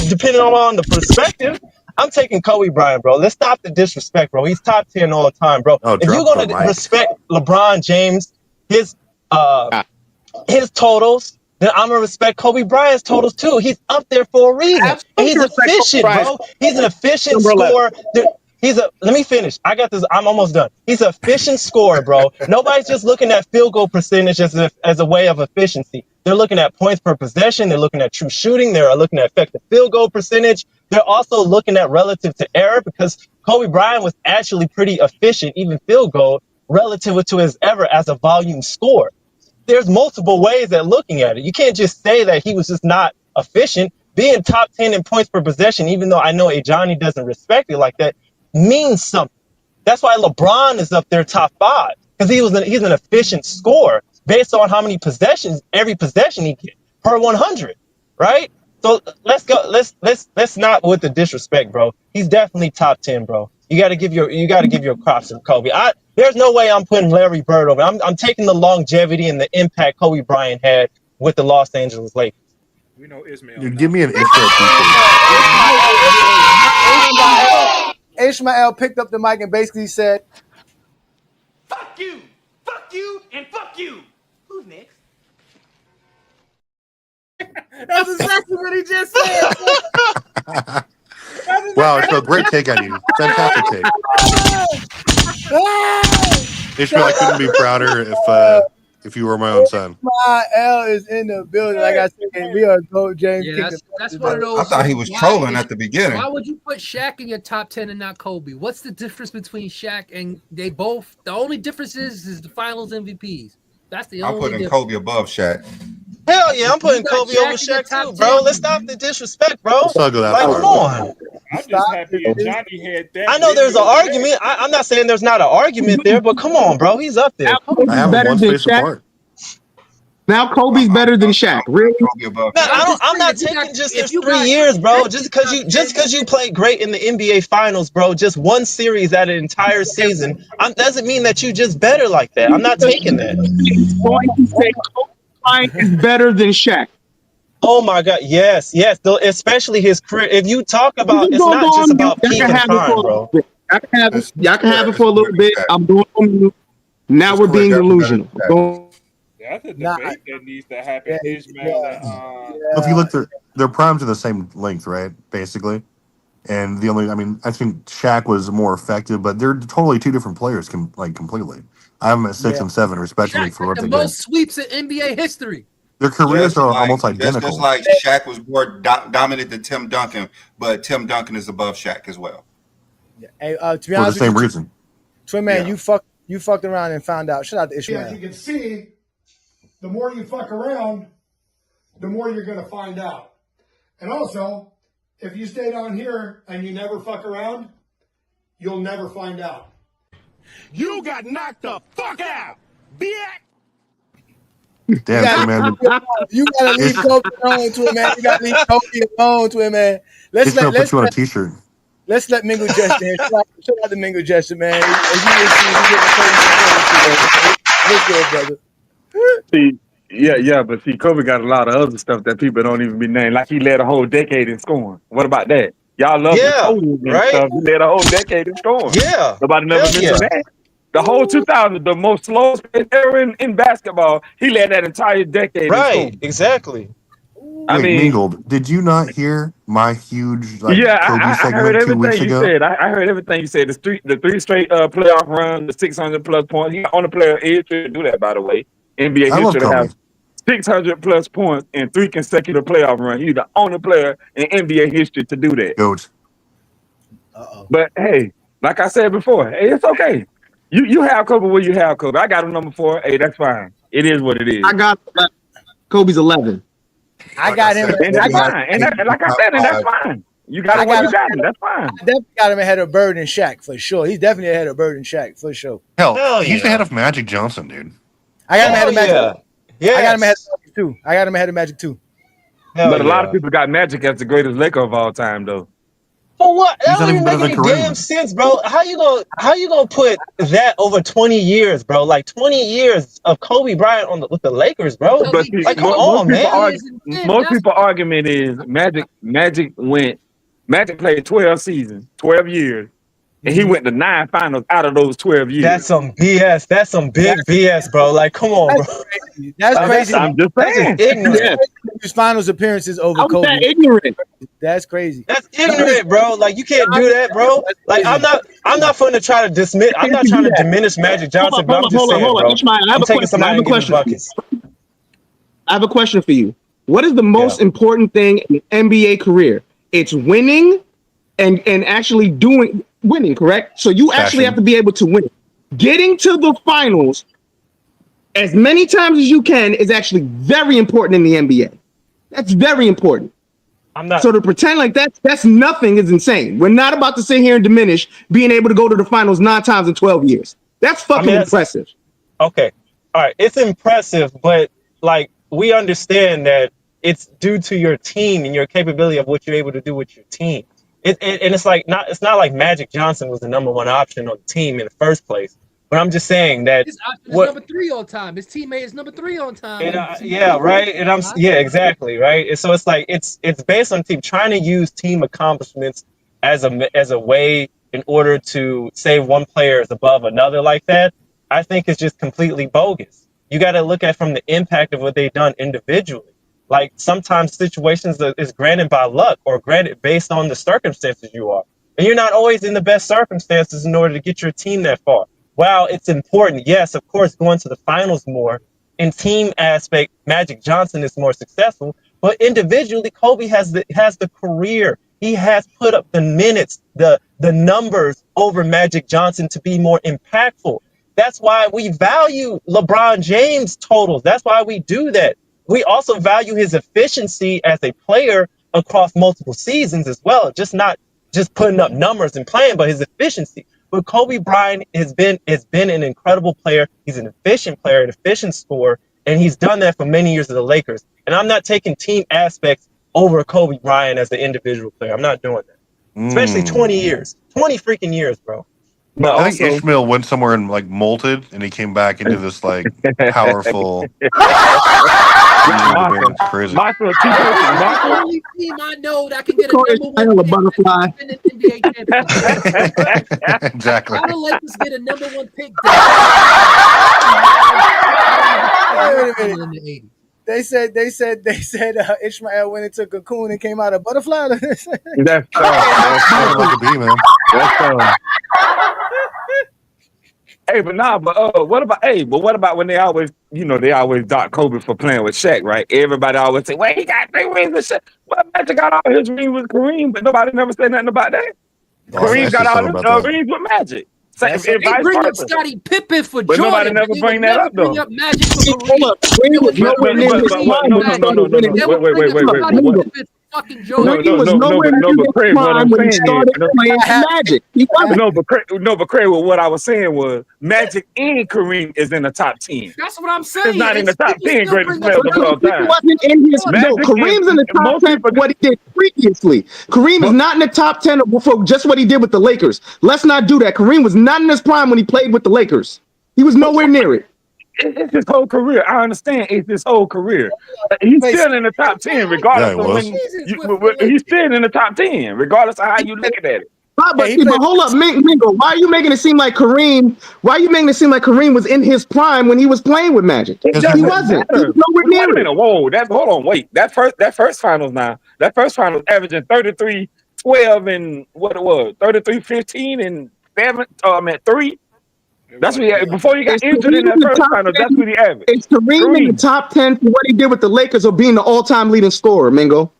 [SPEAKER 5] depending on the perspective. I'm taking Kobe Bryant, bro. Let's stop the disrespect, bro. He's top 10 all the time, bro.
[SPEAKER 12] Oh,
[SPEAKER 5] if you're
[SPEAKER 12] drop
[SPEAKER 5] gonna
[SPEAKER 12] the mic.
[SPEAKER 5] respect LeBron James, his totals, then I'm gonna respect Kobe Bryant's totals too. He's up there for a reason. And he's efficient, bro. He's an efficient scorer. Let me finish. I got this. I'm almost done. He's an efficient scorer, bro. Nobody's just looking at field goal percentage as a way of efficiency. They're looking at points per possession. They're looking at true shooting. They're looking at effective field goal percentage. They're also looking at relative to error, because Kobe Bryant was actually pretty efficient, even field goal, relative to his error as a volume scorer. There's multiple ways at looking at it. You can't just say that he was just not efficient. Being top 10 in points per possession, even though I know Johnny doesn't respect it like that, means something. That's why LeBron is up there top 5, because he's an efficient scorer based on how many possessions, every possession he gets per 100, right? So let's go. Let's not with the disrespect, bro. He's definitely top 10, bro. You got to give your props to Kobe. There's no way I'm putting Larry Bird over. I'm taking the longevity and the impact Kobe Bryant had with the Los Angeles Lakers.
[SPEAKER 11] We know Ishmael.
[SPEAKER 12] Dude, give me an Ishmael.
[SPEAKER 8] Ishmael picked up the mic and basically said,
[SPEAKER 3] Fuck you, and fuck you. Who's next?
[SPEAKER 11] That's exactly what he just said.
[SPEAKER 12] Wow, it's a great take on you. Fantastic take. Ishmael, I couldn't be prouder if you were my own son.
[SPEAKER 8] Ishmael is in the building. Like I said, we are GOAT James.
[SPEAKER 10] Yeah, that's one of those.
[SPEAKER 9] I thought he was trolling at the beginning.
[SPEAKER 10] Why would you put Shaq in your top 10 and not Kobe? What's the difference between Shaq and they both? The only difference is the Finals MVPs. That's the only.
[SPEAKER 9] I'm putting
[SPEAKER 10] difference.
[SPEAKER 9] Kobe above Shaq.
[SPEAKER 5] Hell yeah, I'm putting Kobe over Shaq too, bro. Let's stop the disrespect, bro.
[SPEAKER 12] I'll go that
[SPEAKER 5] Like,
[SPEAKER 12] far.
[SPEAKER 5] come on.
[SPEAKER 11] I'm just happy Johnny had that.
[SPEAKER 5] I know there's an argument. I'm not saying there's not an argument there, but come on, bro. He's up there.
[SPEAKER 12] I have them one space apart.
[SPEAKER 14] Now Kobe's better than Shaq. Really?
[SPEAKER 5] Man, I'm not taking just his 3 years, bro. Just because you played great in the NBA Finals, bro. Just one series out of an entire season doesn't mean that you just better like that. I'm not taking that.
[SPEAKER 14] He's going to say Kobe Bryant is better than Shaq.
[SPEAKER 5] Oh my God, yes. Especially his career. If you talk about, it's not just about peak and prime, bro.
[SPEAKER 14] Y'all can have it for a little bit. I'm going on mute. Now we're being delusional.
[SPEAKER 11] That's a debate that needs to happen. Ishmael
[SPEAKER 12] If you look, their primes are the same length, right? Basically. And I think Shaq was more effective, but they're totally two different players, completely. I'm at 6 and 7, respectively,
[SPEAKER 10] Shaq
[SPEAKER 12] for what
[SPEAKER 10] had
[SPEAKER 12] they
[SPEAKER 10] the
[SPEAKER 12] did.
[SPEAKER 10] most sweeps in NBA history.
[SPEAKER 12] Their careers are almost identical.
[SPEAKER 9] Just like Shaq was more dominant than Tim Duncan, but Tim Duncan is above Shaq as well.
[SPEAKER 8] Hey, to be
[SPEAKER 12] For
[SPEAKER 8] honest
[SPEAKER 12] the same
[SPEAKER 8] with you,
[SPEAKER 12] reason.
[SPEAKER 8] Twin man, you fucked around and found out. Shout out to Ishmael.
[SPEAKER 15] As you can see, the more you fuck around, the more you're going to find out. And also, if you stay down here and you never fuck around, you'll never find out.
[SPEAKER 3] You got knocked the fuck out, bitch.
[SPEAKER 12] Damn, man.
[SPEAKER 8] You gotta leave Kobe alone, Twin man. You gotta leave Kobe alone, Twin man. Let's
[SPEAKER 12] put you on a t-shirt.
[SPEAKER 8] Let's let Mingo Gesture in. Shout out to Mingo Gesture, man.
[SPEAKER 16] See, but see, Kobe got a lot of other stuff that people don't even be named. Like he led a whole decade in scoring. What about that? Y'all love the totals and stuff. He led a whole decade in scoring.
[SPEAKER 5] Yeah.
[SPEAKER 16] Nobody never mentioned that. The whole 2000, the most slowest era in basketball, he led that entire decade.
[SPEAKER 5] Right, exactly.
[SPEAKER 12] Wait, Mingled, did you not hear my huge Kobe
[SPEAKER 16] I
[SPEAKER 12] segment
[SPEAKER 16] heard
[SPEAKER 12] 2 weeks
[SPEAKER 16] everything you
[SPEAKER 12] ago?
[SPEAKER 16] said. I heard everything you said. The three straight playoff run, the 600 plus points. He on the player history to do that, by the way. NBA
[SPEAKER 12] I love
[SPEAKER 16] history to
[SPEAKER 12] Kobe.
[SPEAKER 16] have 600 plus points in 3 consecutive playoff runs. He's the only player in NBA history to do that.
[SPEAKER 12] Goat.
[SPEAKER 16] But hey, like I said before, hey, it's okay. You have Kobe where you have Kobe. I got him number 4. Hey, that's fine. It is what it is.
[SPEAKER 14] I got Kobe's 11.
[SPEAKER 8] I got him.
[SPEAKER 16] And that's fine. And like I said, and that's fine. You got him where you got him. That's fine.
[SPEAKER 8] I definitely got him ahead of Bird and Shaq for sure. He's definitely ahead of Bird and Shaq for sure.
[SPEAKER 12] Hell, he's ahead of Magic Johnson, dude.
[SPEAKER 8] I got him ahead of Magic.
[SPEAKER 5] Yeah.
[SPEAKER 8] I got him ahead of Magic too. I got him ahead of Magic too.
[SPEAKER 16] But a lot of people got Magic as the greatest Laker of all time, though.
[SPEAKER 5] For what? That don't even make any damn sense, bro. How you gonna put that over 20 years, bro? Like 20 years of Kobe Bryant with the Lakers, bro.
[SPEAKER 16] But see,
[SPEAKER 5] like, come on, man.
[SPEAKER 16] Most people's argument is Magic played 12 seasons, 12 years, and he went to 9 finals out of those 12 years.
[SPEAKER 5] That's some BS. That's some big BS, bro. Like, come on, bro.
[SPEAKER 8] That's crazy.
[SPEAKER 16] I'm just saying.
[SPEAKER 5] That's ignorant.
[SPEAKER 8] His finals appearances over
[SPEAKER 14] How
[SPEAKER 8] Kobe.
[SPEAKER 14] is that ignorant?
[SPEAKER 8] That's crazy.
[SPEAKER 5] That's ignorant, bro. Like, you can't do that, bro. Like, I'm not going to try to dismiss. I'm not trying to diminish Magic Johnson, but I'm just saying, bro. I'm taking somebody and giving buckets.
[SPEAKER 14] I have a question for you. What is the most important thing in an NBA career? It's winning and actually winning, correct? So you actually have to be able to win. Getting to the finals as many times as you can is actually very important in the NBA. That's very important.
[SPEAKER 5] I'm not.
[SPEAKER 14] So to pretend like that's nothing is insane. We're not about to sit here and diminish being able to go to the finals 9 times in 12 years. That's fucking impressive.
[SPEAKER 5] Okay. All right. It's impressive, but like we understand that it's due to your team and your capability of what you're able to do with your team. And it's not like Magic Johnson was the number 1 option on the team in the first place. But I'm just saying that
[SPEAKER 10] his option is number 3 on time. His teammate is number 3 on time.
[SPEAKER 5] And, right. And exactly, right. And so it's like it's based on team trying to use team accomplishments as a way in order to say one player is above another like that. I think it's just completely bogus. You got to look at from the impact of what they've done individually. Like sometimes situations is granted by luck or granted based on the circumstances you are. And you're not always in the best circumstances in order to get your team that far. While it's important, yes, of course, going to the finals more. In team aspect, Magic Johnson is more successful. But individually, Kobe has the career. He has put up the minutes, the numbers over Magic Johnson to be more impactful. That's why we value LeBron James totals. That's why we do that. We also value his efficiency as a player across multiple seasons as well. Not just putting up numbers and playing, but his efficiency. But Kobe Bryant has been an incredible player. He's an efficient player, an efficient scorer, and he's done that for many years of the Lakers. And I'm not taking team aspects over Kobe Bryant as an individual player. I'm not doing that. Especially 20 years. 20 freaking years, bro.
[SPEAKER 12] But I think Ishmael went somewhere and like molted, and he came back into this like powerful. It's crazy.
[SPEAKER 10] The only team I know that can get a number 1
[SPEAKER 14] butterfly.
[SPEAKER 12] Exactly.
[SPEAKER 10] How the Lakers get a number 1 pick?
[SPEAKER 8] Wait a minute. They said Ishmael went into cocoon and came out a butterfly.
[SPEAKER 16] That's
[SPEAKER 12] That's to be, man.
[SPEAKER 16] That's Hey, but what about when they always dock Kobe for playing with Shaq, right? Everybody always say, well, he got 3 rings with Shaq. Well, Magic got all his rings with Kareem, but nobody never said nothing about that. Kareem got all his rings with Magic.
[SPEAKER 10] They bring up Scottie Pippen for
[SPEAKER 16] but
[SPEAKER 10] Jordan.
[SPEAKER 16] Nobody never bring that up, though.
[SPEAKER 10] Bring up Magic for
[SPEAKER 14] Hold up. Kareem was nowhere near his prime.
[SPEAKER 16] Wait.
[SPEAKER 10] Fucking Jordan.
[SPEAKER 14] He was nowhere near his prime when he started playing Magic. He wasn't.
[SPEAKER 16] But Craig, what I was saying was Magic and Kareem is in the top 10.
[SPEAKER 10] That's what I'm saying.
[SPEAKER 16] It's not in the top 10 greatest players of all time.
[SPEAKER 14] He wasn't in his. No, Kareem's in the top 10 for what he did previously. Kareem is not in the top 10 for just what he did with the Lakers. Let's not do that. Kareem was not in his prime when he played with the Lakers. He was nowhere near it.
[SPEAKER 16] It's his whole career. I understand it's his whole career. He's still in the top 10, regardless of when he's still in the top 10, regardless of how you look at it.
[SPEAKER 14] But hold up, Mingo. Why are you making it seem like Kareem? Why are you making it seem like Kareem was in his prime when he was playing with Magic? He wasn't. He was nowhere near it.
[SPEAKER 16] Whoa, hold on, wait. That first finals averaging 33, 12, and what it was, 33, 15, and 7. 3. That's what he, before you got injured in that first final. That's what he averaged.
[SPEAKER 14] Is Kareem in the top 10 for what he did with the Lakers or being the all-time leading scorer, Mingo?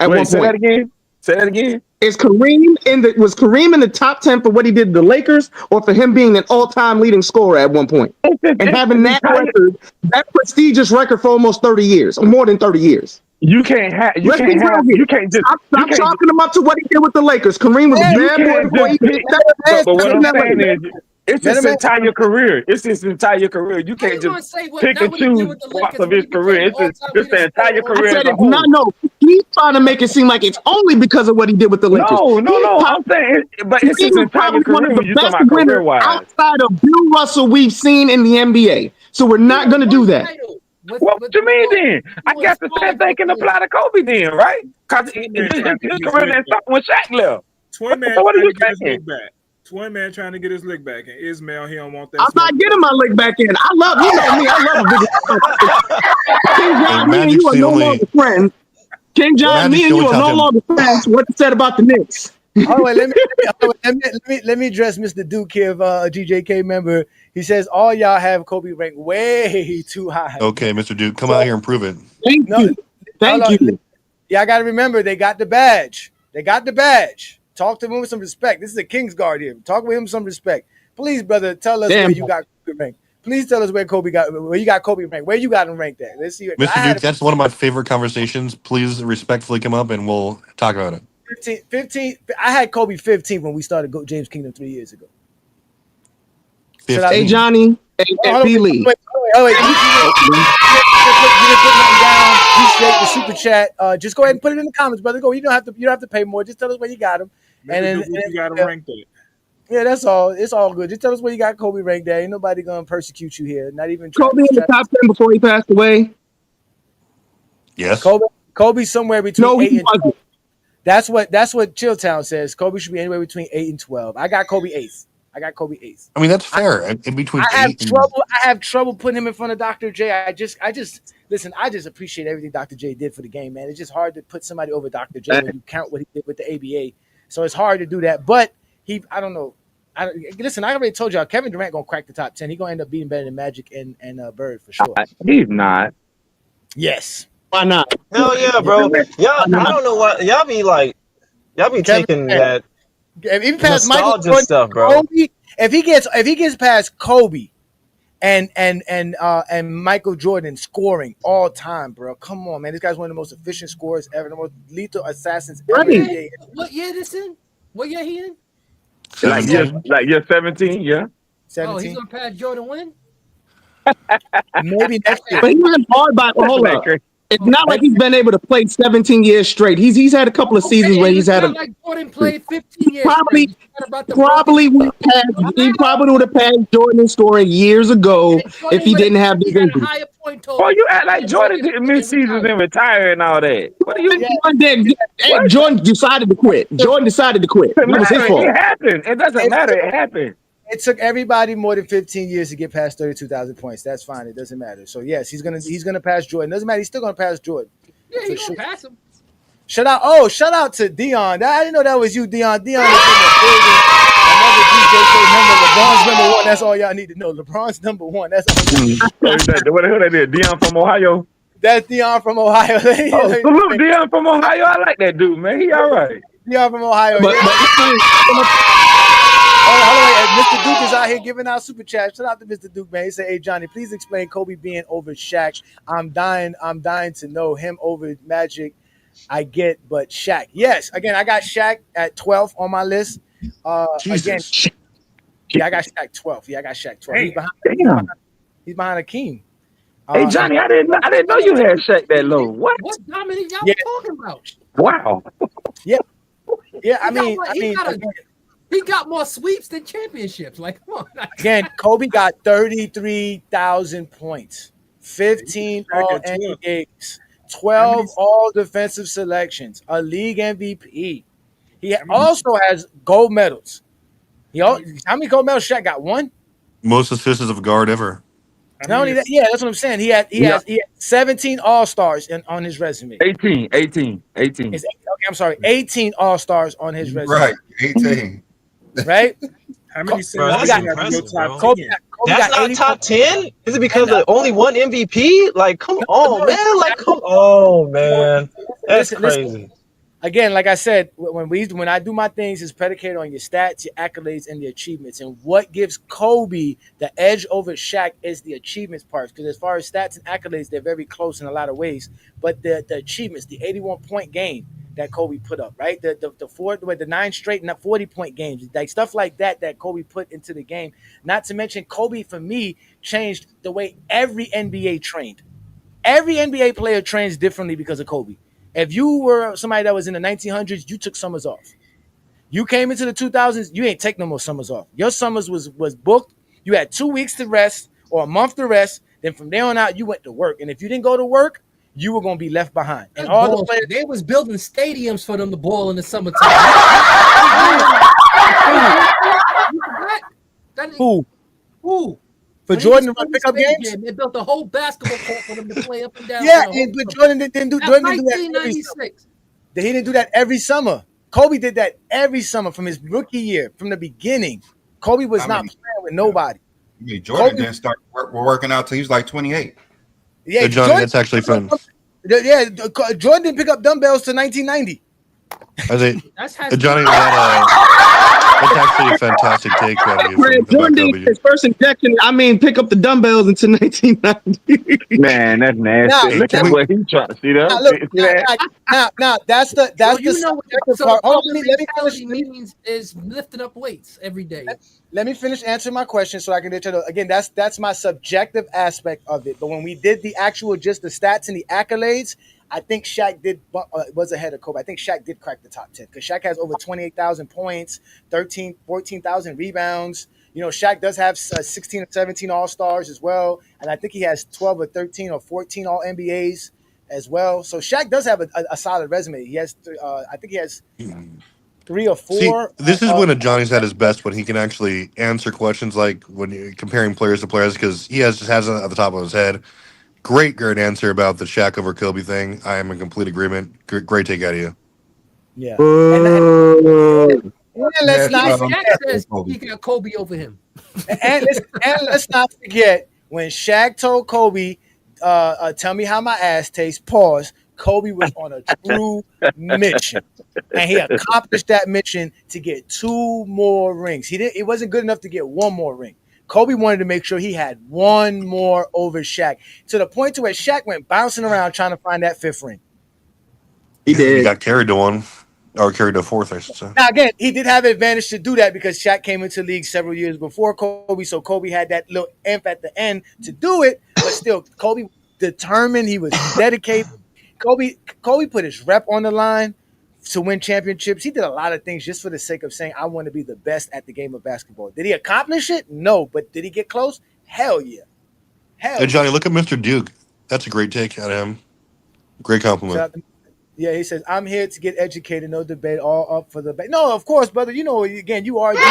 [SPEAKER 14] At one
[SPEAKER 16] Say
[SPEAKER 14] point.
[SPEAKER 16] that again. Say that again.
[SPEAKER 14] Was Kareem in the top 10 for what he did to the Lakers or for him being an all-time leading scorer at one point? And having that record, that prestigious record for almost 30 years, or more than 30 years.
[SPEAKER 16] You can't just
[SPEAKER 14] stop chalking him up to what he did with the Lakers. Kareem was a bad boy before he did that.
[SPEAKER 16] But what I'm saying is, it's his entire career. It's his entire career. You can't just pick and choose parts of his career. It's the entire career.
[SPEAKER 14] I said it's not. No, he's trying to make it seem like it's only because of what he did with the Lakers.
[SPEAKER 16] No. I'm saying, but it's his entire career. When you talking about career-wise,
[SPEAKER 14] outside of Bill Russell, we've seen in the NBA. So we're not going to do that.
[SPEAKER 16] What you mean then? I guess the same thing can apply to Kobe then, right? Because his career didn't start when Shaq left.
[SPEAKER 11] Twin Man
[SPEAKER 16] What are you
[SPEAKER 11] trying to get his
[SPEAKER 16] saying?
[SPEAKER 11] lick back. Twin Man trying to get his lick back, and Ismail, he don't want that.
[SPEAKER 14] I'm not getting my lick back in. I love me. I love a big King John, me and you are no longer friends. King John, me and you are no longer friends. What you said about the Knicks?
[SPEAKER 8] Oh, wait, let me address Mr. Duke here, a GJK member. He says all y'all have Kobe ranked way too high.
[SPEAKER 12] Okay, Mr. Duke, come out here and prove it.
[SPEAKER 14] Thank you.
[SPEAKER 8] Yeah, I got to remember they got the badge. Talk to him with some respect. This is a King's Guard here. Talk with him with some respect. Please, brother, tell us where you got Kobe ranked. Please tell us where you got Kobe ranked. Where you got him ranked at? Let's see.
[SPEAKER 12] Mr. Duke, that's one of my favorite conversations. Please respectfully come up and we'll talk about it.
[SPEAKER 8] 15. I had Kobe 15 when we started James Kingdom 3 years ago.
[SPEAKER 12] 15.
[SPEAKER 14] Hey, Johnny. Hey, B. Lee.
[SPEAKER 8] Wait. You didn't put nothing down. Appreciate the super chat. Just go ahead and put it in the comments, brother. Go. You don't have to pay more. Just tell us where you got him. And then
[SPEAKER 11] you got him ranked at.
[SPEAKER 8] Yeah, that's all. It's all good. Just tell us where you got Kobe ranked at. Ain't nobody gonna persecute you here. Not even
[SPEAKER 14] Kobe in the top 10 before he passed away.
[SPEAKER 12] Yes.
[SPEAKER 8] Kobe somewhere between 8 and 12.
[SPEAKER 14] Wasn't.
[SPEAKER 8] That's what Chilltown says. Kobe should be anywhere between 8 and 12. I got Kobe 8th.
[SPEAKER 12] I mean, that's fair. In between
[SPEAKER 8] I have trouble putting him in front of Dr. J. I just listen, I just appreciate everything Dr. J did for the game, man. It's just hard to put somebody over Dr. J when you count what he did with the ABA. So it's hard to do that. But I don't know. Listen, I already told y'all Kevin Durant gonna crack the top 10. He's gonna end up being better than Magic and Bird for sure.
[SPEAKER 16] He's not.
[SPEAKER 8] Yes.
[SPEAKER 14] Why not?
[SPEAKER 5] Hell yeah, bro. Y'all, I don't know what y'all be taking that.
[SPEAKER 8] If he past Michael
[SPEAKER 5] Jordan stuff, bro.
[SPEAKER 8] Kobe, if he gets past Kobe and Michael Jordan scoring all time, bro. Come on, man. This guy's one of the most efficient scorers ever, the most lethal assassins ever.
[SPEAKER 10] What year this in? What year he in?
[SPEAKER 16] Like year 17, yeah.
[SPEAKER 8] 17.
[SPEAKER 10] Oh, he's gonna pass Jordan when?
[SPEAKER 8] Maybe next year.
[SPEAKER 14] But he was hard by hold up. It's not like he's been able to play 17 years straight. He's had a couple of seasons where he's had
[SPEAKER 10] like Jordan played 15 years.
[SPEAKER 14] Probably would have passed Jordan in scoring years ago if he didn't have these injuries.
[SPEAKER 16] Well, you act like Jordan didn't miss seasons and retire and all that. What do you?
[SPEAKER 14] Jordan decided to quit. It was his fault.
[SPEAKER 16] It happened. It doesn't matter. It happened.
[SPEAKER 8] It took everybody more than 15 years to get past 32,000 points. That's fine. It doesn't matter. So yes, he's gonna pass Jordan. Doesn't matter. He's still gonna pass Jordan.
[SPEAKER 10] Yeah, he's gonna pass him.
[SPEAKER 8] Shout out to Dion. I didn't know that was you, Dion. Dion is in the building. Another DJK member. LeBron's number one. That's all y'all need to know. LeBron's number one. That's all.
[SPEAKER 16] What that is? Dion from Ohio.
[SPEAKER 8] That's Dion from Ohio.
[SPEAKER 16] Salute Dion from Ohio. I like that dude, man. He all right.
[SPEAKER 8] Dion from Ohio. Mr. Duke is out here giving out super chats. Shout out to Mr. Duke, man. He said, "Hey Johnny, please explain Kobe being over Shaq. I'm dying to know him over Magic. I get, but Shaq. Yes, again, I got Shaq at 12 on my list. Again, yeah, I got Shaq 12. Yeah, I got Shaq 12. He's behind Hakeem.
[SPEAKER 16] Hey Johnny, I didn't know you had Shaq that low. What
[SPEAKER 10] dominant y'all talking about?
[SPEAKER 16] Wow.
[SPEAKER 8] Yeah.
[SPEAKER 10] He got more sweeps than championships. Like, come on.
[SPEAKER 8] Again, Kobe got 33,000 points, 15 all NBAs, 12 all defensive selections, a league MVP. He also has gold medals. How many gold medals Shaq got? One? Most
[SPEAKER 12] assists of a guard ever.
[SPEAKER 8] Not only that, yeah, that's what I'm saying. He has 17 All-Stars on his resume.
[SPEAKER 16] 18.
[SPEAKER 8] Okay, I'm sorry, 18 All-Stars on his resume.
[SPEAKER 9] Right, 18.
[SPEAKER 8] Right?
[SPEAKER 11] How many
[SPEAKER 5] Bro,
[SPEAKER 11] centers
[SPEAKER 5] that's
[SPEAKER 11] do you have in your
[SPEAKER 5] impressive,
[SPEAKER 11] top
[SPEAKER 5] bro.
[SPEAKER 11] 10?
[SPEAKER 5] That's not top 10? Is it because of only one MVP? Like, come on, man. Like, come on, man. That's
[SPEAKER 8] Listen.
[SPEAKER 5] crazy.
[SPEAKER 8] Again, like I said, when I do my things, it's predicated on your stats, your accolades, and the achievements. And what gives Kobe the edge over Shaq is the achievements parts. Because as far as stats and accolades, they're very close in a lot of ways. But the achievements, the 81-point game that Kobe put up, right? The 9 straight 40-point games, like stuff like that Kobe put into the game. Not to mention, Kobe for me changed the way every NBA trained. Every NBA player trains differently because of Kobe. If you were somebody that was in the 1900s, you took summers off. You came into the 2000s, you ain't take no more summers off. Your summers was booked. You had 2 weeks to rest or a month to rest. Then from there on out, you went to work. And if you didn't go to work, you were going to be left behind. And all the players,
[SPEAKER 10] they was building stadiums for them to ball in the summertime.
[SPEAKER 8] Who? For
[SPEAKER 10] When
[SPEAKER 8] Jordan to
[SPEAKER 10] he was
[SPEAKER 8] pick up
[SPEAKER 10] Space
[SPEAKER 8] games?
[SPEAKER 10] Jam, they built a whole basketball court for them to play up and down.
[SPEAKER 8] Yeah,
[SPEAKER 10] for the whole
[SPEAKER 8] but
[SPEAKER 10] summer.
[SPEAKER 8] Jordan didn't do
[SPEAKER 10] That's
[SPEAKER 8] that every summer.
[SPEAKER 10] 1996.
[SPEAKER 8] He didn't do that every summer. Kobe did that every summer from his rookie year, from the beginning. Kobe was not playing with nobody.
[SPEAKER 9] Jordan didn't start working out till he was like 28.
[SPEAKER 8] Yeah,
[SPEAKER 12] Johnny, that's actually fun.
[SPEAKER 8] Yeah, Jordan didn't pick up dumbbells till 1990.
[SPEAKER 12] I think,
[SPEAKER 10] That's
[SPEAKER 12] Johnny, that's actually a fantastic take out of you.
[SPEAKER 14] Man, Jordan did his first injection. Pick up the dumbbells into 1990.
[SPEAKER 16] Man, that's nasty. Look at what he trying to see that.
[SPEAKER 8] Now that's the subjective part. Hold on, let me finish.
[SPEAKER 10] Means is lifting up weights every day.
[SPEAKER 8] Let me finish answering my question so I can get to the again. That's my subjective aspect of it. But when we did the actual just the stats and the accolades, I think Shaq was ahead of Kobe. I think Shaq did crack the top 10 because Shaq has over 28,000 points, 14,000 rebounds. You know, Shaq does have 16 or 17 All-Stars as well. And I think he has 12 or 13 or 14 All-NBAs as well. So Shaq does have a solid resume. He has, I think he has 3 or 4.
[SPEAKER 12] See, this is when Johnny's at his best, when he can actually answer questions like when you're comparing players to players, because he has it at the top of his head. Great answer about the Shaq over Kobe thing. I am in complete agreement. Great take out of you.
[SPEAKER 8] Yeah.
[SPEAKER 10] Let's not forget says he got Kobe over him.
[SPEAKER 8] And let's not forget when Shaq told Kobe, tell me how my ass tastes, pause. Kobe was on a true mission. And he accomplished that mission to get 2 more rings. It wasn't good enough to get 1 more ring. Kobe wanted to make sure he had 1 more over Shaq, to the point to where Shaq went bouncing around trying to find that 5th ring.
[SPEAKER 14] He did.
[SPEAKER 12] He got carried to 1, or carried to 4th, I should say.
[SPEAKER 8] Now, again, he did have an advantage to do that because Shaq came into the league several years before Kobe, so Kobe had that little imp at the end to do it, but still, Kobe determined, he was dedicated. Kobe put his rep on the line to win championships. He did a lot of things just for the sake of saying, I want to be the best at the game of basketball. Did he accomplish it? No. But did he get close? Hell yeah.
[SPEAKER 12] Hey, Johnny, look at Mr. Duke. That's a great take out of him. Great compliment.
[SPEAKER 8] Yeah, he says, I'm here to get educated, no debate, all up for the debate. No, of course, brother. You know, again, you are. Listen,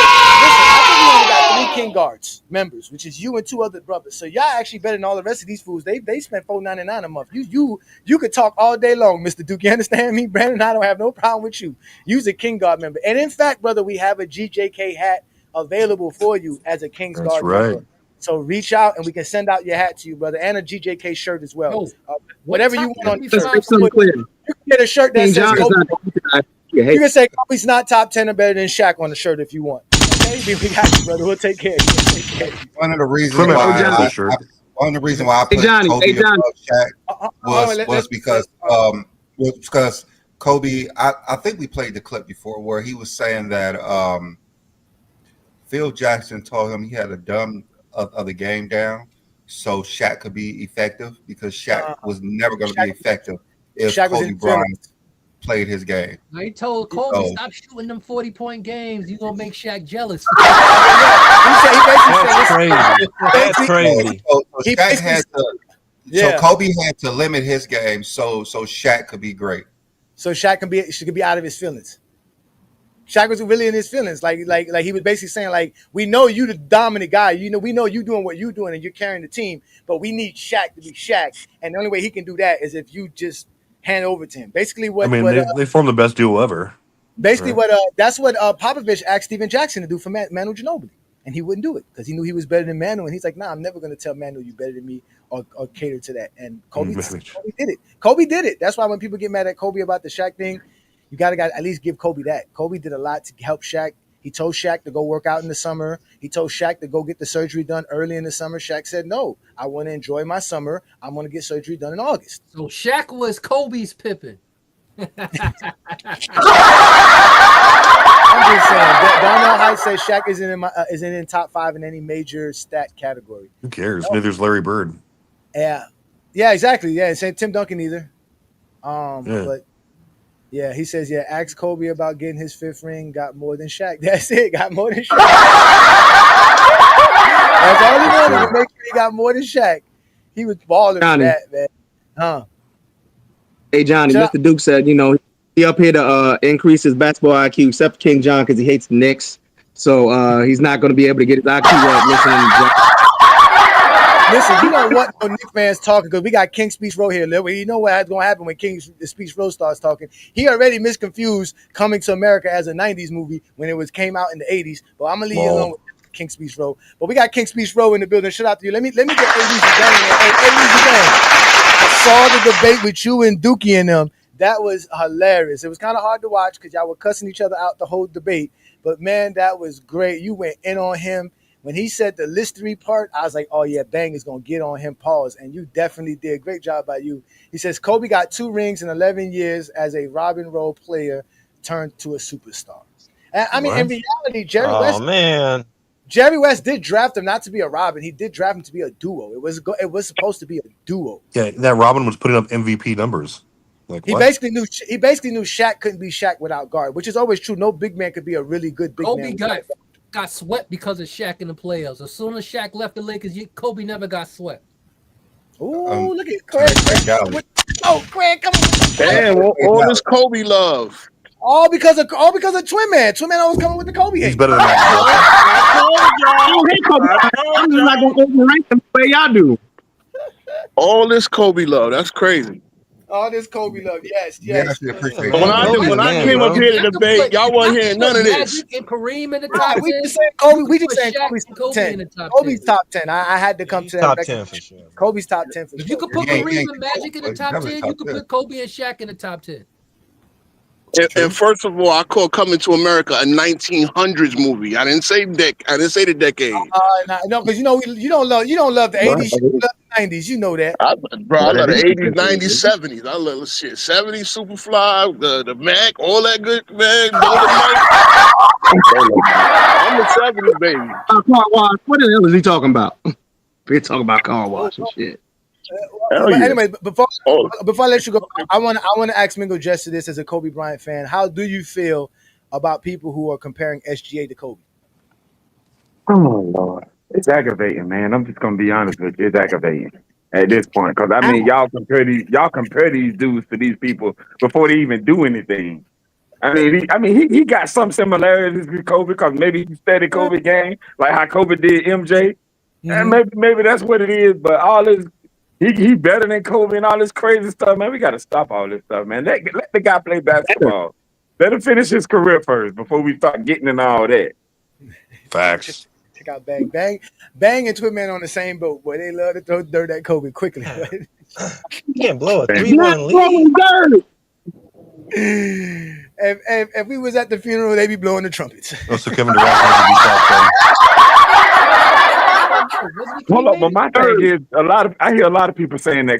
[SPEAKER 8] I think we only got 3 King Guards members, which is you and 2 other brothers. So y'all actually better than all the rest of these fools. They spend $4.99 a month. You could talk all day long, Mr. Duke. You understand me, Brandon? I don't have no problem with you. You's a King Guard member, and in fact, brother, we have a GJK hat available for you as a King's Guard member. So reach out and we can send out your hat to you, brother, and a GJK shirt as well. Whatever you want on the shirt. You can get a shirt that says Kobe. You can say Kobe's not top 10 or better than Shaq on the shirt if you want. Okay, we got you, brother. We'll take care of you.
[SPEAKER 9] One of the reasons why I put Kobe above Shaq was because Kobe. I think we played the clip before where he was saying that Phil Jackson told him he had a dumb of the game down, so Shaq could be effective, because Shaq was never going to be effective if Kobe Bryant played his game.
[SPEAKER 10] I told Kobe, stop shooting them 40-point games. You're going to make Shaq jealous.
[SPEAKER 5] That's crazy. That's crazy.
[SPEAKER 9] So Kobe had to limit his game so Shaq could be great.
[SPEAKER 8] So Shaq could be out of his feelings. Shaq was really in his feelings. Like he was basically saying, like, we know you the dominant guy. You know, we know you doing what you're doing and you're carrying the team, but we need Shaq to be Shaq. And the only way he can do that is if you just hand over to him. Basically,
[SPEAKER 12] they formed the best duo ever.
[SPEAKER 8] Basically, that's what Popovich asked Steven Jackson to do for Manu Ginobili, and he wouldn't do it because he knew he was better than Manu, and he's like, "Nah, I'm never going to tell Manu you better than me or cater to that." And Kobe did it. Kobe did it. That's why when people get mad at Kobe about the Shaq thing, you gotta at least give Kobe that. Kobe did a lot to help Shaq. He told Shaq to go work out in the summer. He told Shaq to go get the surgery done early in the summer. Shaq said, "No, I want to enjoy my summer. I'm going to get surgery done in August."
[SPEAKER 10] So Shaq was Kobe's Pippen.
[SPEAKER 8] I'm just saying. Darnell Heights says Shaq isn't in top 5 in any major stat category.
[SPEAKER 12] Who cares? Neither's Larry Bird.
[SPEAKER 8] Yeah, exactly. Yeah, same Tim Duncan either. But yeah, he says, ask Kobe about getting his 5th ring. Got more than Shaq. That's it. Got more than Shaq. That's all he wanted to make sure he got more than Shaq. He was balling for that, man.
[SPEAKER 14] Hey, Johnny, Mr. Duke said, he up here to increase his basketball IQ, except for King John, because he hates the Knicks. So he's not going to be able to get his IQ up listening to John.
[SPEAKER 8] Listen, you don't want no Knicks fans talking because we got King Speech Row here. You know what's going to happen when King Speech Row starts talking. He already misconfused Coming to America as a 90s movie when it came out in the 80s. But I'm going to leave you alone with King Speech Row. But we got King Speech Row in the building. Shout out to you. Let me get A-Weezy Gang in there. Hey, A-Weezy Gang. I saw the debate with you and Dookie and them. That was hilarious. It was kind of hard to watch because y'all were cussing each other out the whole debate. But, man, that was great. You went in on him. When he said the Listerine part, I was like, oh, yeah, Bang is going to get on him, pause. And you definitely did. Great job by you. He says, Kobe got 2 rings in 11 years as a Robin role player turned to a superstar. And, I mean, in reality, Jerry West did draft him not to be a Robin. He did draft him to be a duo. It was supposed to be a duo.
[SPEAKER 12] Yeah, that Robin was putting up MVP numbers. Like
[SPEAKER 8] he basically knew Shaq couldn't be Shaq without guard, which is always true. No big man could be a really good big man.
[SPEAKER 10] Kobe got swept because of Shaq in the playoffs. As soon as Shaq left the Lakers, Kobe never got swept.
[SPEAKER 8] Oh, look at Craig. Oh, Craig, come on.
[SPEAKER 17] Damn, all this Kobe love.
[SPEAKER 8] All because of Twin Man. Twin Man always coming with the Kobe hate.
[SPEAKER 12] He's better than that.
[SPEAKER 14] I'm just not going to overrank them the way y'all do.
[SPEAKER 17] All this Kobe love. That's crazy.
[SPEAKER 8] All this Kobe love. Yes.
[SPEAKER 17] When I came up here to debate, y'all wasn't hearing none of this.
[SPEAKER 10] Magic and Kareem in the top 10.
[SPEAKER 8] We just saying Kobe. We just saying Kobe's top 10. Kobe's top 10. I had to come to that.
[SPEAKER 5] Top 10 for sure.
[SPEAKER 8] Kobe's top 10 for sure.
[SPEAKER 10] If you could put Kareem and Magic in the top 10, you could put Kobe and Shaq in the top 10.
[SPEAKER 17] And first of all, I call Coming to America a 1900s movie. I didn't say the decade.
[SPEAKER 8] No, because you don't love the 80s. You love the 90s. You know that.
[SPEAKER 17] I love the 80s, 90s, 70s. I love shit. 70s, Superfly, the Mac, all that good, man. I'm a 70s baby.
[SPEAKER 14] Car wash. What the hell is he talking about? We're talking about car wash and shit.
[SPEAKER 8] Anyway, before I let you go, I want to ask Mingo Jester this as a Kobe Bryant fan. How do you feel about people who are comparing SGA to Kobe?
[SPEAKER 16] Oh Lord, it's aggravating, man. I'm just gonna be honest with you. It's aggravating at this point because I mean, y'all compare these dudes to these people before they even do anything. I mean, he got some similarities with Kobe because maybe he studied Kobe game like how Kobe did MJ, and maybe that's what it is. But all this. He better than Kobe and all this crazy stuff, man. We got to stop all this stuff, man. Let the guy play basketball. Let him finish his career first before we start getting into all that.
[SPEAKER 12] Facts.
[SPEAKER 8] Check out Bang and Twin Man on the same boat, boy. They love to throw dirt at Kobe quickly.
[SPEAKER 5] You can't blow a 3-1 lead.
[SPEAKER 8] If we was at the funeral, they'd be blowing the trumpets.
[SPEAKER 12] So Kevin Durant would be top 10.
[SPEAKER 16] Hold up, but my thing is I hear a lot of people saying that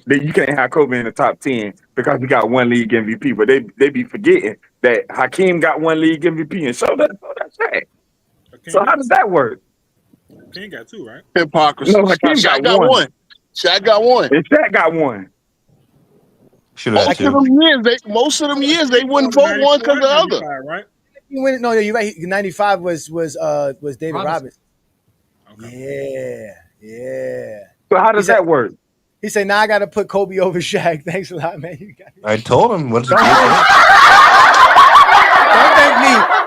[SPEAKER 16] you can't have Kobe in the top 10 because he got 1 league MVP, but they be forgetting that Hakeem got 1 league MVP and so that's that. So how does that work?
[SPEAKER 11] Hakeem got 2, right?
[SPEAKER 17] Hypocrisy.
[SPEAKER 16] No, Hakeem got one.
[SPEAKER 17] Shaq got 1.
[SPEAKER 16] And Shaq got 1.
[SPEAKER 17] Most of them years they wouldn't vote one because the other.
[SPEAKER 11] Right?
[SPEAKER 8] No, you're right. 95 was David Robinson. Okay. Yeah.
[SPEAKER 16] So how does that work?
[SPEAKER 8] He said, "Now I got to put Kobe over Shaq." Thanks a lot, man.
[SPEAKER 12] I told him. What's
[SPEAKER 8] Don't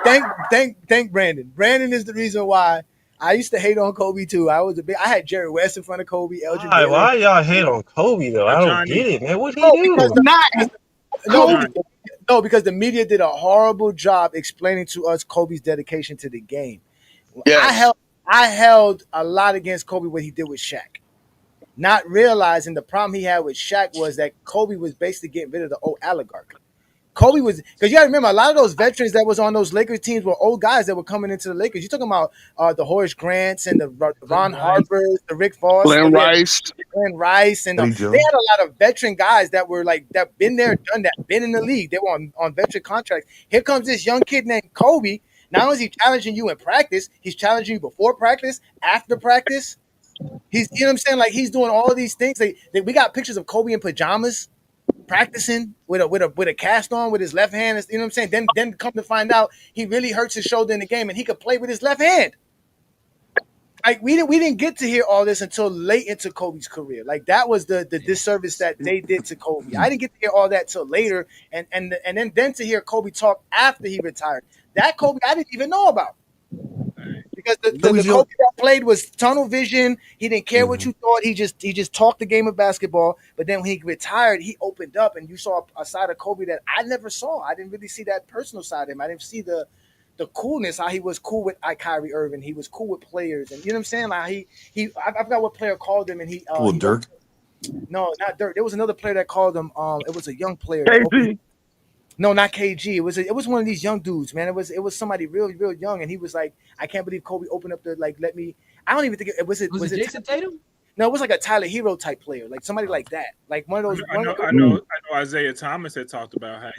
[SPEAKER 8] thank me. Thank Brandon. Brandon is the reason why I used to hate on Kobe too. I had Jerry West in front of Kobe. Elgin.
[SPEAKER 5] Why y'all hate on Kobe though? I don't get it, man. What he do?
[SPEAKER 8] No, because the media did a horrible job explaining to us Kobe's dedication to the game.
[SPEAKER 17] Yes.
[SPEAKER 8] I held a lot against Kobe what he did with Shaq. Not realizing the problem he had with Shaq was that Kobe was basically getting rid of the old oligarch. Kobe was, because you got to remember, a lot of those veterans that was on those Lakers teams were old guys that were coming into the Lakers. You're talking about the Horace Grants and the Ron Harbers, the Rick Foss,
[SPEAKER 17] Glenn Rice.
[SPEAKER 8] Glenn Rice, and they had a lot of veteran guys that were like that been there, done that, been in the league. They were on veteran contracts. Here comes this young kid named Kobe. Not only is he challenging you in practice, he's challenging you before practice, after practice. He's, you know what I'm saying? Like he's doing all of these things. We got pictures of Kobe in pajamas, practicing with a cast on with his left hand. You know what I'm saying? Then come to find out he really hurts his shoulder in the game and he could play with his left hand. Like we didn't get to hear all this until late into Kobe's career. Like that was the disservice that they did to Kobe. I didn't get to hear all that till later, and then to hear Kobe talk after he retired. That Kobe I didn't even know about. Because the Kobe that played was tunnel vision. He didn't care what you thought. He just talked the game of basketball. But then when he retired, he opened up, and you saw a side of Kobe that I never saw. I didn't really see that personal side of him. I didn't see the coolness, how he was cool with Kyrie Irving. He was cool with players, and you know what I'm saying. Like I forgot what player called him, and he
[SPEAKER 12] Dirk.
[SPEAKER 8] No, not Dirk. There was another player that called him. It was a young player.
[SPEAKER 16] KG.
[SPEAKER 8] No, not KG. It was one of these young dudes, man. It was somebody real young, and he was like, I can't believe Kobe opened up the let me. I don't even think it was it
[SPEAKER 10] Jason Tatum.
[SPEAKER 8] No, it was like a Tyler Hero type player, like somebody like that, like one of those.
[SPEAKER 11] I know. Isaiah Thomas had talked about how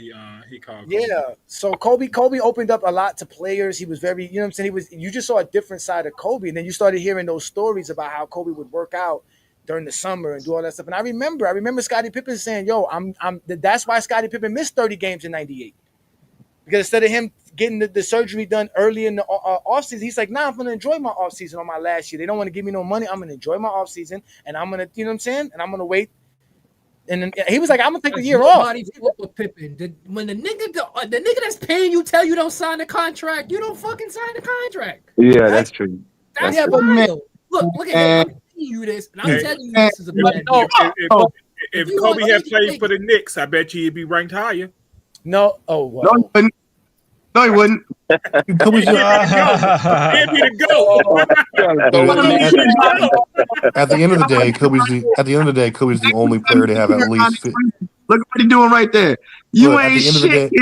[SPEAKER 11] he called. Kobe.
[SPEAKER 8] Yeah, so Kobe opened up a lot to players. He was very, you know what I'm saying. You just saw a different side of Kobe, and then you started hearing those stories about how Kobe would work out during the summer and do all that stuff. And I remember Scottie Pippen saying, "Yo, that's why Scottie Pippen missed 30 games in '98 because instead of him getting the surgery done early in the offseason, he's like, nah, I'm going to enjoy my offseason on my last year. They don't want to give me no money. I'm going to enjoy my offseason, and I'm going to, you know what I'm saying? And I'm going to wait. And then he was like, I'm going to take the year off.
[SPEAKER 10] With Pippen. When the nigga that's paying you tell you don't sign the contract, you don't fucking sign the contract.
[SPEAKER 16] Yeah, that's true.
[SPEAKER 10] That's
[SPEAKER 8] yeah,
[SPEAKER 10] wild. Look at him. I'm telling you this, and I'm telling you this is a bad deal.
[SPEAKER 11] If Kobe had played for the Knicks, I bet you he'd be ranked higher.
[SPEAKER 8] No. Oh, wow.
[SPEAKER 14] No, he wouldn't.
[SPEAKER 12] Kobe's
[SPEAKER 11] At
[SPEAKER 12] the end of the day, Kobe's the only player to have at least.
[SPEAKER 14] Look what he's doing right there. Ain't shit,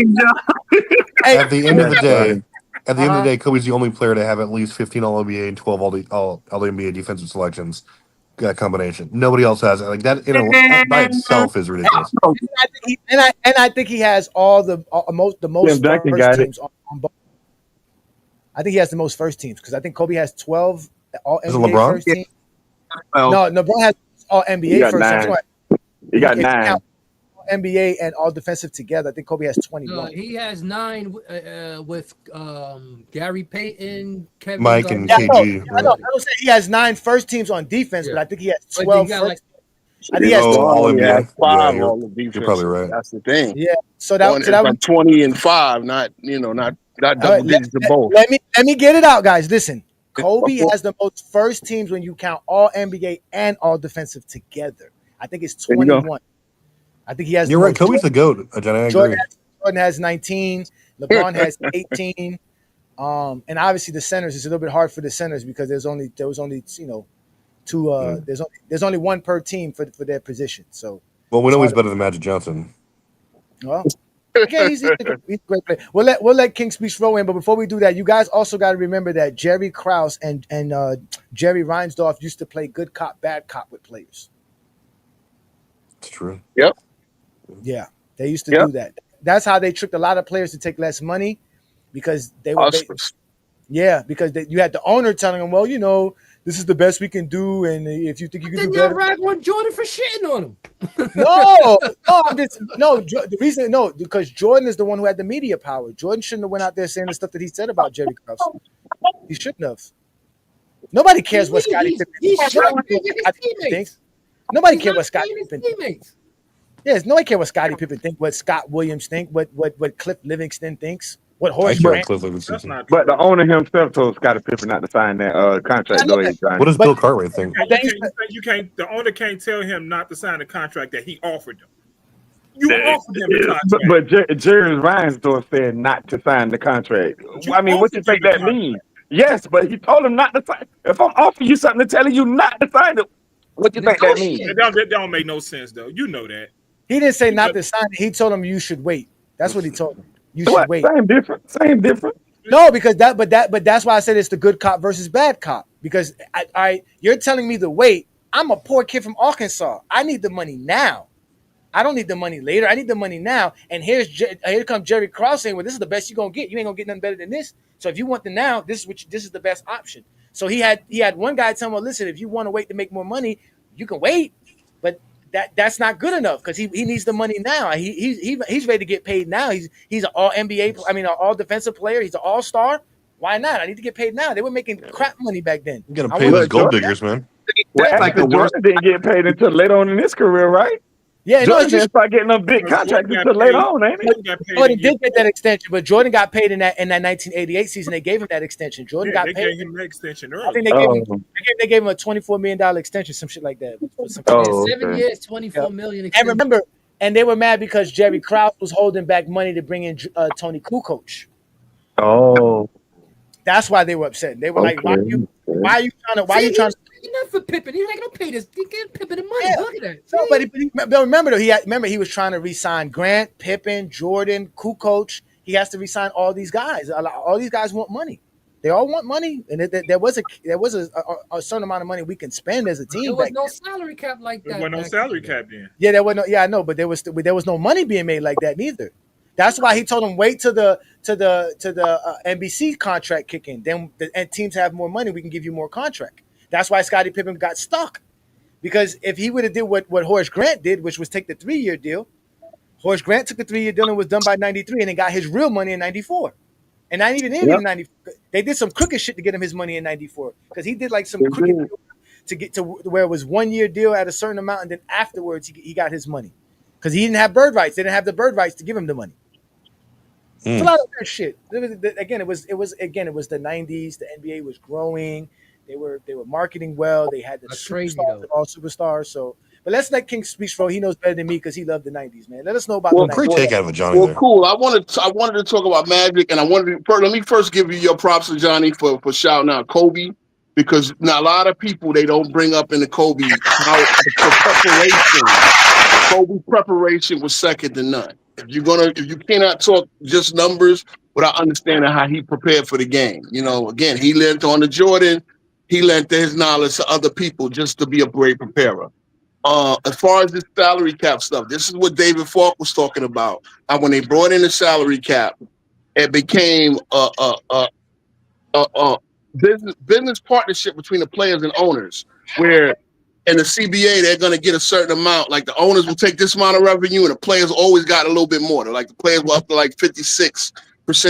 [SPEAKER 12] At the end of the day, Kobe's the only player to have at least 15 All NBA and 12 All NBA defensive selections. That combination. Nobody else has it. Like that by itself is ridiculous.
[SPEAKER 8] I think he has all the most first teams on both. I think he has the most first teams because I think Kobe has 12 all NBA first teams. No, LeBron has all NBA first teams.
[SPEAKER 16] He got 9.
[SPEAKER 8] NBA and all defensive together. I think Kobe has 21.
[SPEAKER 10] He has 9 with Gary Payton, Kevin
[SPEAKER 12] Mike,
[SPEAKER 10] Garnett.
[SPEAKER 12] and KG.
[SPEAKER 8] I don't say he has 9 first teams on defense, but I think he has 12 first. I think he has
[SPEAKER 12] 12 NBA.
[SPEAKER 17] 5
[SPEAKER 12] Yeah,
[SPEAKER 17] on the defense.
[SPEAKER 12] you're probably right.
[SPEAKER 17] That's the thing.
[SPEAKER 8] Yeah. So that was
[SPEAKER 17] 20 and 5, not double digits of both.
[SPEAKER 8] Let me get it out, guys. Listen, Kobe has the most first teams when you count all NBA and all defensive together. I think it's 21. I think he has.
[SPEAKER 12] You're right. Kobe's the GOAT, Johnny. I agree.
[SPEAKER 8] Jordan has 19. LeBron has 18. And obviously the centers is a little bit hard for the centers because there was only two. There's only one per team for their position. So
[SPEAKER 12] we know he's better than Magic Johnson.
[SPEAKER 8] Well, okay, he's a great player. We'll let King Speech throw in, but before we do that, you guys also got to remember that Jerry Krause and Jerry Reinsdorf used to play good cop, bad cop with players.
[SPEAKER 12] It's true.
[SPEAKER 17] Yep.
[SPEAKER 8] Yeah, they used to do that. That's how they tricked a lot of players to take less money because they were. Because you had the owner telling them, well, this is the best we can do, and if you think you can do better.
[SPEAKER 10] Then y'all rag on Jordan for shitting on him. Because Jordan is the one who had the media power. Jordan shouldn't have went out there saying the stuff that he said about Jerry Krause. He shouldn't have. Nobody cares what Scottie Pippen thinks. Nobody cares what Scottie Pippen thinks. Yes, nobody cares what Scottie Pippen thinks, what Scott Williams thinks, what Cliff Livingston thinks, what Horace Grant.
[SPEAKER 16] But the owner himself told Scottie Pippen not to sign that contract.
[SPEAKER 12] What does Bill Cartwright think?
[SPEAKER 11] The owner can't tell him not to sign the contract that he offered him. You offered him the contract.
[SPEAKER 16] But Jerry Reinsdorf said not to sign the contract.
[SPEAKER 11] You
[SPEAKER 16] I mean, what you
[SPEAKER 11] offered him
[SPEAKER 16] think
[SPEAKER 11] the
[SPEAKER 16] that
[SPEAKER 11] contract.
[SPEAKER 16] means? Yes, but he told him not to sign. If I'm offering you something, telling you not to sign it, what you think that means?
[SPEAKER 11] That don't make no sense though. You know that.
[SPEAKER 8] He didn't say not to sign it. He told him you should wait. That's what he told him. You should
[SPEAKER 16] What?
[SPEAKER 8] wait.
[SPEAKER 16] Same different.
[SPEAKER 8] No, because that's why I said it's the good cop versus bad cop. Because you're telling me to wait. I'm a poor kid from Arkansas. I need the money now. I don't need the money later. I need the money now. And here comes Jerry Krause saying, "Well, this is the best you're gonna get. You ain't gonna get nothing better than this. So if you want the now, this is the best option." So he had one guy tell him, "Well, listen, if you want to wait to make more money, you can wait, but that's not good enough because he needs the money now. He's ready to get paid now. He's an all NBA, an all defensive player. He's an all star. Why not? I need to get paid now. They were making crap money back then.
[SPEAKER 12] You gotta pay those gold diggers, man.
[SPEAKER 16] Well, actually, Jordan didn't get paid until later on in his career, right?
[SPEAKER 8] Yeah,
[SPEAKER 16] Jordan didn't start getting them big contracts until later on, ain't he?
[SPEAKER 8] Jordan did get that extension, but Jordan got paid in that 1988 season. They gave him that extension. Jordan got
[SPEAKER 11] They
[SPEAKER 8] paid.
[SPEAKER 11] gave him that extension early.
[SPEAKER 8] I think they gave him a $24 million extension, some shit like that.
[SPEAKER 10] Yeah, 7 years, 24 million.
[SPEAKER 8] And remember, they were mad because Jerry Krause was holding back money to bring in Tony Kukoc.
[SPEAKER 16] Oh,
[SPEAKER 8] that's why they were upset. They were like, "Why are you trying to?"
[SPEAKER 10] Enough for Pippen. He's not gonna pay this. He gave Pippen the money. Look at that.
[SPEAKER 8] No, but remember though, he was trying to re-sign Grant, Pippen, Jordan, Kukoc. He has to re-sign all these guys. All these guys want money. They all want money, and there was a certain amount of money we can spend as a team.
[SPEAKER 10] There was no salary cap like that.
[SPEAKER 11] There was no salary cap then.
[SPEAKER 8] Yeah, there was no. Yeah, I know, but there was no money being made like that neither. That's why he told him wait to the NBC contract kick in. Then and teams have more money, we can give you more contract. That's why Scottie Pippen got stuck. Because if he would have did what Horace Grant did, which was take the 3-year deal, Horace Grant took the 3-year deal and was done by 93 and then got his real money in 94. And not even in 94. They did some crooked shit to get him his money in 94. Because he did like some crooked deal to get to where it was 1-year deal at a certain amount, and then afterwards he got his money. Because he didn't have bird rights. They didn't have the bird rights to give him the money. It's a lot of that shit. It was the 90s. The NBA was growing. They were marketing well. They had the superstars, all superstars. So, but let's let King speak for. He knows better than me because he loved the 90s, man. Let us know about the 90s.
[SPEAKER 12] Great take out of it, Johnny.
[SPEAKER 17] Well, cool. I wanted to talk about Magic, and let me first give you your props to Johnny for shouting out Kobe, because now a lot of people they don't bring up in the Kobe how the preparation. Kobe's preparation was second to none. If you cannot talk just numbers without understanding how he prepared for the game. Again, he learned on the Jordan. He lent his knowledge to other people just to be a great preparer. As far as this salary cap stuff, this is what David Falk was talking about. When they brought in the salary cap, it became a business partnership between the players and owners, where in the CBA they're going to get a certain amount. Like the owners will take this amount of revenue, and the players always got a little bit more. Like the players were up to like 56%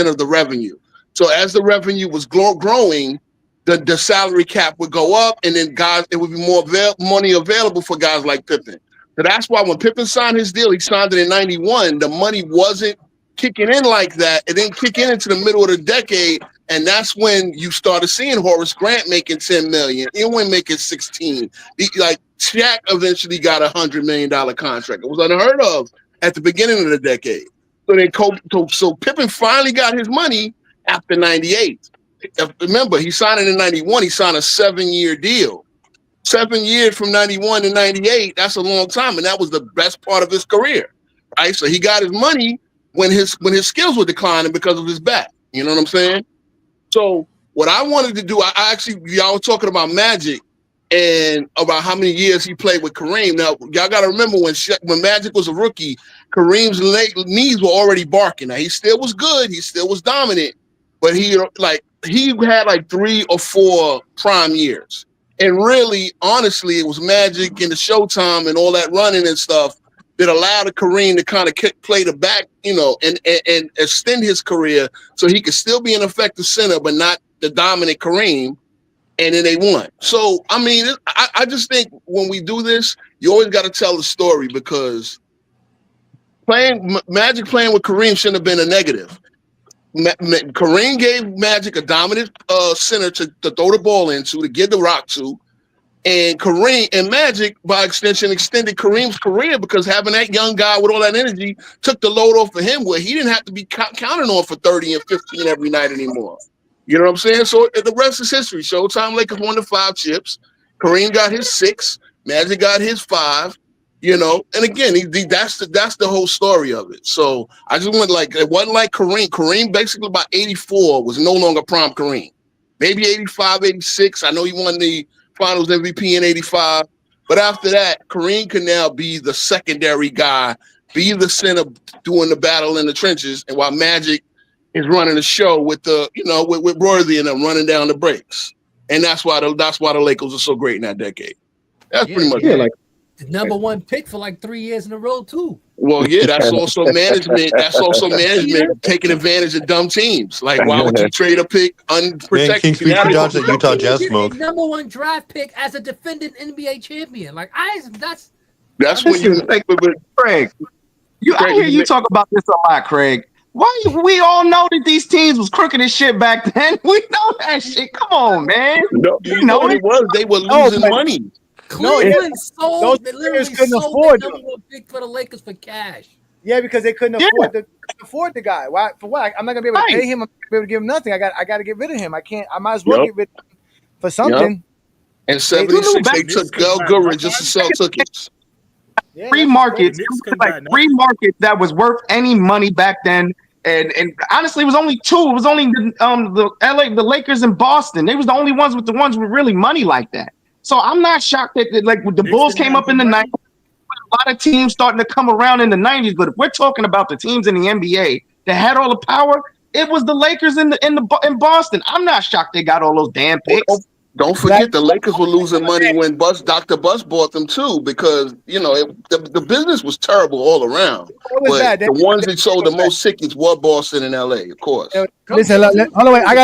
[SPEAKER 17] of the revenue. So as the revenue was growing, the salary cap would go up, and then it would be more money available for guys like Pippen. So that's why when Pippen signed his deal, he signed it in 91, the money wasn't kicking in like that. It didn't kick in into the middle of the decade, and that's when you started seeing Horace Grant making $10 million, Ewing making 16. Like Shaq eventually got a $100 million contract. It was unheard of at the beginning of the decade. So Pippen finally got his money after 98. Remember, he signed it in 91. He signed a 7-year deal. 7 years from 91 to 98, that's a long time, and that was the best part of his career, right? So he got his money when his skills were declining because of his back. You know what I'm saying? So what I wanted to do, y'all were talking about Magic and about how many years he played with Kareem. Now, y'all got to remember when Magic was a rookie, Kareem's knees were already barking. Now, he still was good. He still was dominant, but he had like 3 or 4 prime years. And really, honestly, it was Magic and the Showtime and all that running and stuff that allowed Kareem to kind of play the back, and extend his career so he could still be an effective center, but not the dominant Kareem. And then they won. So, I mean, I just think when we do this, you always got to tell the story, because Magic playing with Kareem shouldn't have been a negative. Kareem gave Magic a dominant center to throw the ball into, to give the rock to. And Kareem and Magic, by extension, extended Kareem's career because having that young guy with all that energy took the load off of him where he didn't have to be counting on for 30 and 15 every night anymore. You know what I'm saying? So the rest is history. Showtime Lakers won the 5 chips. Kareem got his 6. Magic got his 5. You know, and again, that's the whole story of it. So I just went like it wasn't like Kareem. Kareem basically by 84 was no longer prime Kareem. Maybe 85, 86. I know he won the Finals MVP in 85. But after that, Kareem can now be the secondary guy, be the center doing the battle in the trenches, and while Magic is running the show with the, you know, with Worthy and them running down the breaks. And that's why the Lakers are so great in that decade. That's pretty much it.
[SPEAKER 10] Like the #1 pick for like 3 years in a row, too.
[SPEAKER 17] Well, yeah, that's also management. That's also management taking advantage of dumb teams. Like, why would you trade a pick unprotected?
[SPEAKER 12] Man, King dodged that Utah Jazz smoke.
[SPEAKER 10] #1 draft pick as a defending NBA champion. Like,
[SPEAKER 17] that's when you
[SPEAKER 14] like, Craig. I hear you talk about this a lot, Craig. We all know that these teams was crooked as shit back then. We know that shit. Come on, man.
[SPEAKER 17] No, you know what it was? They were losing money.
[SPEAKER 10] Cleveland sold. They literally sold the #1 pick for the Lakers for cash.
[SPEAKER 8] Yeah, because they couldn't afford the guy. Why? For what? I'm not gonna be able to pay him. I'm not gonna be able to give him nothing. I got to get rid of him. I can't. I might as well get rid of him for something.
[SPEAKER 17] In '76, they took Gal Goodrich just to sell tickets.
[SPEAKER 14] Free markets, free markets that was worth any money back then. And honestly, it was only 2. It was only the Lakers and Boston. They was the only ones with really money like that. So I'm not shocked that like the Bulls came up in the 90s. A lot of teams starting to come around in the 90s. But if we're talking about the teams in the NBA that had all the power, it was the Lakers in Boston. I'm not shocked they got all those damn picks.
[SPEAKER 17] Don't forget the Lakers were losing money when Dr. Buss bought them too, because you know the business was terrible all around. But the ones that sold the most tickets were Boston and LA, of course.
[SPEAKER 8] Listen, hold on, wait. I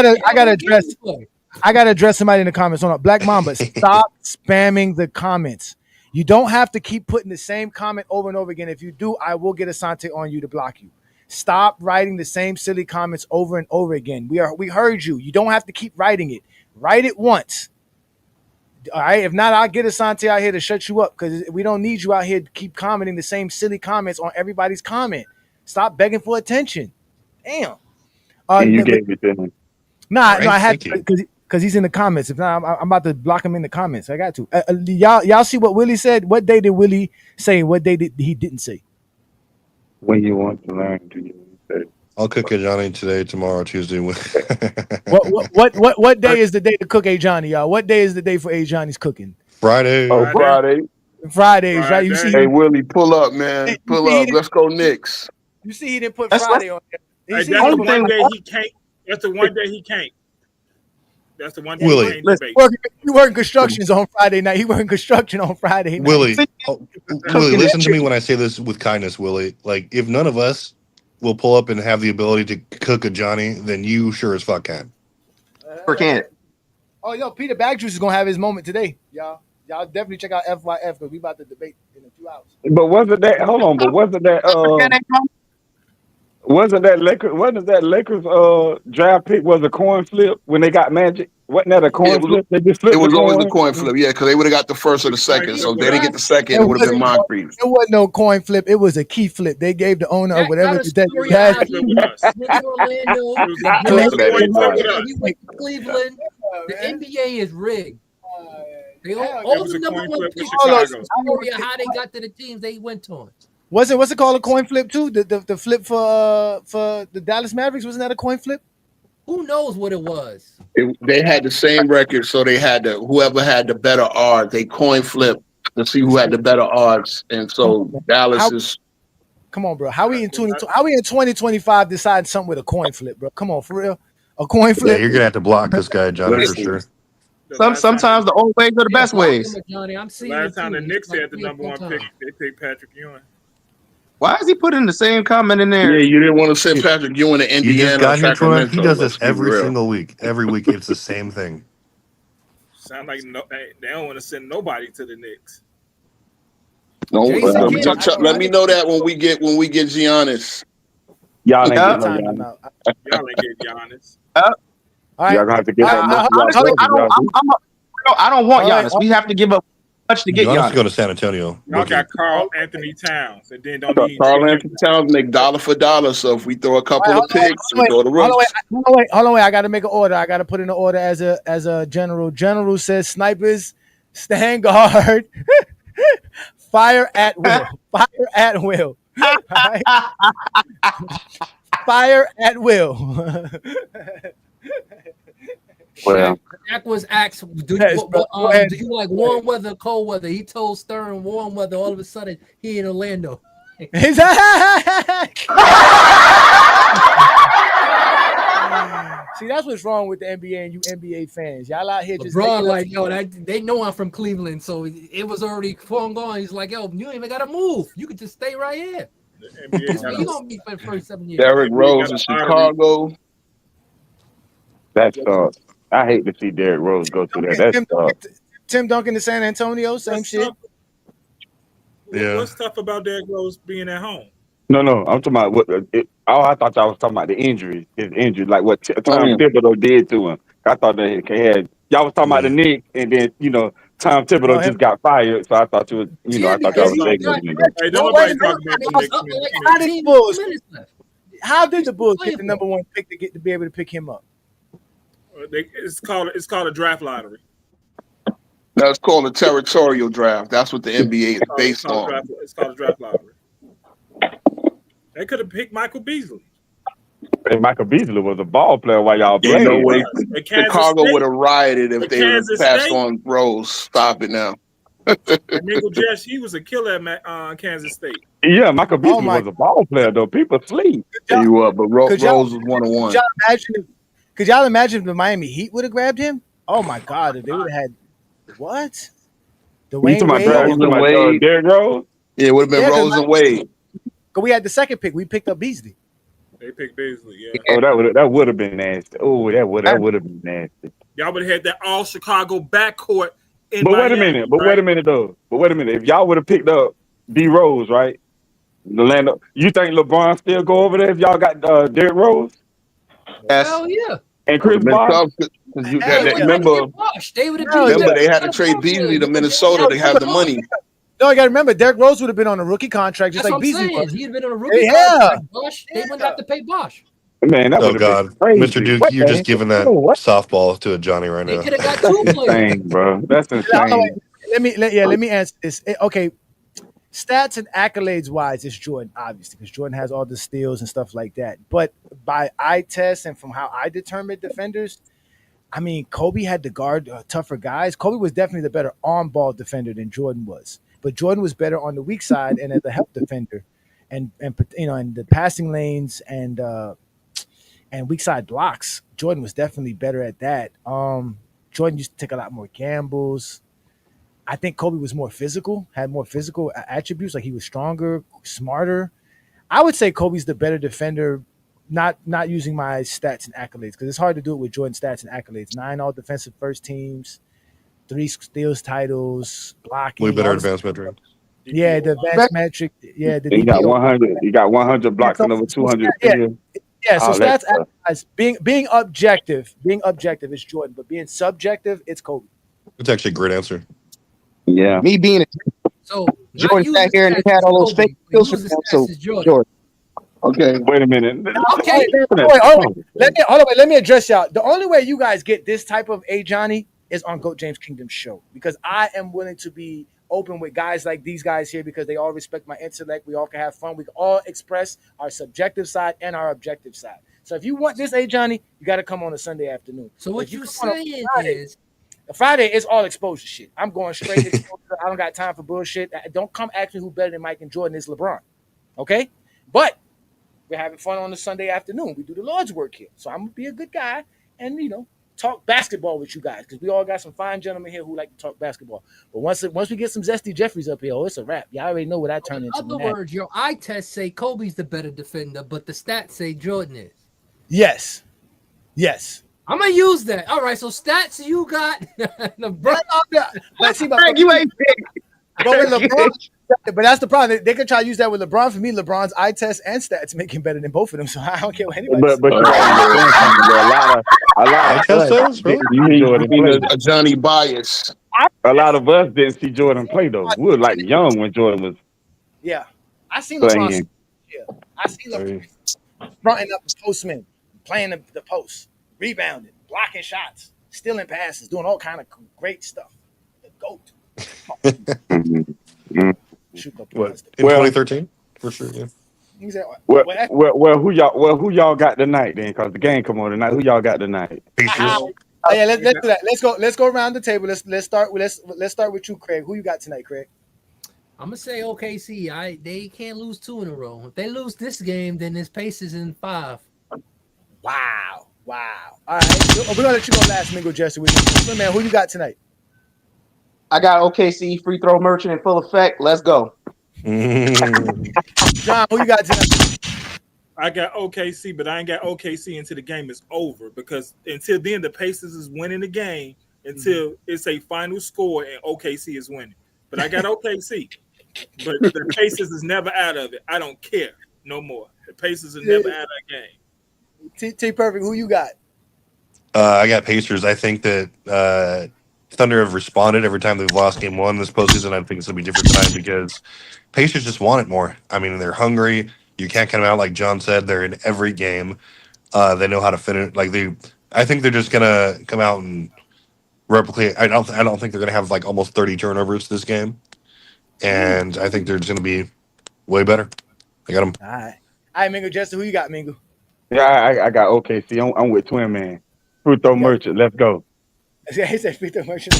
[SPEAKER 8] gotta address somebody in the comments. Hold on, Black Mamba, stop spamming the comments. You don't have to keep putting the same comment over and over again. If you do, I will get Asante on you to block you. Stop writing the same silly comments over and over again. We heard you. You don't have to keep writing it. Write it once. All right. If not, I'll get Asante out here to shut you up because we don't need you out here to keep commenting the same silly comments on everybody's comment. Stop begging for attention. Damn.
[SPEAKER 16] You gave it to him.
[SPEAKER 8] Nah, right, no, I had to because he's in the comments. If not, I'm about to block him in the comments. I got to. Y'all see what Willie said? What day did Willie say? What day did he didn't say?
[SPEAKER 16] When you want to learn, do you say?
[SPEAKER 12] I'll cook a Johnny today, tomorrow, Tuesday.
[SPEAKER 8] What day is the day to cook a Johnny, y'all? What day is the day for a Johnny's cooking?
[SPEAKER 12] Friday.
[SPEAKER 16] Oh, Friday.
[SPEAKER 8] Fridays, right? You see?
[SPEAKER 17] Hey, Willie, pull up, man. Pull up. Let's go, Knicks.
[SPEAKER 8] You see, he didn't put Friday on there.
[SPEAKER 11] That's the one day he can't. That's the one day he can't. That's the one day
[SPEAKER 12] Willie,
[SPEAKER 11] he can't.
[SPEAKER 8] He working constructions on Friday night. He working construction on Friday night.
[SPEAKER 12] Willie, Willie, listen to me when I say this with kindness, Willie. Like, if none of us will pull up and have the ability to cook a Johnny, then you sure as fuck can.
[SPEAKER 14] Or can't.
[SPEAKER 8] Oh, yo, Peter Bagjuice is gonna have his moment today, y'all. Y'all definitely check out FYF because we about to debate in a few hours.
[SPEAKER 16] But wasn't that? Hold on. But wasn't that? Wasn't that Lakers draft pick was a coin flip when they got Magic? Wasn't that a coin flip? They just flipped.
[SPEAKER 17] It was always the coin flip, yeah, because they would have got the first or the second. So they didn't get the second. It would have been Moncrief.
[SPEAKER 8] It wasn't no coin flip. It was a key flip. They gave the owner of whatever the debt he had.
[SPEAKER 10] He went to Cleveland. The NBA is rigged. All the #1 picks story of how they got to the teams they went on.
[SPEAKER 8] What's it called? A coin flip too? The flip for the Dallas Mavericks, wasn't that a coin flip?
[SPEAKER 10] Who knows what it was?
[SPEAKER 17] They had the same record, so they had whoever had the better odds. They coin flip to see who had the better odds, and so Dallas is.
[SPEAKER 8] Come on, bro. How we in 2025 deciding something with a coin flip, bro? Come on, for real. A coin flip.
[SPEAKER 12] Yeah, you're gonna have to block this guy, Johnny, for sure.
[SPEAKER 14] Sometimes the old ways are the best ways.
[SPEAKER 10] Johnny, I'm seeing
[SPEAKER 11] last time the Knicks had the #1 pick, they picked Patrick Ewing.
[SPEAKER 14] Why is he putting the same comment in there?
[SPEAKER 17] Yeah, you didn't want to send Patrick Ewing to Indiana.
[SPEAKER 12] He does this every single week. Every week, it's the same thing.
[SPEAKER 11] Sound like they don't want to send nobody to the Knicks.
[SPEAKER 17] No, let me know that when we get Giannis.
[SPEAKER 16] Y'all ain't getting no
[SPEAKER 11] Y'all ain't getting Giannis.
[SPEAKER 8] All right.
[SPEAKER 16] Y'all gonna have to get that.
[SPEAKER 14] I don't want Giannis. We have to give up much to get
[SPEAKER 12] Giannis
[SPEAKER 14] Giannis.
[SPEAKER 12] go to San Antonio.
[SPEAKER 11] Y'all
[SPEAKER 12] Boogie.
[SPEAKER 11] got Carl Anthony Towns, and then don't need
[SPEAKER 17] Carl Anthony Towns make dollar for dollar. So if we throw a couple of picks, we throw the
[SPEAKER 8] Hold
[SPEAKER 17] rooks.
[SPEAKER 8] on, wait. I got to make an order. I got to put in an order as a general. General says snipers stand guard, fire at will, fire at will, right? Fire at will.
[SPEAKER 10] Shaq was asked, do you like warm weather, cold weather? He told Stern warm weather. All of a sudden, he in Orlando.
[SPEAKER 8] See, that's what's wrong with the NBA and you NBA fans. Y'all out here just
[SPEAKER 10] LeBron, like, yo, they know I'm from Cleveland, so it was already going on. He's like, yo, you ain't even gotta move. You could just stay right here. You gonna be for the first 7 years.
[SPEAKER 17] Derrick Rose in Chicago.
[SPEAKER 16] That's I hate to see Derrick Rose go through that.
[SPEAKER 8] Tim Duncan to San Antonio, same shit.
[SPEAKER 11] What's tough about Derrick Rose being at home?
[SPEAKER 16] No, I'm talking about I thought y'all was talking about the injury. His injury, like what Tom Thibodeau did to him. I thought that he had. Y'all was talking about the Knicks, and then Tom Thibodeau just got fired. So I thought you was, I thought y'all was saying.
[SPEAKER 11] Hey, nobody talking about the Knicks.
[SPEAKER 8] How did the Bulls get the number one pick to be able to pick him up?
[SPEAKER 11] It's called a draft lottery.
[SPEAKER 17] That's called a territorial draft. That's what the NBA is based on.
[SPEAKER 11] It's called a draft lottery. They could have picked Michael Beasley.
[SPEAKER 16] And Michael Beasley was a ball player while y'all played.
[SPEAKER 17] No way. Chicago would have rioted if they would have passed on Rose. Stop it now.
[SPEAKER 11] Nickel Jess, he was a killer at Kansas State.
[SPEAKER 16] Yeah, Michael Beasley was a ball player though. People sleep.
[SPEAKER 17] Tell you what, but Rose was 101.
[SPEAKER 8] Could y'all imagine if the Miami Heat would have grabbed him? Oh my God, if they would have had what?
[SPEAKER 16] Derrick Rose?
[SPEAKER 17] Yeah, it would have been Rose and Wade.
[SPEAKER 8] Because we had the second pick. We picked up Beasley.
[SPEAKER 11] They picked Beasley, yeah.
[SPEAKER 16] Oh, that would have been nasty. Oh, that would have been nasty.
[SPEAKER 11] Y'all would have had that all Chicago backcourt in
[SPEAKER 16] But
[SPEAKER 11] Miami,
[SPEAKER 16] wait a minute. But wait a minute though. But wait a minute. If y'all would have picked up D Rose, right? Orlando, you think LeBron still go over there if y'all got Derrick Rose?
[SPEAKER 10] Hell yeah.
[SPEAKER 16] And Chris Bosh?
[SPEAKER 17] Remember, they had to trade Beasley to Minnesota to have the money.
[SPEAKER 8] No, you got to remember, Derrick Rose would have been on a rookie contract just
[SPEAKER 10] That's
[SPEAKER 8] like
[SPEAKER 10] what I'm
[SPEAKER 8] Beasley
[SPEAKER 10] saying.
[SPEAKER 8] was.
[SPEAKER 10] He'd been on a rookie
[SPEAKER 8] Yeah.
[SPEAKER 10] contract. Bosh, they wouldn't have to pay Bosh.
[SPEAKER 16] Man, that
[SPEAKER 12] oh God, Mr. Duke, you're just giving that softball to a Johnny right now.
[SPEAKER 10] They could have got two players.
[SPEAKER 16] Insane, bro. That's insane.
[SPEAKER 8] Let me answer this. Okay, stats and accolades wise, it's Jordan, obviously, because Jordan has all the steals and stuff like that. But by eye test and from how I determine defenders, I mean, Kobe had to guard tougher guys. Kobe was definitely the better on-ball defender than Jordan was. But Jordan was better on the weak side and as a help defender, and the passing lanes and weak side blocks. Jordan was definitely better at that. Jordan used to take a lot more gambles. I think Kobe was more physical, had more physical attributes. Like he was stronger, smarter. I would say Kobe's the better defender. Not using my stats and accolades because it's hard to do it with Jordan stats and accolades. 9 all defensive first teams, 3 steals titles, blocking.
[SPEAKER 12] Way better advanced metric.
[SPEAKER 8] Yeah, the advanced metric. Yeah,
[SPEAKER 16] you got 100. You got 100 blocks and over 200.
[SPEAKER 8] Yeah, so stats as being objective is Jordan, but being subjective, it's Kobe.
[SPEAKER 12] It's actually a great answer.
[SPEAKER 14] Yeah, me being
[SPEAKER 10] so
[SPEAKER 14] Jordan sat here and he had all those fake skills for him. So Jordan.
[SPEAKER 17] Okay,
[SPEAKER 16] wait a minute.
[SPEAKER 8] Okay, let me address y'all. The only way you guys get this type of Johnny is on GOAT James Kingdom show because I am willing to be open with guys like these guys here because they all respect my intellect. We all can have fun. We can all express our subjective side and our objective side. So if you want this Johnny, you got to come on a Sunday afternoon.
[SPEAKER 10] So what you saying is
[SPEAKER 8] Friday is all exposure shit. I'm going straight to exposure. I don't got time for bullshit. Don't come ask me who better than Mike and Jordan is LeBron. Okay? But we're having fun on a Sunday afternoon. We do the Lord's work here. So I'm going to be a good guy and, talk basketball with you guys because we all got some fine gentlemen here who like to talk basketball. But once we get some Zesty Jeffries up here, it's a wrap. Y'all already know what I turn into.
[SPEAKER 10] In other words, your eye test say Kobe's the better defender, but the stats say Jordan is.
[SPEAKER 8] Yes.
[SPEAKER 10] I'm gonna use that. All right, so stats you got LeBron.
[SPEAKER 8] But see, you ain't big. But with LeBron, But that's the problem. They could try to use that with LeBron. For me, LeBron's eye test and stats make him better than both of them. So I don't care what anybody says.
[SPEAKER 16] But you gotta understand something. There a lot
[SPEAKER 12] I
[SPEAKER 16] of
[SPEAKER 12] test
[SPEAKER 16] us
[SPEAKER 12] those, really?
[SPEAKER 16] didn't see Jordan
[SPEAKER 17] He
[SPEAKER 16] play.
[SPEAKER 17] a Johnny bias.
[SPEAKER 16] A lot of us didn't see Jordan play though. We were like young when Jordan was
[SPEAKER 8] Yeah, I seen LeBron.
[SPEAKER 16] playing.
[SPEAKER 8] Yeah, I seen LeBron
[SPEAKER 12] Hey,
[SPEAKER 8] fronting up the postman, playing the post, rebounding, blocking shots, stealing passes, doing all kind of great stuff. The GOAT. Shoot the
[SPEAKER 12] what,
[SPEAKER 8] bronze.
[SPEAKER 12] in
[SPEAKER 16] Well,
[SPEAKER 12] 2013? For sure, yeah.
[SPEAKER 8] He said,
[SPEAKER 16] well,
[SPEAKER 8] well,
[SPEAKER 16] who y'all got tonight then? Cause the game come on tonight. Who y'all got tonight?
[SPEAKER 12] Pacers.
[SPEAKER 8] oh yeah, let's do that. Let's go around the table. Let's start with you, Craig. Who you got tonight, Craig?
[SPEAKER 10] I'm gonna say OKC. They can't lose 2 in a row. If they lose this game, then it's Pacers in 5.
[SPEAKER 8] Wow. All right, we're gonna let you go last, Mingo Jesse. Man, who you got tonight?
[SPEAKER 14] I got OKC free throw merchant in full effect. Let's go.
[SPEAKER 8] John, who you got tonight?
[SPEAKER 11] I got OKC, but I ain't got OKC until the game is over because until then the Pacers is winning the game until it's a final score and OKC is winning. But I got OKC, but the Pacers is never out of it. I don't care no more. The Pacers are never out of the game.
[SPEAKER 8] T Perfect, who you got?
[SPEAKER 12] I got Pacers. I think that Thunder have responded every time they've lost game one this postseason. I think it's going to be different tonight because Pacers just want it more. I mean, they're hungry. You can't count them out. Like John said, they're in every game. They know how to finish. I think they're just going to come out and replicate. I don't think they're going to have like almost 30 turnovers this game. And I think they're just going to be way better. I got them.
[SPEAKER 8] All right, Mingo Jesse, who you got, Mingo?
[SPEAKER 16] Yeah, I got OKC. I'm with Twin Man. Free throw merchant. Let's go.
[SPEAKER 8] He said free throw merchant.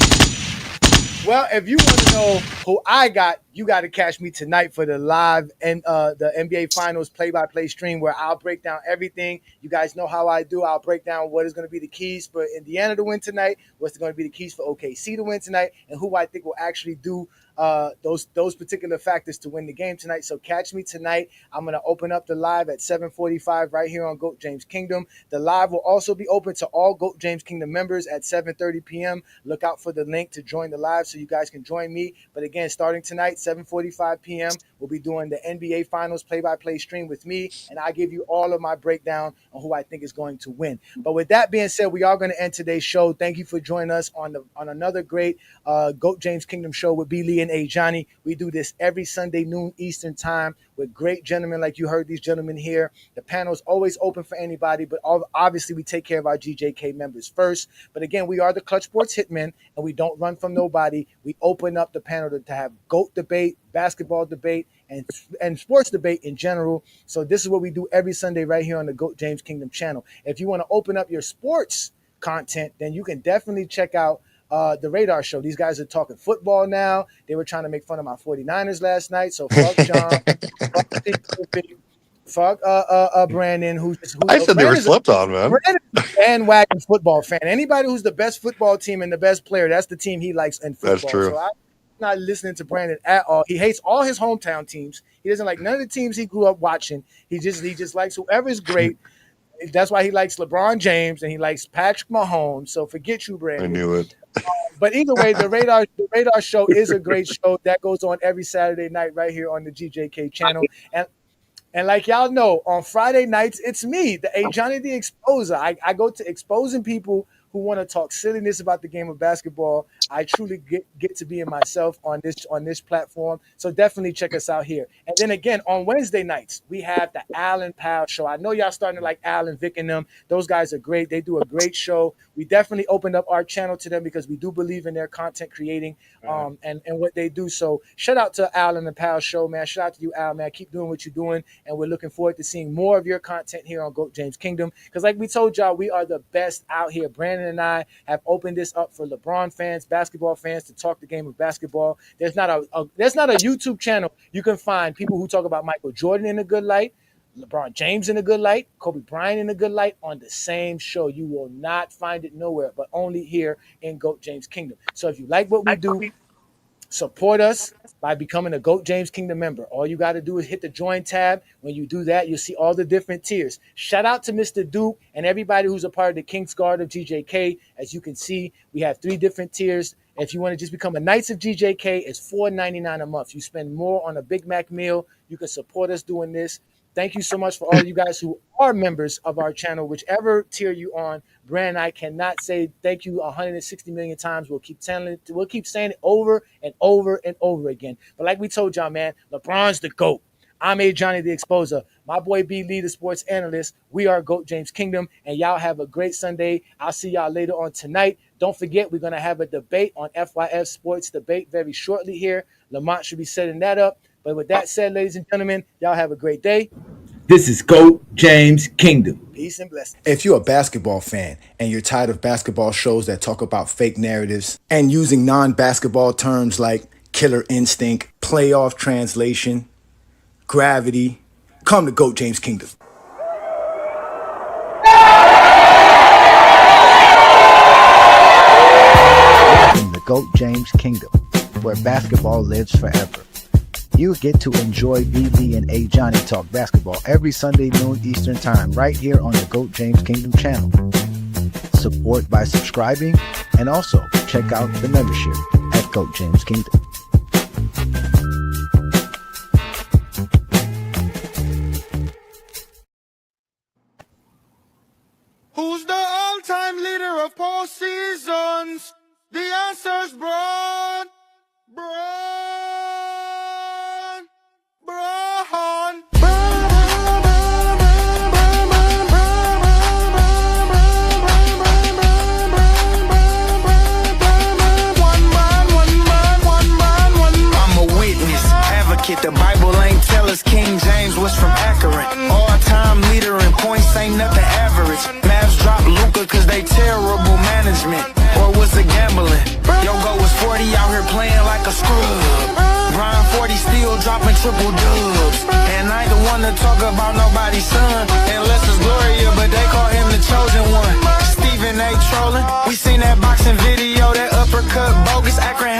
[SPEAKER 8] Well, if you want to know who I got, you got to catch me tonight for the live and the NBA Finals play-by-play stream where I'll break down everything. You guys know how I do. I'll break down what is going to be the keys for Indiana to win tonight, what's going to be the keys for OKC to win tonight, and who I think will actually do those particular factors to win the game tonight. So catch me tonight. I'm going to open up the live at 7:45 right here on GOAT James Kingdom. The live will also be open to all GOAT James Kingdom members at 7:30 p.m. Look out for the link to join the live so you guys can join me. But again, starting tonight, 7:45 p.m., we'll be doing the NBA Finals play-by-play stream with me, and I'll give you all of my breakdown on who I think is going to win. But with that being said, we are going to end today's show. Thank you for joining us on another great GOAT James Kingdom show with B. Lee and A. Johnny. We do this every Sunday noon Eastern time with great gentlemen like you heard these gentlemen here. The panel is always open for anybody, but obviously we take care of our GJK members first. But again, we are the Clutch Sports Hitmen, and we don't run from nobody. We open up the panel to have GOAT debate, basketball debate, and sports debate in general. So this is what we do every Sunday right here on the GOAT James Kingdom channel. If you want to open up your sports content, then you can definitely check out the Radar Show. These guys are talking football now. They were trying to make fun of my 49ers last night. So fuck John, fuck Brandon, who
[SPEAKER 12] I said they were slept on, man.
[SPEAKER 8] Brandon's a bandwagon football fan. Anybody who's the best football team and the best player, that's the team he likes in football.
[SPEAKER 12] That's true.
[SPEAKER 8] So I'm not listening to Brandon at all. He hates all his hometown teams. He doesn't like none of the teams he grew up watching. He just likes whoever is great. That's why he likes LeBron James and he likes Patrick Mahomes. So forget you, Brandon.
[SPEAKER 12] I knew it.
[SPEAKER 8] But either way, the Radar Show is a great show that goes on every Saturday night right here on the GJK channel. And like y'all know, on Friday nights, it's me, the A. Johnny the Exposer. I go to exposing people who want to talk silliness about the game of basketball. I truly get to be in myself on this platform. So definitely check us out here. And then again, on Wednesday nights, we have the Allen Powell Show. I know y'all starting to like Allen, Vic, and them. Those guys are great. They do a great show. We definitely opened up our channel to them because we do believe in their content creating and what they do. So shout out to Allen and Powell Show, man. Shout out to you, Al, man. Keep doing what you're doing. And we're looking forward to seeing more of your content here on GOAT James Kingdom. Because like we told y'all, we are the best out here. Brandon and I have opened this up for LeBron fans, basketball fans to talk the game of basketball. There's not a YouTube channel you can find people who talk about Michael Jordan in a good light, LeBron James in a good light, Kobe Bryant in a good light on the same show. You will not find it nowhere, but only here in GOAT James Kingdom. So if you like what we do, support us by becoming a GOAT James Kingdom member. All you got to do is hit the join tab. When you do that, you'll see all the different tiers. Shout out to Mr. Duke and everybody who's a part of the King's Guard of GJK. As you can see, we have 3 different tiers. If you want to just become a Knights of GJK, it's $4.99 a month. You spend more on a Big Mac meal. You can support us doing this. Thank you so much for all of you guys who are members of our channel, whichever tier you on. Brand, I cannot say thank you 160 million times. We'll keep saying it over and over and over again. But like we told y'all, man, LeBron's the GOAT. I'm A. Johnny the Exposer. My boy B. Lee, the sports analyst. We are GOAT James Kingdom, and y'all have a great Sunday. I'll see y'all later on tonight. Don't forget, we're going to have a debate on FYF Sports Debate very shortly here. Lamont should be setting that up. But with that said, ladies and gentlemen, y'all have a great day. This is GOAT James Kingdom. Peace and blessings.
[SPEAKER 18] If you're a basketball fan and you're tired of basketball shows that talk about fake narratives and using non-basketball terms like killer instinct, playoff translation, gravity, come to GOAT James Kingdom.
[SPEAKER 19] In the GOAT James Kingdom, where basketball lives forever. You get to enjoy BB and A. Johnny talk basketball every Sunday noon Eastern time right here on the GOAT James Kingdom channel. Support by subscribing and also check out the membership at GOAT James Kingdom.
[SPEAKER 3] Who's the all-time leader of postseasons? The answer's Braun.
[SPEAKER 20] The Bible ain't tell us King James was from Akron. All-time leader in points ain't nothing average. Mavs dropped Luka cause they terrible management. Or was it gambling? Yogo was 40 out here playing like a scrub. Brian 40 still dropping triple dubs. And I ain't the one to talk about nobody's son, unless it's Gloria, but they call him the chosen one. Stephen A. trolling. We seen that boxing video, that uppercut bogus. Akron